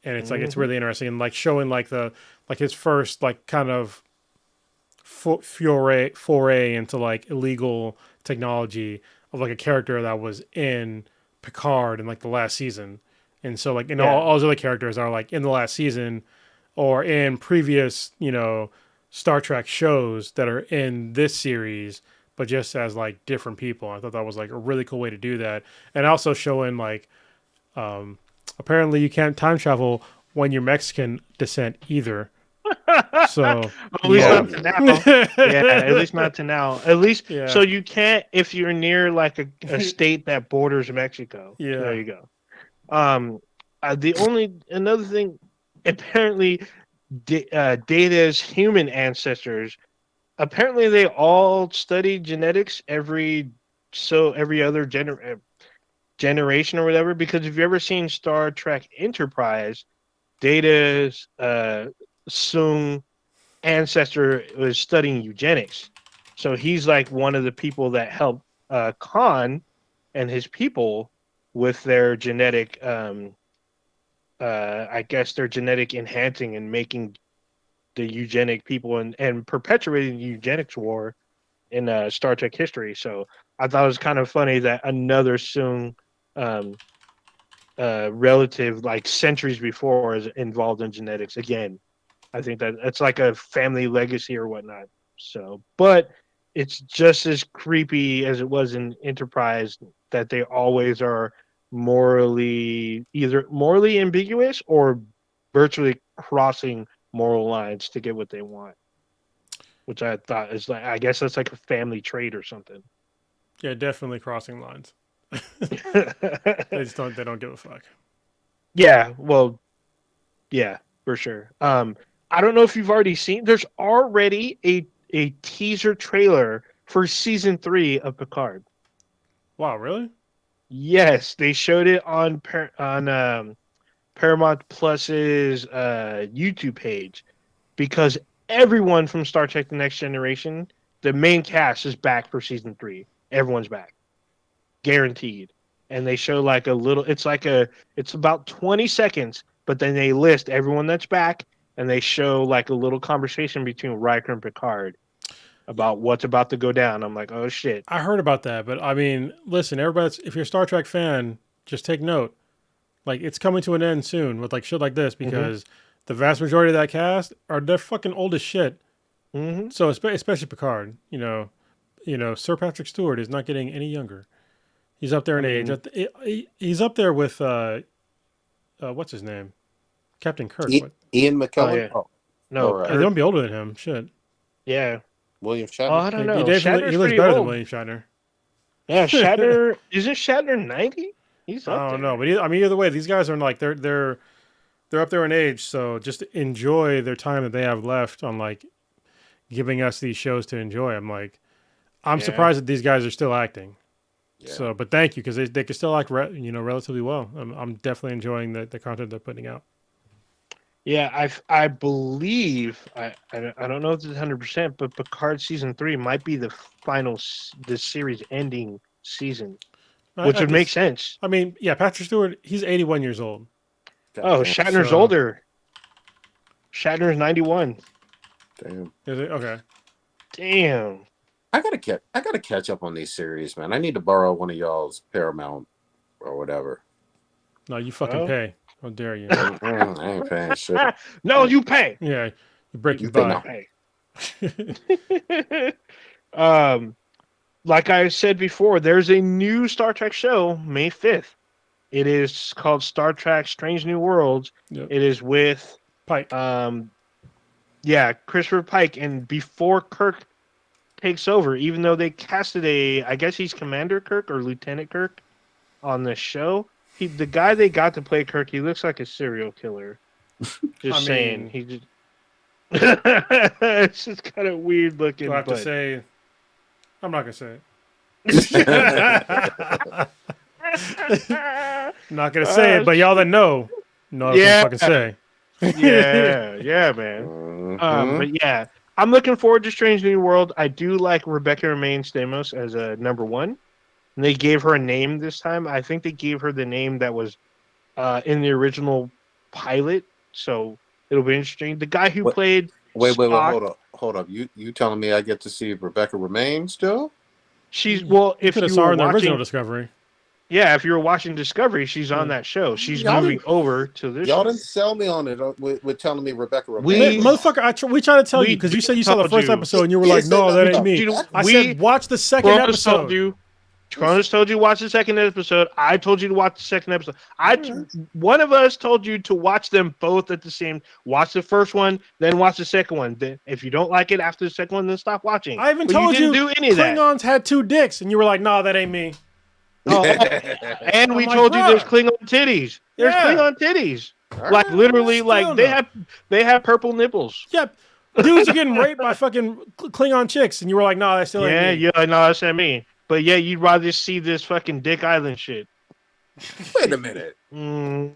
Speaker 3: and it's it's really interesting and showing the his first kind of foray into illegal technology of a character that was in Picard in the last season. And so all those other characters are in the last season or in previous, Star Trek shows that are in this series, but just as different people. I thought that was a really cool way to do that. And also showing apparently you can't time travel when you're Mexican descent either. So
Speaker 2: at least not to now. Yeah, at least not to now. At least so you can't if you're near a state that borders Mexico.
Speaker 3: Yeah,
Speaker 2: there you go. Another thing, apparently, Data's human ancestors. Apparently, they all study genetics every other generation or whatever. Because if you've ever seen Star Trek Enterprise, Data's Soong ancestor was studying eugenics, so he's one of the people that helped Khan and his people with their genetic I guess their genetic enhancing and making the eugenic people and perpetuating the eugenics war in Star Trek history. So I thought it was kind of funny that another Soong relative centuries before is involved in genetics again. I think that it's a family legacy or whatnot. So, but it's just as creepy as it was in Enterprise that they always are either morally ambiguous or virtually crossing moral lines to get what they want. Which I thought is I guess that's a family trait or something.
Speaker 3: Yeah, definitely crossing lines. They don't give a fuck.
Speaker 2: Yeah, well, yeah, for sure. I don't know if you've already seen. There's already a teaser trailer for season 3 of Picard.
Speaker 3: Wow, really?
Speaker 2: Yes, they showed it on Paramount Plus's YouTube page because everyone from Star Trek: The Next Generation, the main cast is back for season 3. Everyone's back, guaranteed. And they show a little. It's about 20 seconds, but then they list everyone that's back. And they show a little conversation between Riker and Picard about what's about to go down. I'm like, oh shit.
Speaker 3: I heard about that, but listen, everybody, if you're a Star Trek fan, just take note. Like it's coming to an end soon with like shit like this because the vast majority of that cast they're fucking old as shit. So especially Picard, Sir Patrick Stewart is not getting any younger. He's up there in age. He's up there with what's his name, Captain Kirk.
Speaker 1: Ian McKellen.
Speaker 2: Oh, yeah. No,
Speaker 3: They don't be older than him. Shit.
Speaker 2: Yeah.
Speaker 1: William Shatner.
Speaker 2: Oh, I don't know.
Speaker 3: He looks better than William Shatner.
Speaker 2: Yeah, Shatner. Isn't Shatner 90? He's up there.
Speaker 3: I don't know, but either way, these guys are like they're up there in age. So just enjoy their time that they have left on like giving us these shows to enjoy. I'm surprised that these guys are still acting. Yeah. So, but thank you because they can still act relatively well. I'm definitely enjoying the content they're putting out.
Speaker 2: Yeah, I believe I don't know if it's 100%, but Picard season 3 might be the series ending season, which would make sense.
Speaker 3: I mean, yeah, Patrick Stewart, he's 81 years old.
Speaker 2: Oh, Shatner's older. Shatner's 91.
Speaker 1: Damn.
Speaker 3: Is it okay?
Speaker 2: Damn.
Speaker 1: I gotta catch up on these series, man. I need to borrow one of y'all's Paramount or whatever.
Speaker 3: No, you fucking pay. How dare you?
Speaker 1: I ain't paying shit.
Speaker 2: No, you pay.
Speaker 3: Yeah, you break your butt.
Speaker 2: Like I said before, there's a new Star Trek show May 5th. It is called Star Trek Strange New Worlds. Yep. It is with
Speaker 3: Pike.
Speaker 2: Christopher Pike. And before Kirk takes over, even though they casted I guess he's Commander Kirk or Lieutenant Kirk on the show. The guy they got to play Kirk, he looks like a serial killer. Just saying. He just it's just kind of weird looking.
Speaker 3: Do I have to say? I'm not gonna say it. Not gonna say it, but y'all that know what I'm fucking say.
Speaker 2: Yeah, man. But yeah, I'm looking forward to Strange New World. I do like Rebecca Romaine Stamos as a number 1. And they gave her a name this time. I think they gave her the name that was in the original pilot. So it'll be interesting. The guy who played Spock,
Speaker 1: hold up. You telling me I get to see Rebecca Romaine still?
Speaker 2: She's if you
Speaker 3: saw her in the original Discovery.
Speaker 2: Yeah, if you were watching Discovery, she's on that show. She's moving over to this.
Speaker 1: Y'all didn't sell me on it with telling me Rebecca Romaine.
Speaker 3: Motherfucker, we tried to tell you because you said you saw the first episode and you were like, no, that ain't me. I said watch the second episode.
Speaker 2: Cronus told you to watch the second episode. I told you to watch the second episode. One of us told you to watch them both at the same. Watch the first one, then watch the second one. Then, if you don't like it after the second one, then stop watching.
Speaker 3: I even told you do any Klingons of that. Had 2 dicks, and you were like, "No, that ain't me."
Speaker 2: Oh, and we told you there's Klingon titties. There's Klingon titties. Like literally, like they have purple nipples.
Speaker 3: Yep. Dudes are getting raped by fucking Klingon chicks, and you were like, "No, that still ain't me."
Speaker 2: Yeah, no, that's not me. But yeah, you'd rather see this fucking Dick Island shit.
Speaker 1: Wait a minute. I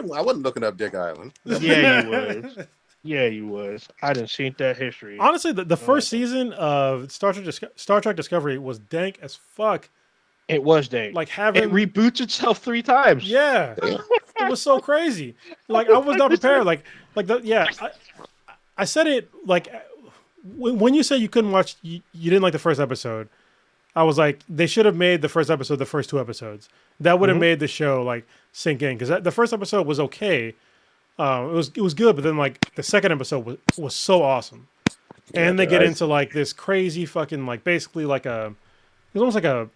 Speaker 1: wasn't looking up Dick Island.
Speaker 2: Yeah, you was. Yeah, you was. I didn't see that history.
Speaker 3: Honestly, the first season of Star Trek Discovery was dank as fuck.
Speaker 2: It was dank.
Speaker 3: Like
Speaker 2: it reboots itself 3 times.
Speaker 3: Yeah, it was so crazy. Like I was not prepared. I said it like when you said you couldn't watch, you didn't like the first episode. I was like, they should have made the first episode the first 2 episodes. That would have made the show like sink in because the first episode was okay. It was good, but then like the second episode was so awesome, and they get into like this crazy fucking like basically like it's almost like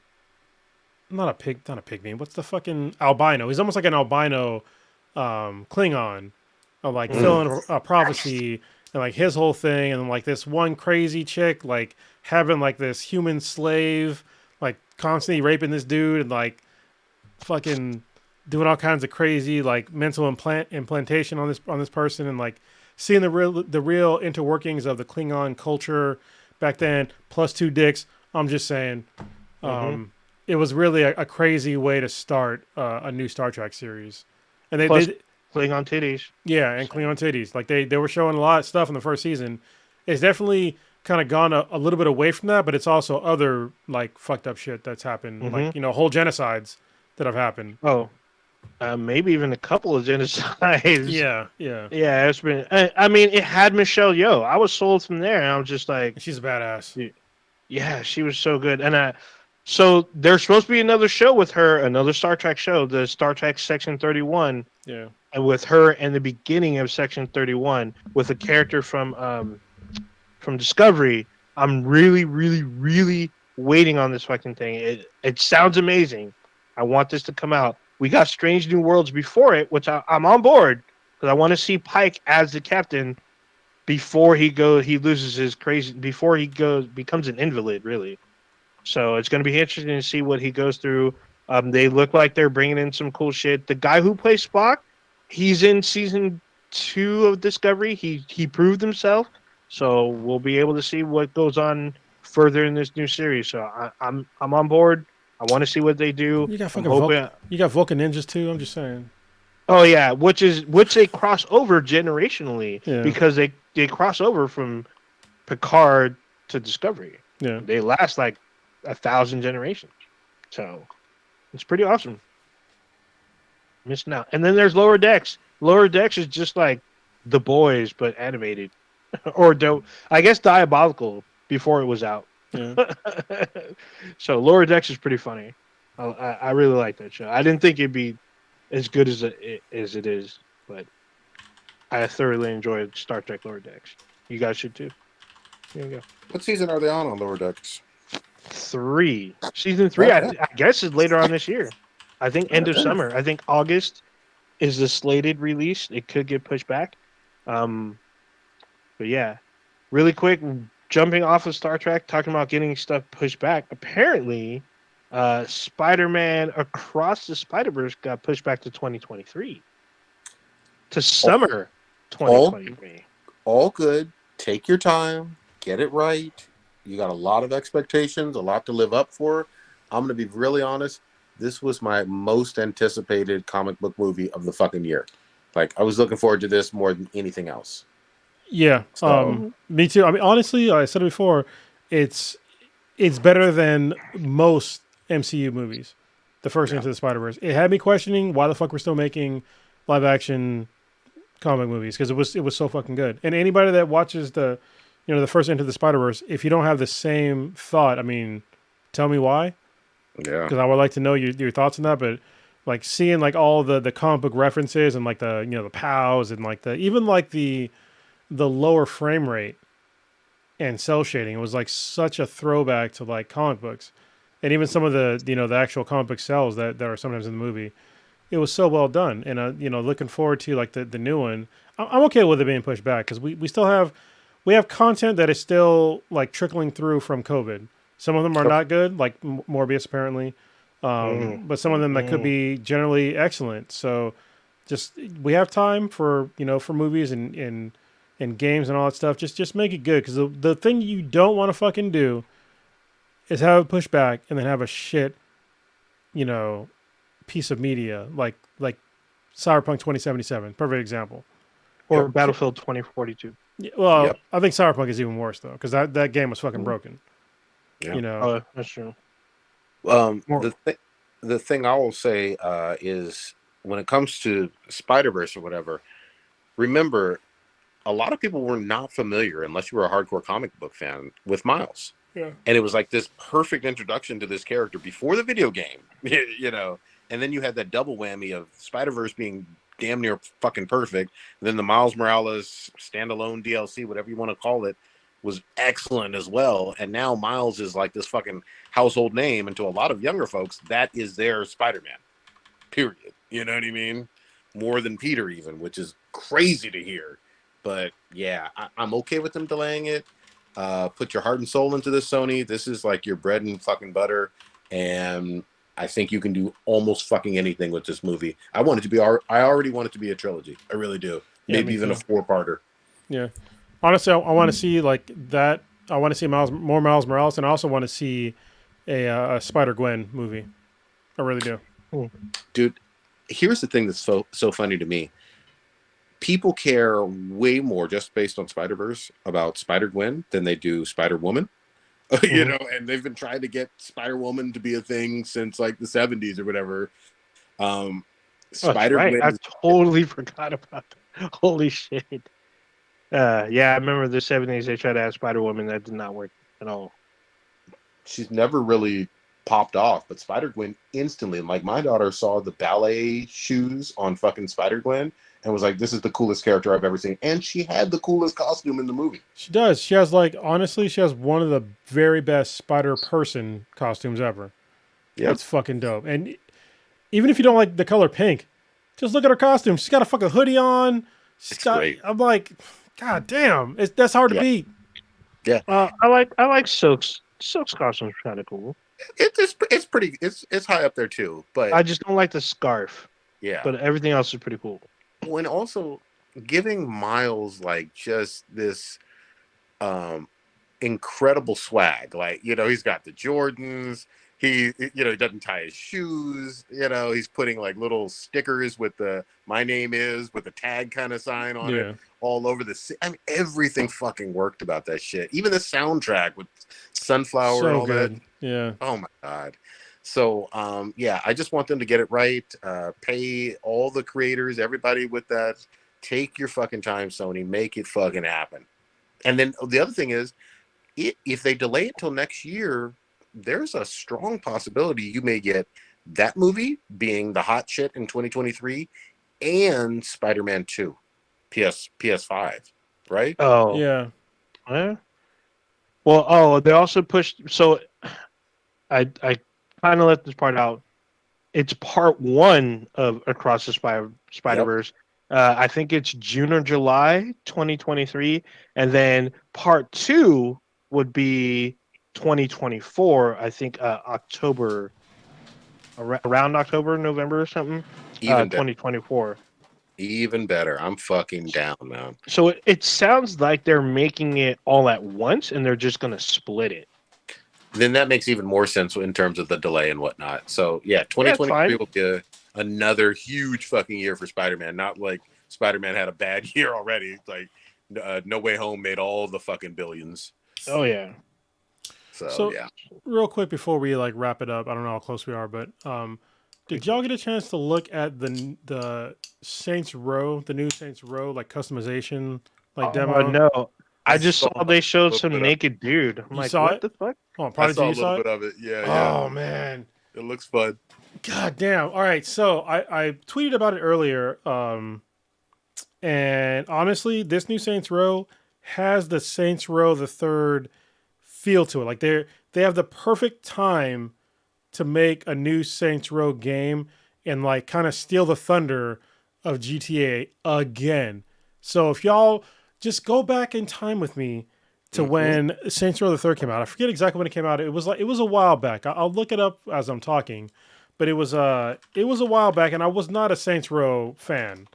Speaker 3: not a pygmy. What's the fucking albino? He's almost like an albino Klingon, like filling a prophecy. And like his whole thing, and like this one crazy chick, like having like this human slave, like constantly raping this dude, and like fucking doing all kinds of crazy like mental implantation on this person, and like seeing the real interworkings of the Klingon culture back then, plus 2 dicks. I'm just saying, it was really a crazy way to start a new Star Trek series, and they
Speaker 2: Klingon titties.
Speaker 3: Yeah, and Klingon titties. Like they were showing a lot of stuff in the first season. It's definitely kind of gone a little bit away from that, but it's also other like fucked up shit that's happened. Like, whole genocides that have happened.
Speaker 2: Oh, maybe even a couple of genocides.
Speaker 3: Yeah.
Speaker 2: Yeah, it's been. I mean, it had Michelle Yeoh. I was sold from there, and I was just like,
Speaker 3: she's a badass.
Speaker 2: Yeah, she was so good, and So there's supposed to be another show with her, another Star Trek show, the Star Trek Section 31.
Speaker 3: Yeah.
Speaker 2: And with her in the beginning of Section 31 with a character from Discovery. I'm really, really, really waiting on this fucking thing. It sounds amazing. I want this to come out. We got Strange New Worlds before it, which I'm on board because I want to see Pike as the captain before he loses his crazy, before he becomes an invalid, really. So it's going to be interesting to see what he goes through. They look like they're bringing in some cool shit. The guy who plays Spock, he's in season 2 of Discovery. He proved himself, so we'll be able to see what goes on further in this new series. So I'm on board. I want to see what they do.
Speaker 3: You got
Speaker 2: I'm
Speaker 3: fucking
Speaker 2: hoping.
Speaker 3: you got Vulcan ninjas too. I'm just saying.
Speaker 2: Oh yeah, which they cross over generationally because they cross over from Picard to Discovery.
Speaker 3: Yeah,
Speaker 2: they last like 1,000 generations, so it's pretty awesome. Missing out. And then there's Lower Decks. Lower Decks is just like The Boys but animated, or I guess Diabolical before it was out.
Speaker 3: Yeah.
Speaker 2: So Lower Decks is pretty funny. I really like that show. I didn't think it'd be as good as it is, but I thoroughly enjoyed Star Trek Lower Decks. You guys should too. There you go.
Speaker 1: What season are they on Lower Decks?
Speaker 2: 3. Season 3, I guess, is later on this year. I think end of summer. I think August is the slated release. It could get pushed back. But yeah, really quick, jumping off of Star Trek, talking about getting stuff pushed back. Apparently, Spider-Man Across the Spiderverse got pushed back to 2023. To summer 2023.
Speaker 1: All good. Take your time. Get it right. You got a lot of expectations, a lot to live up for. I'm going to be really honest. This was my most anticipated comic book movie of the fucking year. Like, I was looking forward to this more than anything else.
Speaker 3: Yeah.
Speaker 1: So,
Speaker 3: me too. I mean, honestly, I said it before, it's better than most MCU movies. The first Into the Spider-Verse. It had me questioning why the fuck we're still making live action comic movies, because it was so fucking good. And anybody that watches the first Into the Spider-Verse, if you don't have the same thought, I mean, tell me why.
Speaker 1: Yeah.
Speaker 3: Because I would like to know your thoughts on that. But like seeing like all the comic book references and like the the POWs and like the lower frame rate and cell shading, it was like such a throwback to like comic books. And even some of the the actual comic book cells that are sometimes in the movie, it was so well done. And looking forward to like the new one. I'm okay with it being pushed back because we still have content that is still like trickling through from COVID. Some of them are not good, like Morbius apparently, but some of them that could be generally excellent. So just we have time for for movies and games and all that stuff. Just make it good, because the thing you don't want to fucking do is have it pushed back and then have a shit piece of media like Cyberpunk 2077, perfect example,
Speaker 2: or Battlefield 2042.
Speaker 3: Well, I think Cyberpunk is even worse though, because that game was fucking broken.
Speaker 1: Yeah.
Speaker 2: That's true.
Speaker 1: The thing I will say is, when it comes to Spider-Verse or whatever, remember, a lot of people were not familiar, unless you were a hardcore comic book fan, with Miles.
Speaker 3: Yeah.
Speaker 1: And it was like this perfect introduction to this character before the video game, and then you had that double whammy of Spider-Verse being damn near fucking perfect. And then the Miles Morales standalone DLC, whatever you want to call it, was excellent as well. And now Miles is like this fucking household name, and to a lot of younger folks, that is their Spider-Man, period. You know what I mean? More than Peter even, which is crazy to hear. But yeah, I'm okay with them delaying it. Put your heart and soul into this, Sony. This is like your bread and fucking butter, and I think you can do almost fucking anything with this movie. I already want it to be a trilogy. I really do. Maybe even a 4-parter.
Speaker 3: Yeah. Honestly, I want to see like that. I want to see more Miles Morales, and I also want to see a Spider-Gwen movie. I really do.
Speaker 1: Dude, here's the thing that's so funny to me. People care way more, just based on Spider-Verse, about Spider-Gwen than they do Spider-Woman. And they've been trying to get Spider-Woman to be a thing since like the 70s or whatever.
Speaker 2: Spider-Gwen. Right. I totally forgot about that. Holy shit. Yeah, I remember the 70s they tried to have Spider-Woman. That did not work at all.
Speaker 1: She's never really popped off, but Spider-Gwen instantly, like my daughter saw the ballet shoes on fucking Spider-Gwen and was like, this is the coolest character I've ever seen. And she had the coolest costume in the movie.
Speaker 3: She does. She has honestly, she has one of the very best Spider-Person costumes ever.
Speaker 1: Yeah.
Speaker 3: It's fucking dope. And even if you don't like the color pink, just look at her costume. She's got a fucking hoodie on.
Speaker 1: Great.
Speaker 3: I'm like, God damn, that's hard to beat.
Speaker 1: Yeah.
Speaker 2: I like Silk's costume's kind of cool.
Speaker 1: It's pretty. It's high up there too. But
Speaker 2: I just don't like the scarf.
Speaker 1: Yeah.
Speaker 2: But everything else is pretty cool.
Speaker 1: When also giving Miles like just this incredible swag, like he's got the Jordans. He doesn't tie his shoes. He's putting like little stickers with the "my name is" with the tag kind of sign on it all over the. I mean, everything fucking worked about that shit. Even the soundtrack with Sunflower and all that.
Speaker 3: Yeah.
Speaker 1: Oh my god. So I just want them to get it right. Pay all the creators, everybody with that. Take your fucking time, Sony. Make it fucking happen. And then the other thing is, if they delay it till next year, there's a strong possibility you may get that movie being the hot shit in 2023 and Spider-Man 2 PS5, right?
Speaker 2: Oh
Speaker 3: yeah.
Speaker 2: Well, they also pushed. So I kind of let this part out. It's part 1 of Across the Spiderverse. I think it's June or July 2023, and then part 2 would be 2024. I think October, around October, November or something. 2024.
Speaker 1: Even better. I'm fucking down, man.
Speaker 2: So it sounds like they're making it all at once, and they're just gonna split it.
Speaker 1: Then that makes even more sense in terms of the delay and whatnot. So 2023 will be another huge fucking year for Spider-Man. Not like Spider-Man had a bad year already. Like No Way Home made all the fucking billions.
Speaker 2: Oh yeah.
Speaker 1: So yeah.
Speaker 3: Real quick before we wrap it up, I don't know how close we are, but did y'all get a chance to look at the Saints Row, the new Saints Row customization demo?
Speaker 2: No. I just saw they showed some naked dude. I'm like, what the fuck?
Speaker 3: Oh,
Speaker 1: I saw a little bit of it. Yeah.
Speaker 3: Oh man,
Speaker 1: it looks fun.
Speaker 3: God damn! All right, so I tweeted about it earlier, and honestly, this new Saints Row has the Saints Row the Third feel to it. Like they have the perfect time to make a new Saints Row game and kind of steal the thunder of GTA again. So if y'all just go back in time with me to when Saints Row the Third came out. I forget exactly when it came out. It was a while back. I'll look it up as I'm talking, but it was a while back, and I was not a Saints Row fan.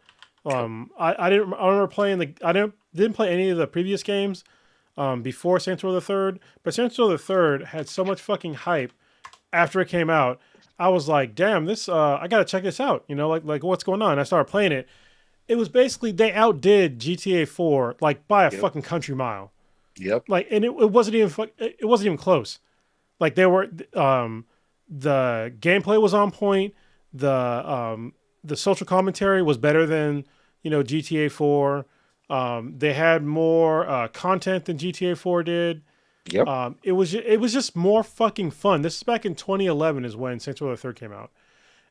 Speaker 3: I remember playing I didn't play any of the previous games before Saints Row the Third, but Saints Row the Third had so much fucking hype after it came out. I was like, damn, this I gotta check this out. Like what's going on? I started playing it. It was basically they outdid GTA 4 by a fucking country mile.
Speaker 1: Yep.
Speaker 3: And it wasn't even close. They were the gameplay was on point. The social commentary was better than GTA 4. They had more content than GTA 4 did.
Speaker 1: Yep.
Speaker 3: It was just more fucking fun. This is back in 2011 is when Saints Row the Third came out,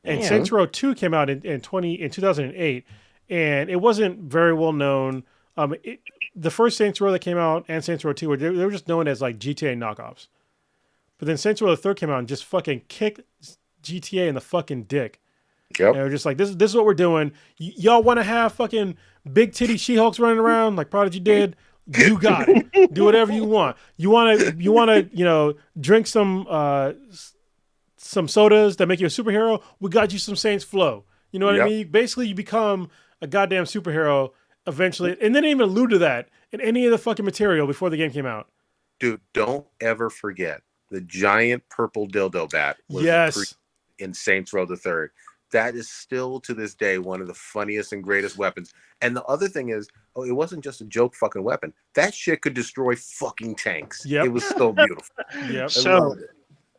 Speaker 3: and Saints Row 2 came out in 2008. And it wasn't very well known. The first Saints Row that came out and Saints Row 2 they were just known as GTA knockoffs. But then Saints Row the Third came out and just fucking kicked GTA in the fucking dick.
Speaker 1: Yep.
Speaker 3: And they were just like, this is what we're doing. Y'all want to have fucking big titty She-Hulks running around like Prodigy did? You got it. Do whatever you want. You want to drink some sodas that make you a superhero? We got you some Saints Flow. You know what I mean? Basically, you become a goddamn superhero eventually. And they didn't even allude to that in any of the fucking material before the game came out.
Speaker 1: Dude, don't ever forget the giant purple dildo bat was in Saints Row the Third. That is still to this day one of the funniest and greatest weapons. And the other thing is, it wasn't just a joke fucking weapon. That shit could destroy fucking tanks.
Speaker 3: Yep.
Speaker 1: It was so beautiful.
Speaker 3: Yep.
Speaker 2: So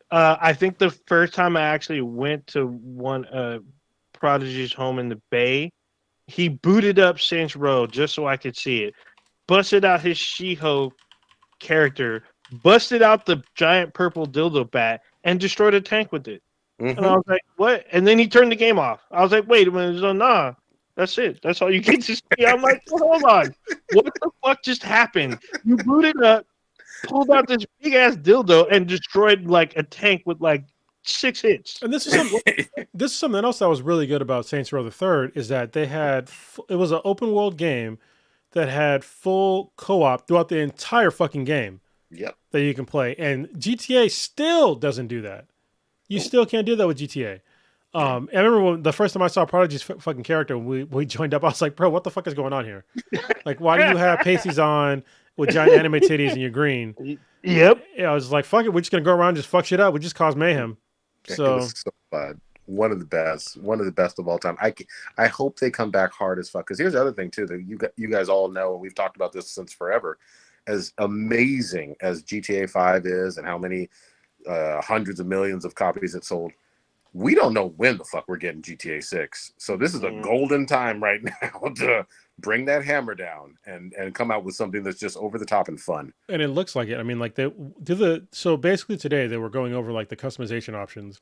Speaker 2: I think the first time I actually went to one Prodigy's home in the Bay, he booted up Saints Row just so I could see it. Busted out his She-Hulk character, busted out the giant purple dildo bat, and destroyed a tank with it. And I was like, what? And then he turned the game off. I was like, wait a minute. So, nah, that's it. That's all you get to see. I'm like, hold on. What the fuck just happened? You booted up, pulled out this big ass dildo, and destroyed like a tank with like 6 hits.
Speaker 3: And this is something else that was really good about Saints Row the Third is that they had it was an open world game that had full co-op throughout the entire fucking game.
Speaker 1: Yep.
Speaker 3: That you can play, and GTA still doesn't do that. You still can't do that with GTA. I remember when the first time I saw Prodigy's fucking character, we joined up. I was like, bro, what the fuck is going on here? Like, why do you have pasties on with giant anime titties and you're green?
Speaker 2: Yep.
Speaker 3: Yeah, I was like, fuck it. We're just going to go around and just fuck shit up. We just cause mayhem. So,
Speaker 1: it was so fun. One of the best of all time. I hope they come back hard as fuck. Because here's the other thing, too, that you guys all know, and we've talked about this since forever, as amazing as GTA 5 is and how many hundreds of millions of copies it sold, we don't know when the fuck we're getting GTA 6. So this is a golden time right now to bring that hammer down and come out with something that's just over the top and fun.
Speaker 3: And it looks like it. I mean, like so basically today they were going over like the customization options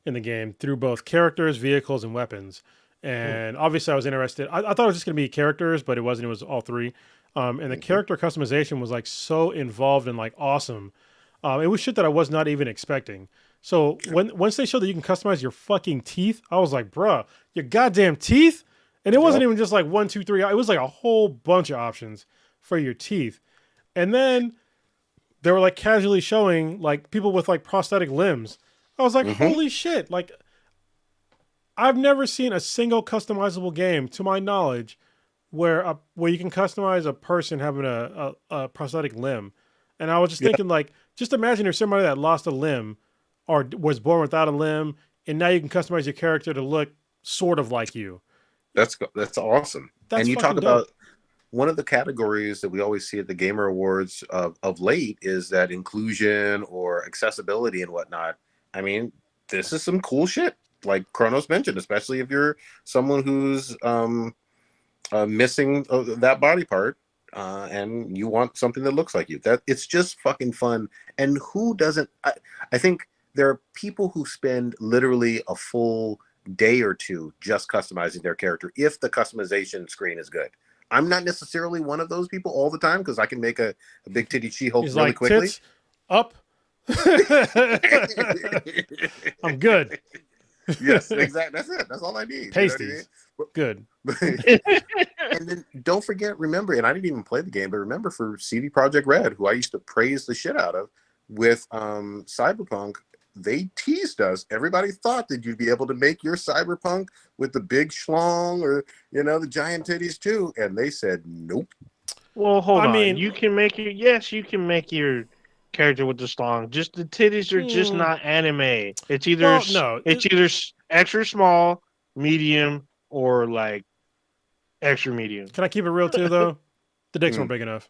Speaker 3: in the game through both characters, vehicles, and weapons. And obviously I was interested. I thought it was just going to be characters, but it wasn't. It was all three. And the character customization was like so involved and like awesome. It was shit that I was not even expecting. So once they showed that you can customize your fucking teeth, I was like, bruh, your goddamn teeth? And it wasn't even just like 1, 2, 3. It was like a whole bunch of options for your teeth. And then they were like casually showing like people with like prosthetic limbs. I was like, holy shit. Like, I've never seen a single customizable game, to my knowledge, where you can customize a person having a prosthetic limb. And I was just thinking, like, just imagine if somebody that lost a limb or was born without a limb, and now you can customize your character to look sort of like you.
Speaker 1: That's awesome.
Speaker 3: That's
Speaker 1: and you talk
Speaker 3: fucking
Speaker 1: about
Speaker 3: dope.
Speaker 1: one of the categories that we always see at the Gamer Awards of late is that inclusion or accessibility and whatnot. I mean, this is some cool shit, like Kronos mentioned, especially if you're someone who's missing that body part. And you want something that looks like you. That it's just fucking fun. And who doesn't? I think there are people who spend literally a full day or two just customizing their character if the customization screen is good. I'm not necessarily one of those people all the time because I can make a big titty She-Hulk really
Speaker 3: like,
Speaker 1: quickly.
Speaker 3: Tits up. I'm good.
Speaker 1: Yes, exactly. That's it. That's all I need.
Speaker 3: Pasties.
Speaker 1: You know what I mean?
Speaker 3: Good.
Speaker 1: And then don't forget, remember, and I didn't even play the game, but remember for CD Projekt Red, who I used to praise the shit out of with Cyberpunk, they teased us. Everybody thought that you'd be able to make your Cyberpunk with the big schlong or, the giant titties too. And they said, nope.
Speaker 2: Well, hold on.
Speaker 3: I mean,
Speaker 2: you can make your character with the schlong. Just the titties are just not anime. It's either either extra small, medium, or like extra medium.
Speaker 3: Can I keep it real too, though? The dicks weren't big enough.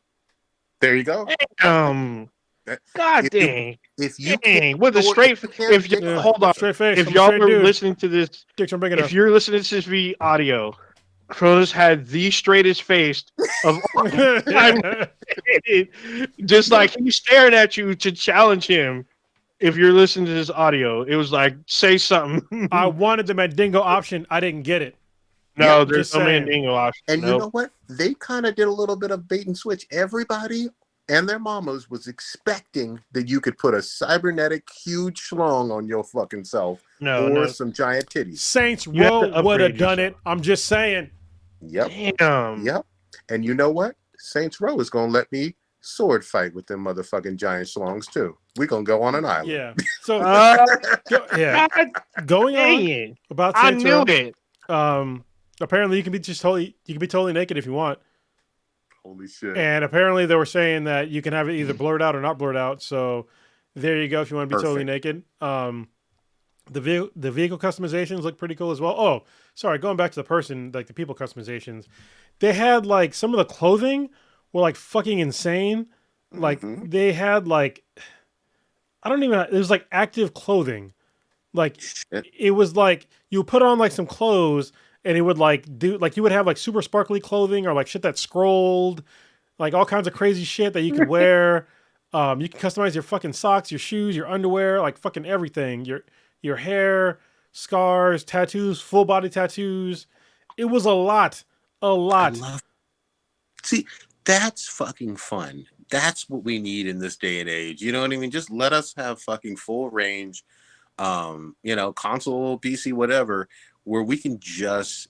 Speaker 1: There you go.
Speaker 2: God dang.
Speaker 1: If you
Speaker 2: with a straight hold on.
Speaker 3: Straight face.
Speaker 2: If
Speaker 3: I'm a
Speaker 2: y'all
Speaker 3: straight
Speaker 2: were
Speaker 3: dude.
Speaker 2: listening to this,
Speaker 3: Dicks aren't big enough.
Speaker 2: if you're listening to this via audio, Kronos had the straightest face of all time. Just like he's staring at you to challenge him. If you're listening to this audio, it was like, say something.
Speaker 3: I wanted the Mandingo option. I didn't get it.
Speaker 2: No,
Speaker 3: Yeah,
Speaker 2: there's
Speaker 3: just
Speaker 2: no
Speaker 3: saying.
Speaker 2: Mandingo option.
Speaker 1: And you know what? They kind of did a little bit of bait and switch. Everybody and their mamas was expecting that you could put a cybernetic huge schlong on your fucking self or some giant titties.
Speaker 3: Saints
Speaker 2: You have
Speaker 3: Row
Speaker 2: to
Speaker 3: would have
Speaker 2: upgrade
Speaker 3: done
Speaker 2: yourself.
Speaker 3: it. I'm just saying.
Speaker 1: Yep.
Speaker 2: Damn.
Speaker 1: Yep. And you know what? Saints Row is going to let me sword fight with them motherfucking giant schlongs too. We're going to go on an island.
Speaker 3: Yeah. So,
Speaker 2: God
Speaker 3: going
Speaker 2: dang
Speaker 3: on
Speaker 2: it.
Speaker 3: about
Speaker 2: I
Speaker 3: Saints
Speaker 2: knew
Speaker 3: Row.
Speaker 2: it.
Speaker 3: Apparently you can be totally naked if you want.
Speaker 1: Holy shit.
Speaker 3: And apparently they were saying that you can have it either blurred out or not blurred out. So there you go if you want to be totally naked. The vehicle customizations look pretty cool as well. Oh, sorry, going back to the person, like the people customizations. They had like some of the clothing were like fucking insane. Like they had like it was like active clothing. Like it was like you put on like some clothes and it would like do like you would have like super sparkly clothing or like shit that scrolled, like all kinds of crazy shit that you could wear. You can customize your fucking socks, your shoes, your underwear, like fucking everything. Your hair, scars, tattoos, full body tattoos. It was a lot.
Speaker 1: See, that's fucking fun. That's what we need in this day and age. You know what I mean? Just let us have fucking full range, console, PC, whatever, where we can just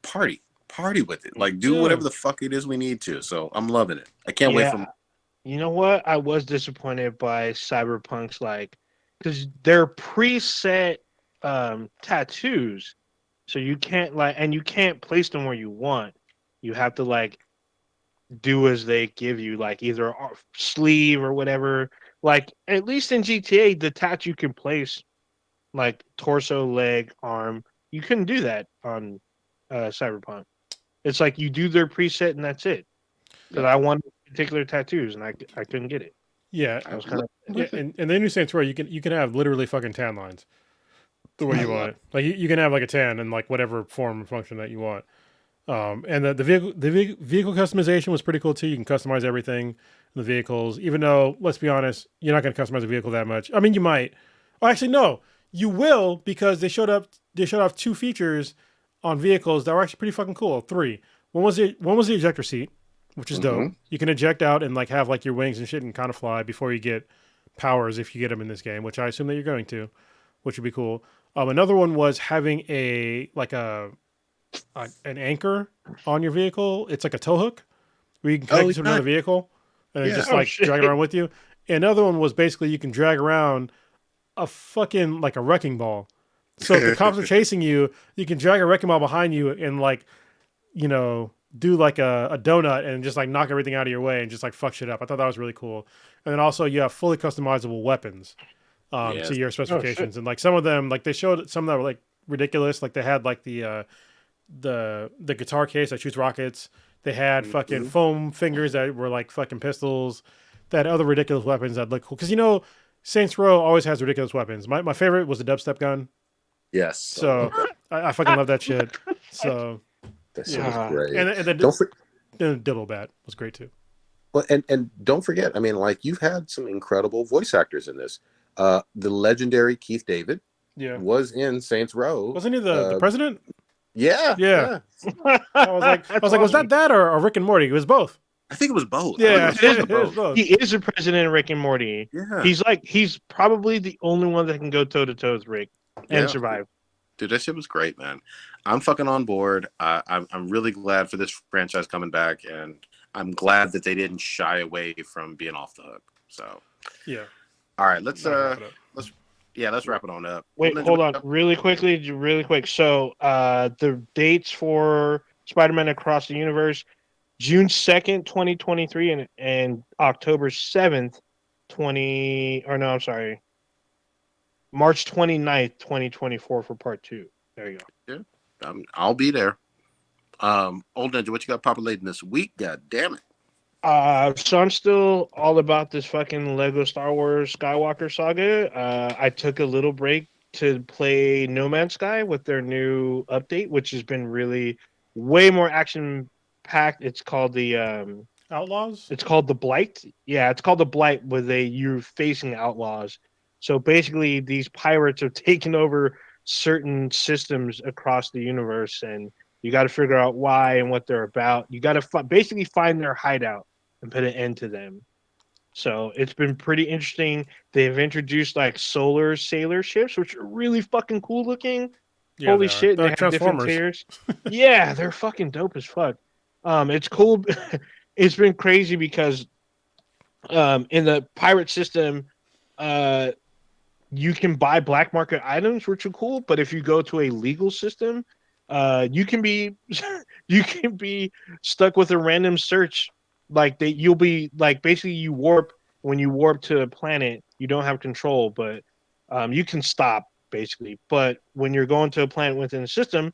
Speaker 1: party with it. Like do whatever the fuck it is we need to. So I'm loving it. I can't wait for.
Speaker 2: You know what? I was disappointed by Cyberpunk's because they're preset tattoos, so you can't and you can't place them where you want. You have to do as they give you, either a sleeve or whatever. At least in GTA, the tattoo you can place torso, leg, arm. You couldn't do that on Cyberpunk. It's you do their preset and that's it. Because I wanted particular tattoos and I couldn't get it.
Speaker 3: Yeah,
Speaker 2: I was kind of
Speaker 3: and the new Saints Row, you can have literally fucking tan lines the way you want it. You can have a tan in whatever form and function that you want. And the vehicle customization was pretty cool too. You can customize everything in the vehicles, even though, let's be honest, you're not going to customize a vehicle that much. I mean, you might. Oh, actually, no, you will, because they showed off 2 features on vehicles that were actually pretty fucking cool. 3. One was the ejector seat, which is dope. You can eject out and have your wings and shit and kind of fly before you get powers, if you get them in this game, which I assume that you're going to, which would be cool. Another one was having an anchor on your vehicle. It's like a tow hook where you can connect it to another vehicle and then just drag it around with you. Another one was basically you can drag around a fucking a wrecking ball. So if the cops are chasing you, you can drag a wrecking ball behind you and do a donut and just knock everything out of your way and just fuck shit up. I thought that was really cool. And then also you have fully customizable weapons to your specifications. And some of them, they showed some that were ridiculous. They had the guitar case that shoots rockets. They had fucking foam fingers that were fucking pistols. They had other ridiculous weapons that look cool. Because Saints Row always has ridiculous weapons. My favorite was the dubstep gun.
Speaker 1: Yes.
Speaker 3: So I fucking love that shit. So
Speaker 1: that sounds great.
Speaker 3: And the Dibble Bat was great too.
Speaker 1: Well, and don't forget, I mean, you've had some incredible voice actors in this. The legendary Keith David was in Saints Row.
Speaker 3: Wasn't he the president?
Speaker 1: Yeah.
Speaker 3: I was like, was that or Rick and Morty? It was both.
Speaker 1: I think it was both.
Speaker 3: Yeah, it was both.
Speaker 2: He is the president of Rick and Morty.
Speaker 1: Yeah.
Speaker 2: He's probably the only one that can go toe to toe with Rick and survive.
Speaker 1: Dude, that shit was great, man. I'm fucking on board. I'm really glad for this franchise coming back, and I'm glad that they didn't shy away from being off the hook. So
Speaker 3: yeah.
Speaker 1: All right, let's wrap it on up.
Speaker 2: Wait, hold on, really quick. So the dates for Spider-Man Across the Universe: June 2nd, 2023, and October 7th, March 29th, 2024 for part 2. There you go.
Speaker 1: Yeah, I'll be there. Old Ninja, what you got populating this week? God damn it.
Speaker 2: So I'm still all about this fucking Lego Star Wars Skywalker saga. I took a little break to play No Man's Sky with their new update, which has been really way more action packed. It's called the
Speaker 3: Outlaws?
Speaker 2: It's called the Blight. Yeah, it's called the Blight, where you're facing outlaws. So basically these pirates have taken over certain systems across the universe, and you got to figure out why and what they're about. You got to basically find their hideout and put an end to them. So it's been pretty interesting. They've introduced solar sailor ships, which are really fucking cool looking.
Speaker 3: Yeah,
Speaker 2: holy shit!
Speaker 3: They're
Speaker 2: they have different
Speaker 3: Transformers.
Speaker 2: tiers. Yeah, they're fucking dope as fuck. It's cool. It's been crazy because in the pirate system, you can buy black market items, which are cool. But if you go to a legal system, you can be stuck with a random search. You'll be basically you warp. When you warp to a planet, you don't have control, but you can stop basically. But when you're going to a planet within a system,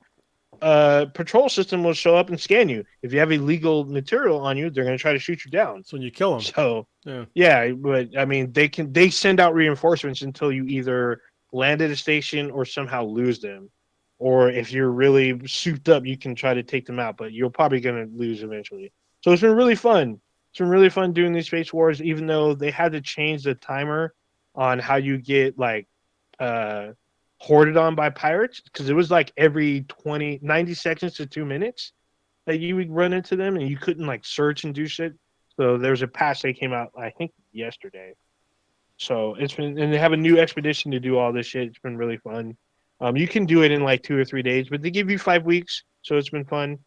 Speaker 2: patrol system will show up and scan you. If you have illegal material on you, they're going to try to shoot you down.
Speaker 3: So when you kill them.
Speaker 2: So yeah, but I mean, they send out reinforcements until you either land at a station or somehow lose them. Or if you're really souped up, you can try to take them out, but you're probably going to lose eventually. So it's been really fun. It's been really fun doing these Space Wars, even though they had to change the timer on how you get like hoarded on by pirates, because it was like every 90 seconds to 2 minutes that you would run into them, and you couldn't like search and do shit. So there's a patch that came out, I think, yesterday. So it's been, and they have a new expedition to do all this shit. It's been really fun. You can do it in like 2 or 3 days, but they give you 5 weeks, so it's been fun.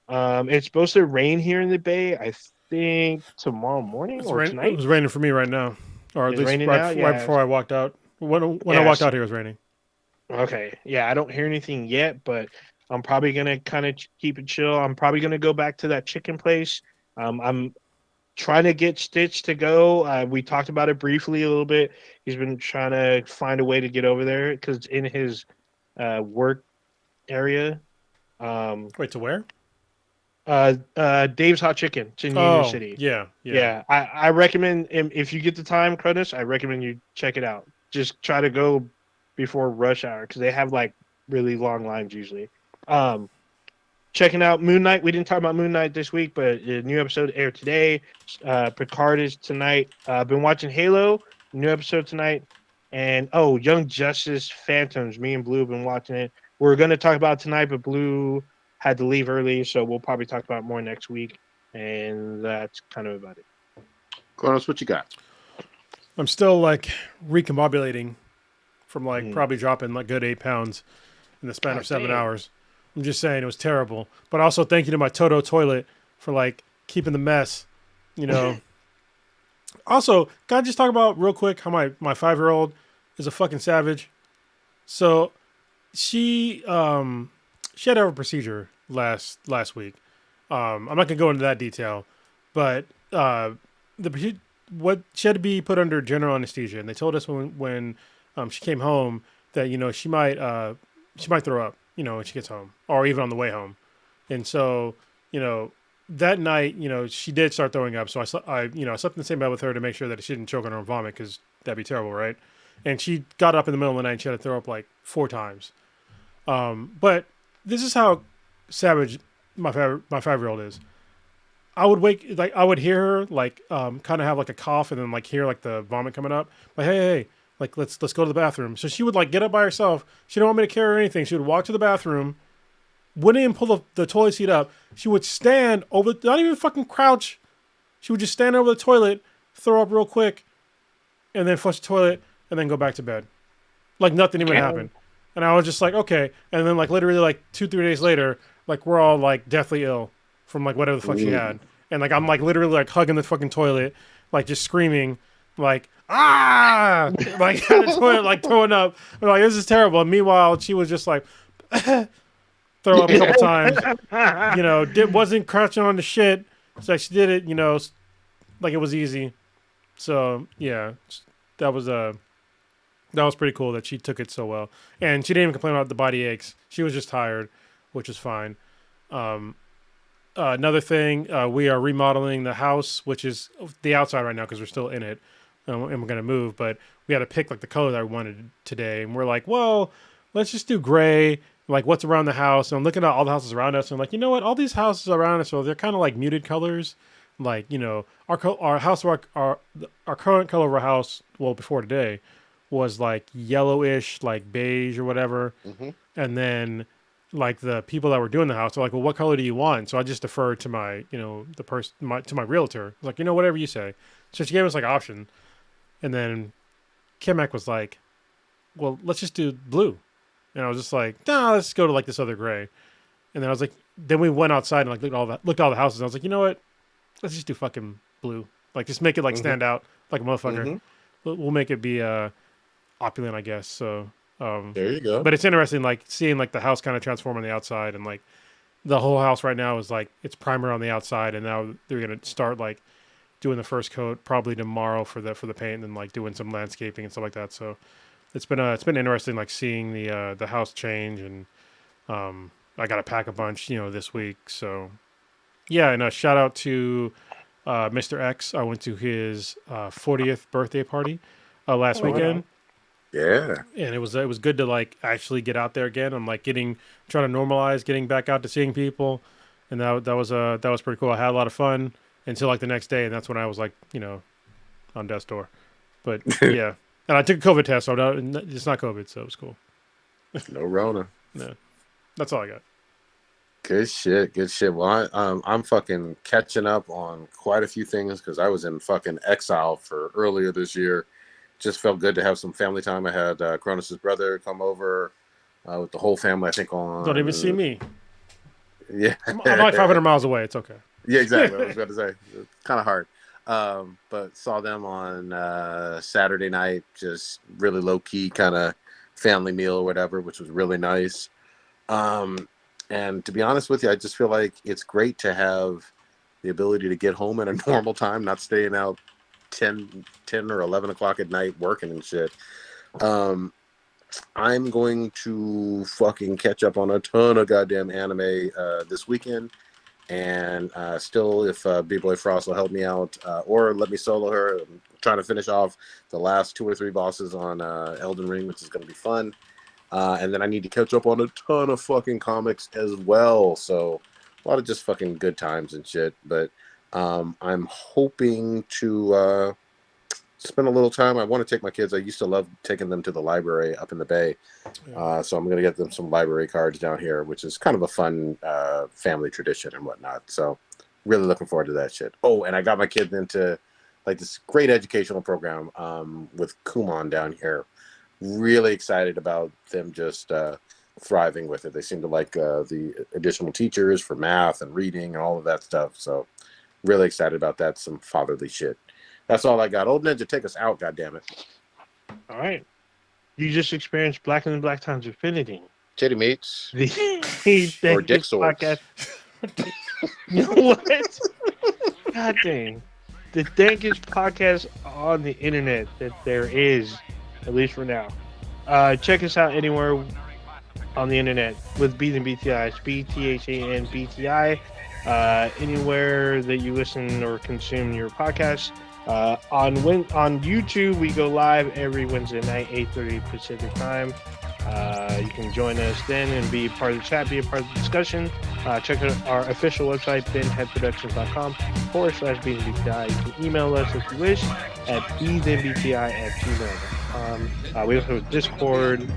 Speaker 2: It's supposed to rain here in the Bay, I think tomorrow morning or tonight.
Speaker 3: It was raining for me right now, or at least right before I walked out. When I walked out here, it was raining.
Speaker 2: Okay, yeah, I don't hear anything yet, but I'm probably gonna kind of keep it chill. I'm probably gonna go back to that chicken place. I'm trying to get Stitch to go. We talked about it briefly a little bit. He's been trying to find a way to get over there because it's in his work area.
Speaker 3: Wait, to where?
Speaker 2: Dave's Hot Chicken. It's in Union City.
Speaker 3: Yeah.
Speaker 2: I recommend, if you get the time, Cronus, I recommend you check it out. Just try to go before rush hour because they have like really long lines usually. Checking out Moon Knight. We didn't talk about Moon Knight this week, but a new episode aired today. Picard is tonight. I've been watching Halo. New episode tonight. And Young Justice Phantoms. Me and Blue have been watching it. We're going to talk about it tonight, but Blue had to leave early, so we'll probably talk about it more next week. And that's kind of about it.
Speaker 1: Cronus, what you got?
Speaker 3: I'm still like recombobulating from like probably dropping like good 8 pounds in the span of 7 hours. I'm just saying it was terrible. But also thank you to my Toto toilet for like keeping the mess, you know. Also, can I just talk about real quick how my 5-year-old is a fucking savage? So she had to have a procedure last week. I'm not gonna go into that detail, but what she had to be put under general anesthesia, and they told us when she came home that she might throw up, when she gets home, or even on the way home. And so that night she did start throwing up. So I slept in the same bed with her to make sure that she didn't choke on her own vomit, because that'd be terrible, right? And she got up in the middle of the night and she had to throw up like 4 times. But this is how savage my 5-year-old is. I would hear her like kind of have like a cough and then like hear like the vomit coming up. Like, hey, like let's go to the bathroom. So she would like get up by herself. She didn't want me to carry her or anything. She would walk to the bathroom, wouldn't even pull the toilet seat up. She would stand over, not even fucking crouch. She would just stand over the toilet, throw up real quick, and then flush the toilet, and then go back to bed. Like nothing even happened. And I was just like, okay. And then like literally like 2-3 days later, like we're all like deathly ill from like whatever the fuck she had. And like I'm like literally like hugging the fucking toilet, like just screaming, like like at the toilet, like throwing up. I'm like, this is terrible. And meanwhile, she was just like throw up a couple times. Wasn't crouching on the shit. So she did it, like it was easy. So yeah, that was pretty cool that she took it so well. And she didn't even complain about the body aches. She was just tired, which is fine. Another thing, we are remodeling the house, which is the outside right now because we're still in it, and we're going to move. But we had to pick like the color that we wanted today. And we're like, well, let's just do gray, like what's around the house. And I'm looking at all the houses around us. And I'm like, you know what? All these houses around us, so they're kind of like muted colors. Like, our house, our current color of our house, well, before today, was like yellowish, like beige or whatever. Mm-hmm. And then like the people that were doing the house are like, well, what color do you want? So I just deferred to my, to my realtor. I was like, whatever you say. So she gave us like option. And then Kimek was like, well, let's just do blue. And I was just like, nah, let's go to like this other gray. And then I was like, then we went outside and like looked at all the houses. And I was like, you know what? Let's just do fucking blue. Like just make it like stand out like a motherfucker. Mm-hmm. We'll make it be opulent, I guess. So
Speaker 1: there you go.
Speaker 3: But it's interesting, like seeing like the house kind of transform on the outside, and like the whole house right now is like it's primer on the outside, and now they're gonna start like doing the first coat probably tomorrow for the paint, and then like doing some landscaping and stuff like that. So it's been interesting, like seeing the house change, and I got to pack a bunch, this week. So yeah, and a shout out to Mr. X. I went to his 40th birthday party last weekend. Wow.
Speaker 1: Yeah,
Speaker 3: and it was good to like actually get out there again. I'm like trying to normalize getting back out to seeing people, and that was pretty cool. I had a lot of fun, until like the next day, and that's when I was like, on death's door. But yeah, and I took a COVID test, so it's not COVID, so it was cool.
Speaker 1: No Rona.
Speaker 3: No, that's all I got.
Speaker 1: Good shit. Well, I'm fucking catching up on quite a few things because I was in fucking exile for earlier this year. Just felt good to have some family time. I had Cronus's brother come over with the whole family. I think on.
Speaker 3: Don't even see me.
Speaker 1: Yeah,
Speaker 3: I'm like 500 miles away. It's okay.
Speaker 1: Yeah, exactly. I was about to say it's kind of hard. But saw them on Saturday night. Just really low key kind of family meal or whatever, which was really nice. And to be honest with you, I just feel like it's great to have the ability to get home at a normal time, not staying out 10 or 11 o'clock at night working and shit. I'm going to fucking catch up on a ton of goddamn anime this weekend. And still, if B-Boy Frost will help me out or let me solo her, I'm trying to finish off the last 2 or 3 bosses on Elden Ring, which is going to be fun. And then I need to catch up on a ton of fucking comics as well. So a lot of just fucking good times and shit. But I'm hoping to spend a little time. I want to take my kids. I used to love taking them to the library up in the Bay. So I'm going to get them some library cards down here, which is kind of a fun family tradition and whatnot. So really looking forward to that shit. Oh, and I got my kids into like this great educational program with Kumon down here. Really excited about them just thriving with it. They seem to like the additional teachers for math and reading and all of that stuff. So really excited about that. Some fatherly shit. That's all I got. Old Ninja, take us out, goddammit.
Speaker 2: All right. You just experienced Black and the Black Times Infinity.
Speaker 1: Titty meats.
Speaker 2: Or
Speaker 1: dick swords.
Speaker 2: You know what? God dang. The dankest podcast on the internet that there is, at least for now. Check us out anywhere on the internet with Beats and BTI. It's BTHAN BTI. Anywhere that you listen or consume your podcasts. On YouTube, we go live every Wednesday night, 8:30 Pacific time. You can join us then and be part of the chat, be a part of the discussion. Check out our official website, benheadproductions.com/beansbti. You can email us if you wish at beansbti@gmail.com. We also have Discord.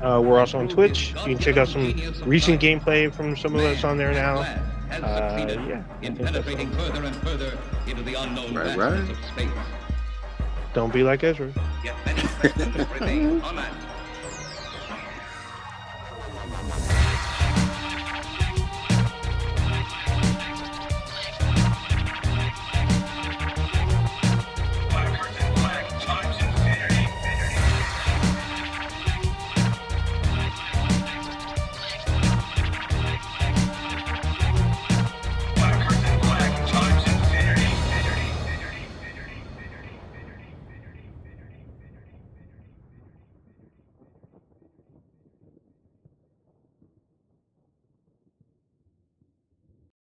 Speaker 2: We're also on Twitch. You can check out some recent gameplay from some of us on there now. Yeah.
Speaker 5: Penetrating further and further into the unknown
Speaker 1: Right.
Speaker 5: of space.
Speaker 2: Don't be like Ezra.
Speaker 5: Yet many question everything on land.